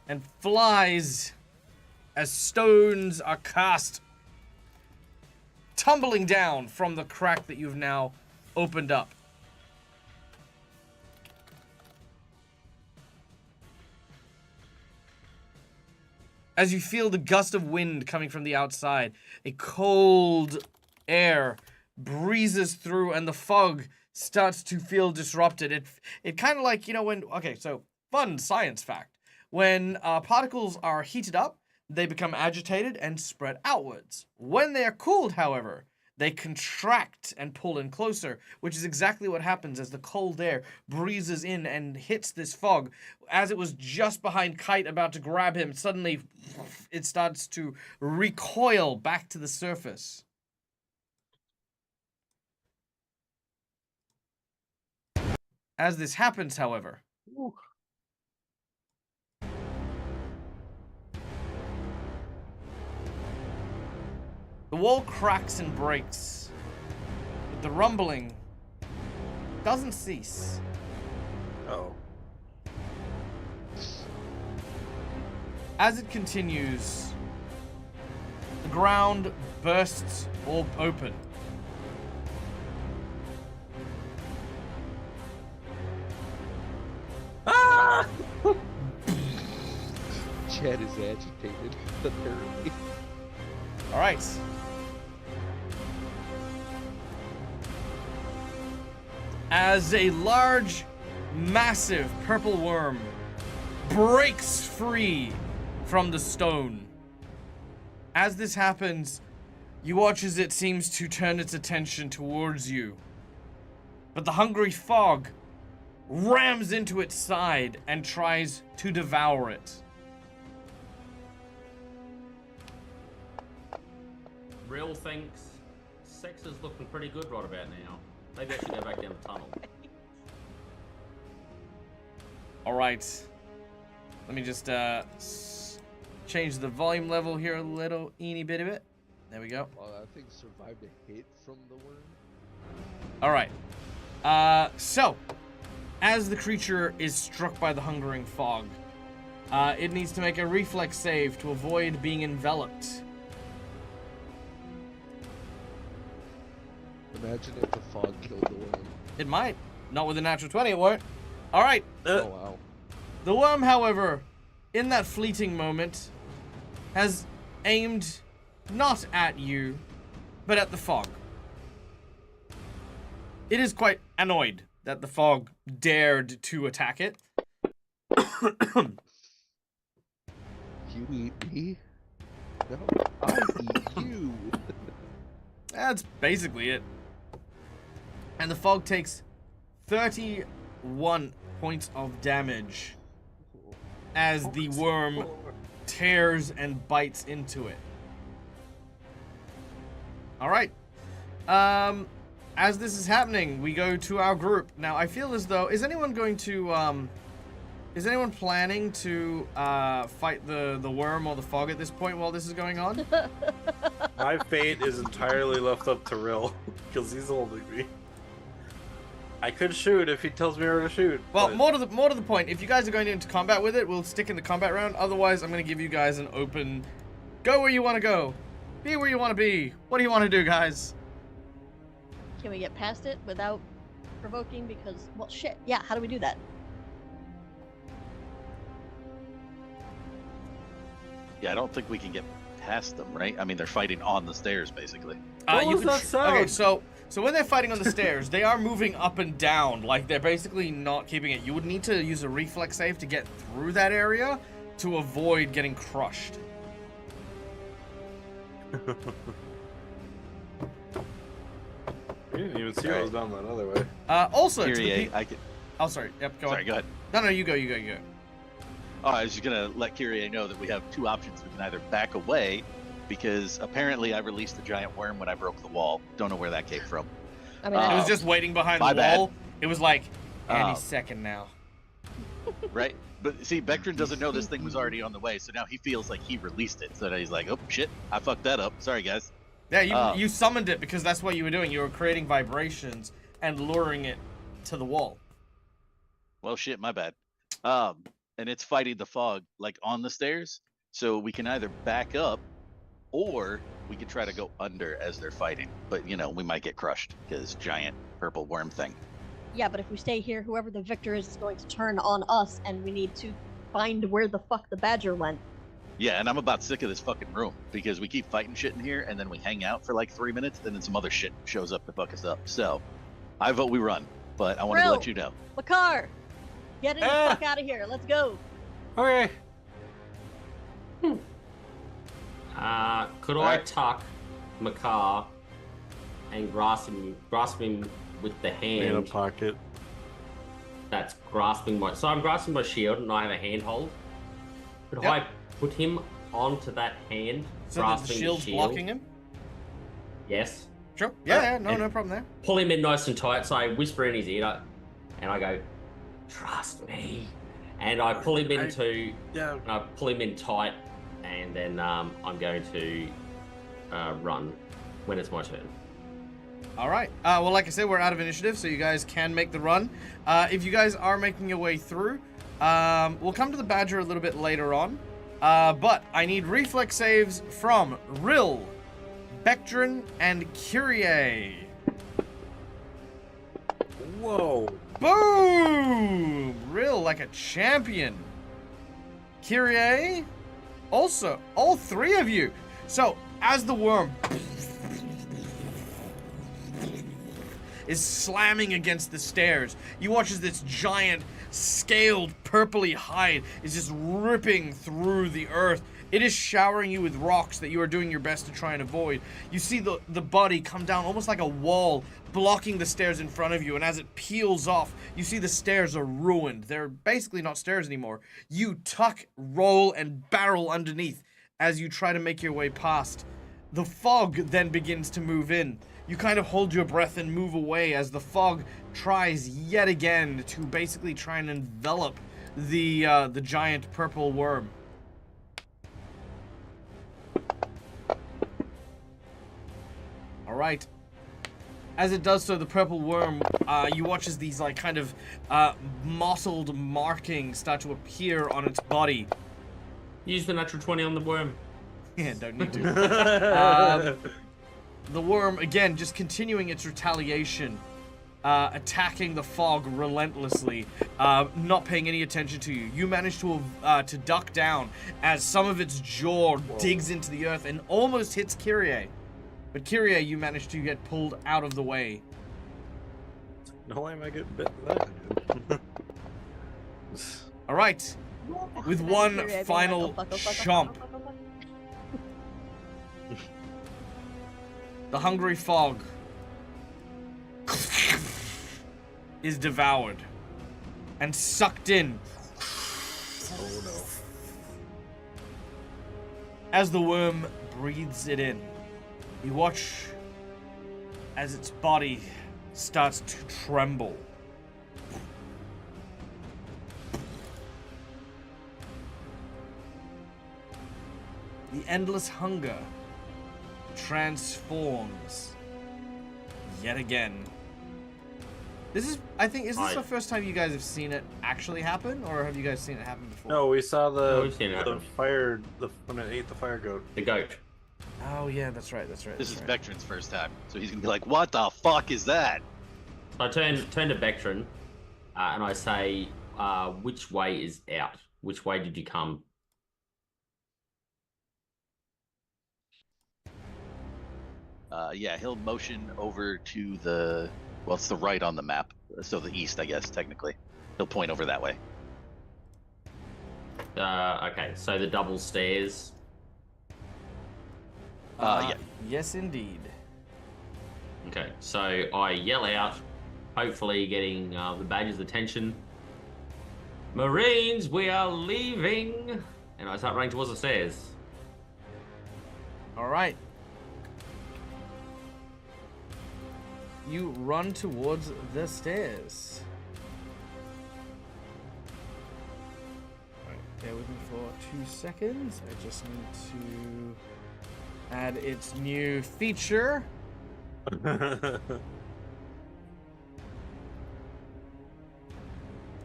and flies as stones are cast, tumbling down from the crack that you've now opened up. As you feel the gust of wind coming from the outside, a cold air breezes through and the fog starts to feel disrupted. It kind of like, you know, when, okay, so fun science fact. When particles are heated up, they become agitated and spread outwards. When they are cooled, however, they contract and pull in closer, which is exactly what happens as the cold air breezes in and hits this fog. As it was just behind Kite about to grab him, suddenly it starts to recoil back to the surface. As this happens, however, the wall cracks and breaks, but the rumbling doesn't cease. Oh. As it continues, the ground bursts open. Ah! Chad is agitated, apparently. All right. As a large, massive purple worm breaks free from the stone. As this happens, you watch as it seems to turn its attention towards you. But the hungry fog rams into its side and tries to devour it. Real thinks sex is looking pretty good right about now. Maybe I should go back down the tunnel. All right. Let me just change the volume level here a little eeny bitty bit. There we go. Well, that thing survived a hit from the worm. All right. So, as the creature is struck by the hungering fog, it needs to make a reflex save to avoid being enveloped. Imagine if the fog killed the worm. It might. Not with a natural 20, it won't. All right. Oh, wow. The worm, however, in that fleeting moment, has aimed not at you, but at the fog. It is quite annoyed that the fog dared to attack it. You eat me? No, I eat you. That's basically it. And the fog takes 31 points of damage as the worm tears and bites into it. All right. As this is happening, we go to our group. Now, I feel as though, is anyone going to, is anyone planning to fight the worm or the fog at this point while this is going on? My fate is entirely left up to Rill, because he's holding me. I could shoot if he tells me where to shoot. Well, but... more to the point, if you guys are going into combat with it, we'll stick in the combat round. Otherwise, I'm going to give you guys an open, go where you want to go, be where you want to be. What do you want to do, guys? Can we get past it without provoking? Because, well, shit. Yeah, how do we do that? Yeah, I don't think we can get past them, right? I mean, they're fighting on the stairs, basically. What you was can that sound? Okay, so when they're fighting on the stairs, they are moving up and down. Like, they're basically not keeping it. You would need to use a reflex save to get through that area to avoid getting crushed. You didn't even see what was down that other way. Also, to the Kyrie, I could... oh, sorry. Yep, go Sorry, on. go ahead. No, you go. Oh, I was just gonna let Kyrie know that we have two options. We can either back away, because apparently I released the giant worm when I broke the wall. Don't know where that came from. I mean, It was Oh, just waiting behind my the bad. wall. It was like, any Oh. second now. Right? But see, Beckton doesn't know this thing was already on the way, so now he feels like he released it. So now he's like, oh shit, I fucked that up. Sorry, guys. Yeah, you summoned it because that's what you were doing. You were creating vibrations and luring it to the wall. Well, shit, my bad. And it's fighting the fog, like, on the stairs. So we can either back up, or we could try to go under as they're fighting. But, you know, we might get crushed, because giant purple worm thing. yeah, but if we stay here, whoever the victor is going to turn on us, and we need to find where the fuck the badger went. Yeah, and I'm about sick of this fucking room, because we keep fighting shit in here, and then we hang out for like 3 minutes, and then some other shit shows up to fuck us up. So, I vote we run, but I wanted to let you know. Makar! Get the fuck out of here. Let's go. Okay. Could I tuck Makar and grasp him with the In a hand pocket. that's grasping my... So I'm grasping my shield and I have a handhold. Could Yep. I put him onto that hand, So that grasping the the shield's shield? blocking him? Yes. Sure. Yeah, no And- problem there. Pull him in nice and tight, so I whisper in his ear, and I go, trust me. And I pull him into... Yeah. And I pull him in tight, and then I'm going to run when it's my turn. All right. Well, like I said, we're out of initiative, so you guys can make the run. If you guys are making your way through, we'll come to the badger a little bit later on. But I need reflex saves from Rill, Bectrin, and Kyrie. Whoa. Boom! Rill like a champion. Kyrie, also, all three of you. So, as the worm is slamming against the stairs, you watch as this giant, scaled, purpley hide is just ripping through the earth. It is showering you with rocks that you are doing your best to try and avoid. You see the body come down almost like a wall, blocking the stairs in front of you, and as it peels off, you see the stairs are ruined. They're basically not stairs anymore. You tuck, roll, and barrel underneath as you try to make your way past The fog then begins to move in. You kind of hold your breath and move away as the fog tries yet again to basically try and envelop the giant purple worm. All right. As it does so, the purple worm, you watch as these like kind of mottled markings start to appear on its body. Use the natural 20 on the worm. Yeah, don't need to. The worm, again, just continuing its retaliation, attacking the fog relentlessly, not paying any attention to you. You manage to duck down as some of its jaw digs into the earth and almost hits Kyrie. But Kyrie, you manage to get pulled out of the way. No way am I getting bit that good. All right, with one Kyrie final being like, "Oh, fuck, chomp, the hungry fog is devoured and sucked in. Oh no. As the worm breathes it in, you watch as its body starts to tremble. The endless hunger transforms yet again. This is, I think, is this the first time you guys have seen it actually happen, or have you guys seen it happen before? No, we saw we've seen it happen. when it ate the fire goat. The goat. Oh yeah, that's right, that's right. This that's is right. Vectron's first time, so he's gonna be like, "What the fuck is that?" So I turn to Vectron, and I say, which way is out? Which way did you come? Yeah, he'll motion over to the, well, it's the right on the map, so the east, I guess, technically. He'll point over that way. Okay, so the double stairs. Yeah. Yes, indeed. Okay, so I yell out, hopefully getting the badger's attention. Marines, we are leaving! And I start running towards the stairs. All right. You run towards the stairs. All right, bear with me for 2 seconds. I just need to add its new feature.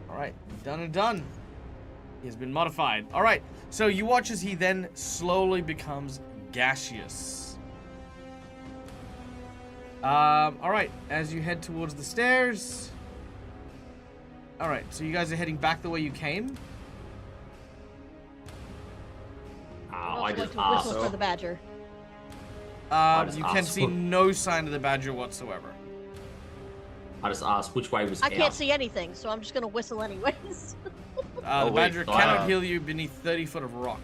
All right, done and done. He has been modified. All right, so you watch as he then slowly becomes gaseous. All right, as you head towards the stairs. All right, so you guys are heading back the way you came. I'm I also going just to asked. whistle for the badger. just You can asked see for- no sign of the badger whatsoever. I just asked which way was I out. can't see anything, so I'm just going to whistle anyways. The wait, badger so cannot I- heal you beneath 30 foot of rock.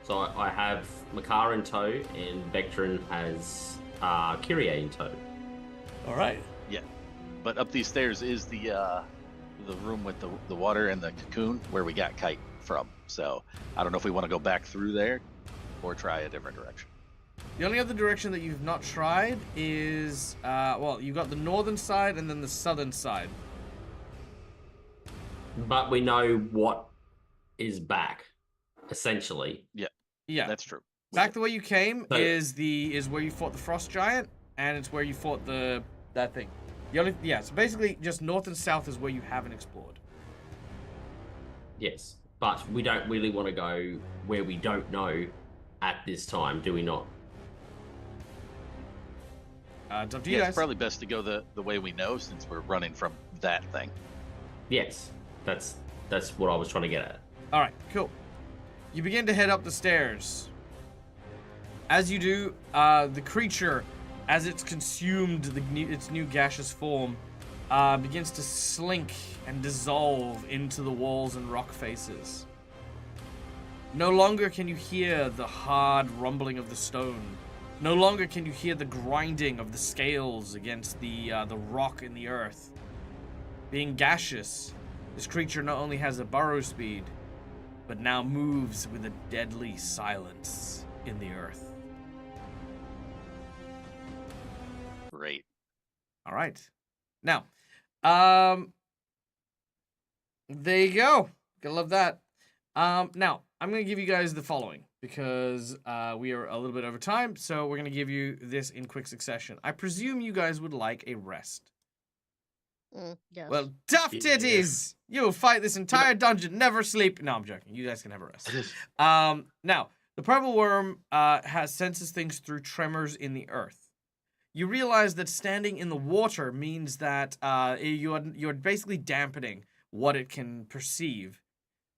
So I have Makar in tow, and Vectron has Kyrie in tow. All right. But up these stairs is the room with the water and the cocoon where we got Kite from. So I don't know if we want to go back through there or try a different direction. The only other direction that you've not tried is, well, you've got the northern side and then the southern side. But we know what is back, essentially. Yeah. That's true. Back the way you came So- is where you fought the frost giant, and it's where you fought that thing. So basically just north and south is where you haven't explored. Yes, but we don't really want to go where we don't know at this time, do we not? It's up to you Yeah, guys. it's probably best to go the way we know since we're running from that thing. Yes, that's what I was trying to get at. All right, cool. You begin to head up the stairs. As you do, the creature, as it's consumed its new gaseous form, begins to slink and dissolve into the walls and rock faces. No longer can you hear the hard rumbling of the stone. No longer can you hear the grinding of the scales against the rock in the earth. Being gaseous, this creature not only has a burrow speed, but now moves with a deadly silence. in the earth. Great. All right. Now, there you go. Gotta love that. Now, I'm going to give you guys the following because we are a little bit over time, so we're going to give you this in quick succession. I presume you guys would like a rest. Yes. Well, tough titties! You'll fight this entire dungeon, never sleep. No, I'm joking. You guys can have a rest. Now, the purple worm senses things through tremors in the earth. You realize that standing in the water means that you're basically dampening what it can perceive.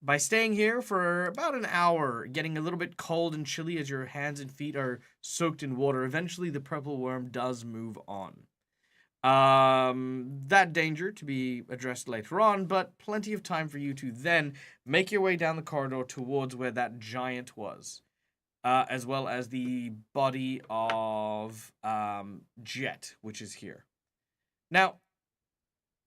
By staying here for about an hour, getting a little bit cold and chilly as your hands and feet are soaked in water, eventually the purple worm does move on. That danger to be addressed later on, but plenty of time for you to then make your way down the corridor towards where that giant was, as well as the body of Jet, which is here. Now,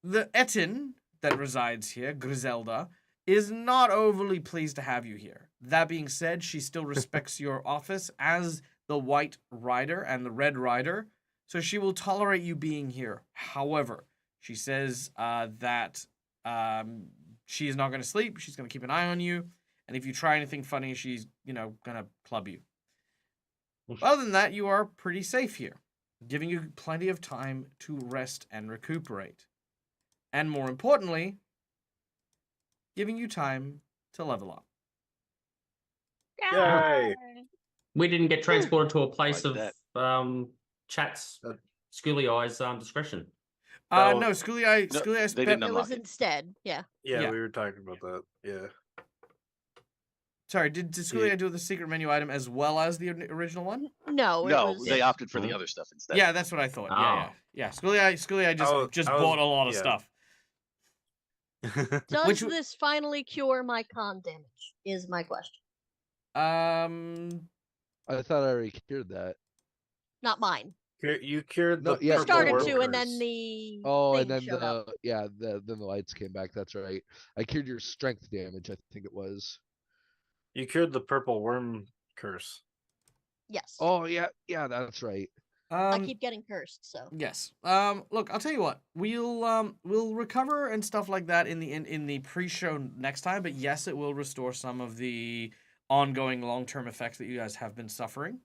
the Etin that resides here, Griselda, is not overly pleased to have you here. That being said, she still respects your office as the White Rider and the Red Rider, so she will tolerate you being here. However, she says that she is not going to sleep. She's going to keep an eye on you, and if you try anything funny, she's, going to club you. Other than that, you are pretty safe here, giving you plenty of time to rest and recuperate. And more importantly, giving you time to level up. Yay! We didn't get transported to a place Like of that. Chat's Schooly Eye's discretion. No. No, Schooly Eye No, spent... they didn't It unlock was it. instead, yeah. Yeah, Yeah. we were talking about that. Yeah. Sorry, did Schooly Eye do the secret menu item as well as the original one? No, it No, was... they opted for the other stuff instead. Yeah, that's what I thought. Oh. Yeah. Schooly Eye just bought a lot of stuff. Does Which- this finally cure my con damage? Is my question. I thought I already cured that. Not mine. You cured No, the yeah, You purple started worm to, and then curse. the Oh, thing and then showed up. then the lights came back. That's right. I cured your strength damage. I think it was. You cured the purple worm curse. Yes. Oh yeah, that's right. I keep getting cursed, so. Yes. Look, I'll tell you what. We'll recover and stuff like that in the pre-show next time. But yes, it will restore some of the ongoing long-term effects that you guys have been suffering.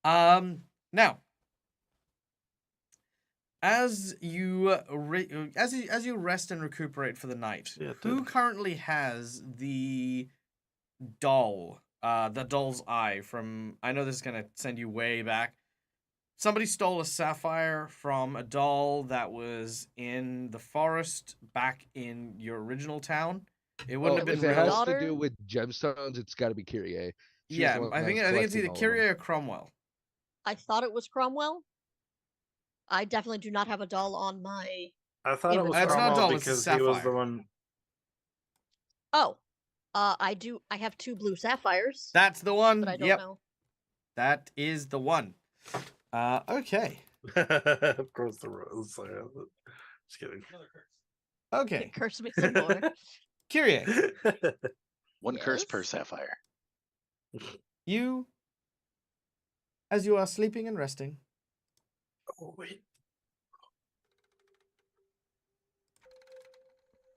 Now, as you rest and recuperate for the night, Yeah, who dude. currently has the doll? The doll's eye from. I know this is gonna send you way back. Somebody stole a sapphire from a doll that was in the forest back in your original town. It wouldn't have been if it real. has Daughter? to do with gemstones, it's got to be Kyrie. She was Yeah, the one I that think was it's either collecting all of them. Kyrie or Cromwell. I thought it was Cromwell. I definitely do not have a doll on my... I thought it was It's not a Cromwell doll, it's a because he was the sapphire. one. Oh. I have 2 blue sapphires, That's the one. but I don't Yep, know. that is the one. Okay. Of course, the rose. Just kidding. Okay. Curse me some more. Kyrie, One curse per Yes? sapphire. you, as you are sleeping and resting, Oh wait.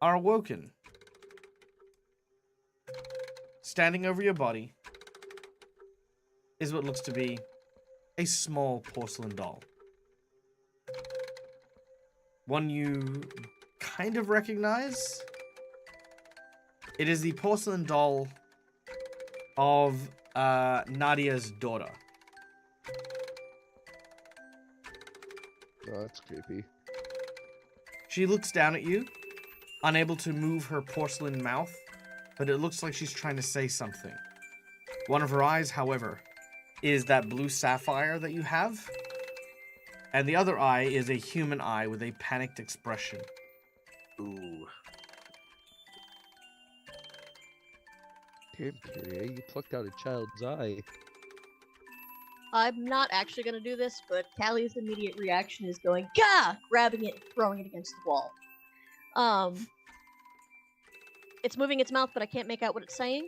are awoken. Standing over your body is what looks to be a small porcelain doll. One you kind of recognize. It is the porcelain doll of Nadia's daughter. Oh, that's creepy. She looks down at you, unable to move her porcelain mouth, but it looks like she's trying to say something. One of her eyes, however, is that blue sapphire that you have, and the other eye is a human eye with a panicked expression. Ooh. Damn, Kyrie, you plucked out a child's eye. I'm not actually going to do this, but Callie's immediate reaction is going, Gah! Grabbing it and throwing it against the wall. It's moving its mouth, but I can't make out what it's saying.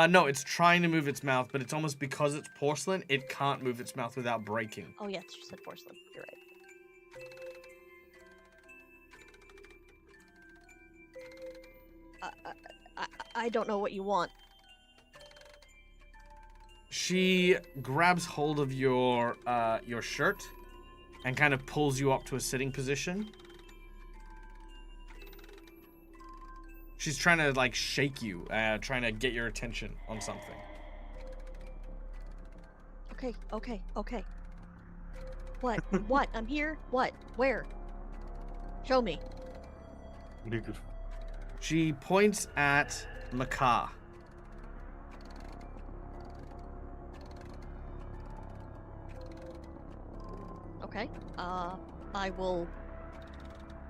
No, it's trying to move its mouth, but it's almost because it's porcelain, it can't move its mouth without breaking. Oh, yes, you said porcelain. You're right. I don't know what you want. She grabs hold of your shirt and kind of pulls you up to a sitting position. She's trying to, like, shake you, trying to get your attention on something. Okay. What? What? I'm here? What? Where? Show me. She points at Makar. Okay. I will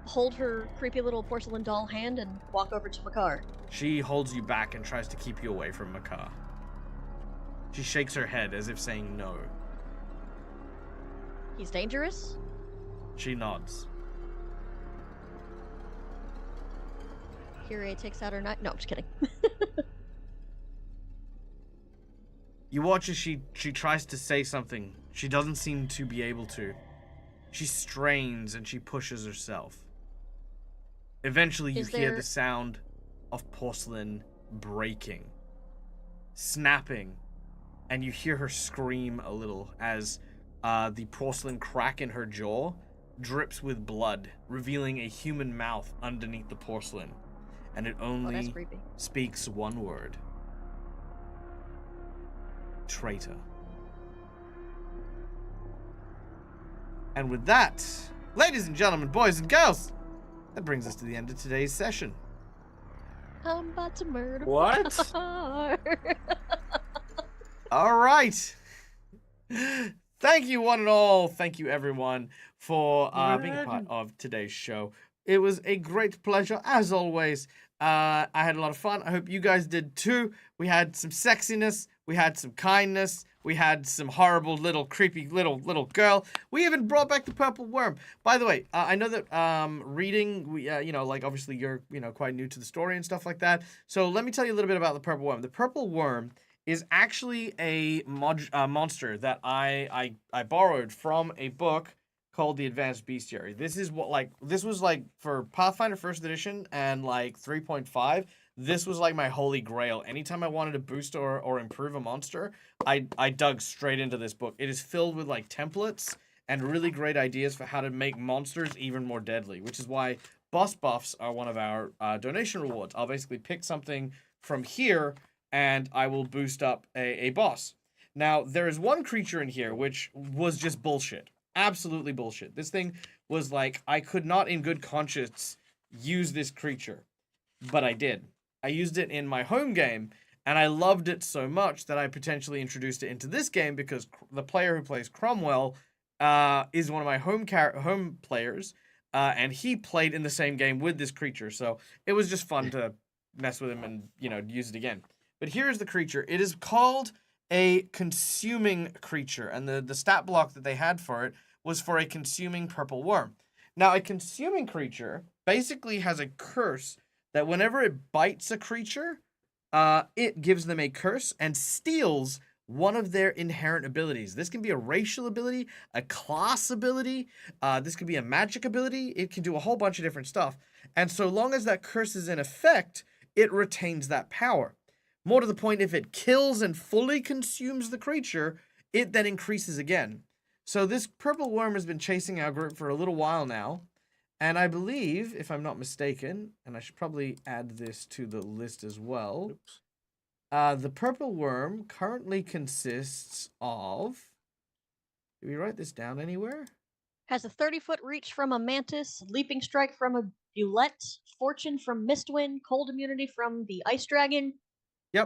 hold her creepy little porcelain doll hand and walk over to Makar. She holds you back and tries to keep you away from Makar. She shakes her head as if saying no. He's dangerous? She nods. Kyrie takes out her knife. No, I'm just kidding. You watch as she tries to say something. She doesn't seem to be able to. She strains and she pushes herself. Eventually you hear the sound of porcelain breaking, snapping, and you hear her scream a little as the porcelain crack in her jaw drips with blood, revealing a human mouth underneath the porcelain. And it only speaks one word. Traitor. And with that, ladies and gentlemen, boys and girls, that brings us to the end of today's session. I'm about to murder. What? All right. Thank you, one and all. Thank you, everyone, for being a part of today's show. It was a great pleasure, as always. I had a lot of fun. I hope you guys did too. We had some sexiness. We had some kindness. We had some horrible little creepy little girl. We even brought back the purple worm. By the way, I know that reading, like obviously you're quite new to the story and stuff like that. So let me tell you a little bit about the purple worm. The purple worm is actually a monster that I borrowed from a book called the Advanced Bestiary. This was for Pathfinder First Edition and 3.5. This was like my holy grail. Anytime I wanted to boost or improve a monster, I dug straight into this book. It is filled with templates and really great ideas for how to make monsters even more deadly, which is why boss buffs are one of our donation rewards. I'll basically pick something from here and I will boost up a boss. Now, there is one creature in here which was just bullshit. Absolutely bullshit. This thing was I could not in good conscience use this creature, but I did. I used it in my home game, and I loved it so much that I potentially introduced it into this game because the player who plays Cromwell is one of my home players, and he played in the same game with this creature, so it was just fun to mess with him and, use it again. But here's the creature. It is called a consuming creature, and the stat block that they had for it was for a consuming purple worm. Now, a consuming creature basically has a curse that whenever it bites a creature, it gives them a curse and steals one of their inherent abilities. This can be a racial ability, a class ability, this could be a magic ability, it can do a whole bunch of different stuff. And so long as that curse is in effect, it retains that power. More to the point, if it kills and fully consumes the creature, it then increases again. So this purple worm has been chasing our group for a little while now, and I believe, if I'm not mistaken, and I should probably add this to the list as well, the purple worm currently consists of... Did we write this down anywhere? Has a 30-foot reach from a mantis, leaping strike from a bulette, fortune from Mistwind, cold immunity from the ice dragon,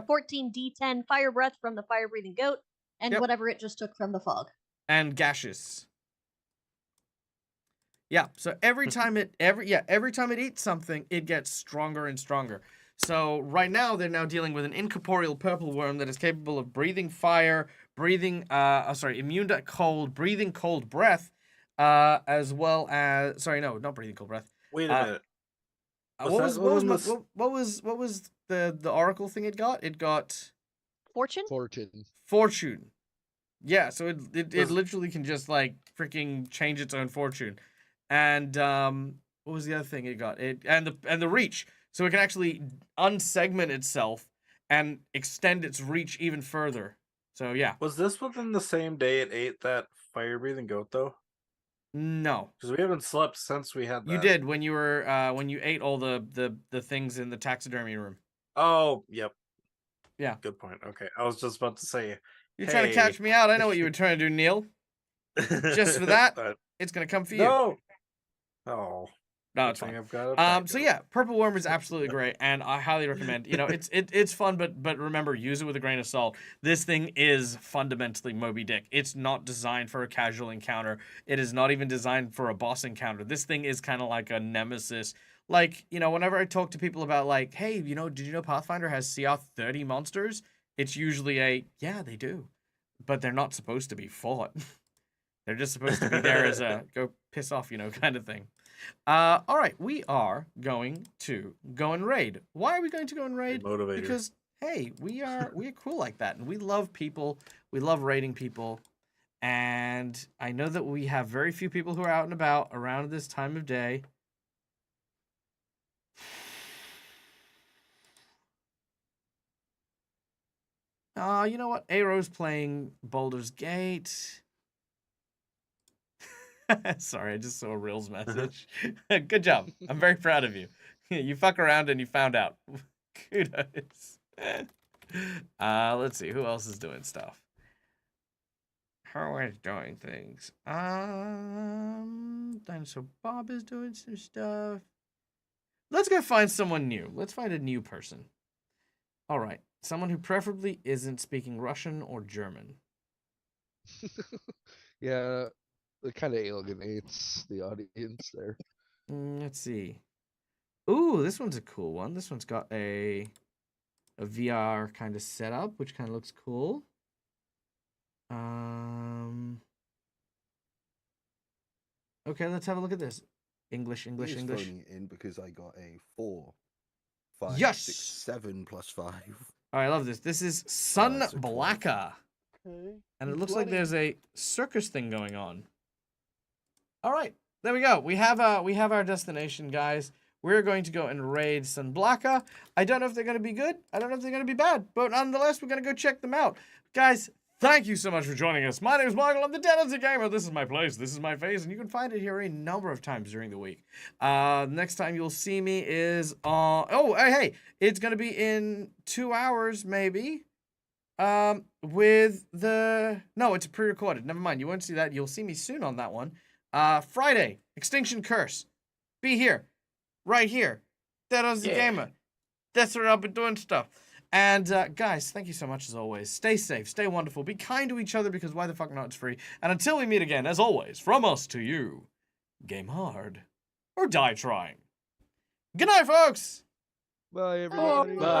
14 D10 fire breath from the fire-breathing goat, and whatever it just took from the fog. And gaseous. Yeah, so every time it eats something, it gets stronger and stronger. So right now they're now dealing with an incorporeal purple worm that is capable of breathing fire, immune to cold, breathing cold breath, as well as not breathing cold breath. Wait a minute. What was the oracle thing it got? It got Fortune? Fortune. Fortune. Yeah, so it Does- literally can just like freaking change its own fortune. And what was the other thing it got? It and the reach. So it can actually unsegment itself and extend its reach even further. So yeah. Was this within the same day it ate that fire-breathing goat, though? No. Because we haven't slept since we had that. You did when you were when you ate all the things in the taxidermy room. Oh, yep. Yeah. Good point. Okay, I was just about to say. You're trying to catch me out. I know what you were trying to do, Neil. Just for that, it's gonna come for you. No. Oh. No, good it's thing fine. I've got a backup. So yeah, Purple Worm is absolutely great, and I highly recommend. You know, it's fun, but remember, use it with a grain of salt. This thing is fundamentally Moby Dick. It's not designed for a casual encounter. It is not even designed for a boss encounter. This thing is kind of like a nemesis. Like, you know, whenever I talk to people about like, hey, you know, did you know Pathfinder has CR 30 monsters? It's usually yeah, they do, but they're not supposed to be fought. They're just supposed to be there as a go piss off, you know, kind of thing. All right, we are going to go and raid. Why are we going to go and raid? Motivator. Because hey, we're cool like that, and we love people. We love raiding people, and I know that we have very few people who are out and about around this time of day. You know what? Aero's playing Baldur's Gate. Sorry, I just saw a Reels message. Good job. I'm very proud of you. You fuck around and you found out. Kudos. Let's see. Who else is doing stuff? How is doing things? Dinosaur Bob is doing some stuff. Let's go find someone new. Let's find a new person. All right. Someone who preferably isn't speaking Russian or German. Yeah, it kind of alienates the audience there. Let's see. Ooh, this one's a cool one. This one's got a VR kind of setup, which kind of looks cool. Okay, let's have a look at this. English. He's phoning it in because I got a 4, 5, Yes! 6, 7 plus 5. Oh, I love this. This is Sun that's a cool one. Blacka. Okay. And it looks like there's a circus thing going on. All right, there we go. We have our destination, guys. We're going to go and raid Sun Blacka. I don't know if they're going to be good. I don't know if they're going to be bad. But nonetheless, we're going to go check them out. Guys, thank you so much for joining us. My name is Michael. I'm the Dennis Gamer. This is my place. This is my face. And you can find it here a number of times during the week. Next time you'll see me is on... Oh, hey. It's going to be in 2 hours, maybe. With the... No, it's pre-recorded. Never mind. You won't see that. You'll see me soon on that one. Friday, Extinction Curse. Be here. Right here. That was the gamer. That's where I'll be doing stuff. And guys, thank you so much as always. Stay safe, stay wonderful, be kind to each other because why the fuck not? It's free. And until we meet again, as always, from us to you, game hard or die trying. Good night, folks. Bye, everybody. Bye.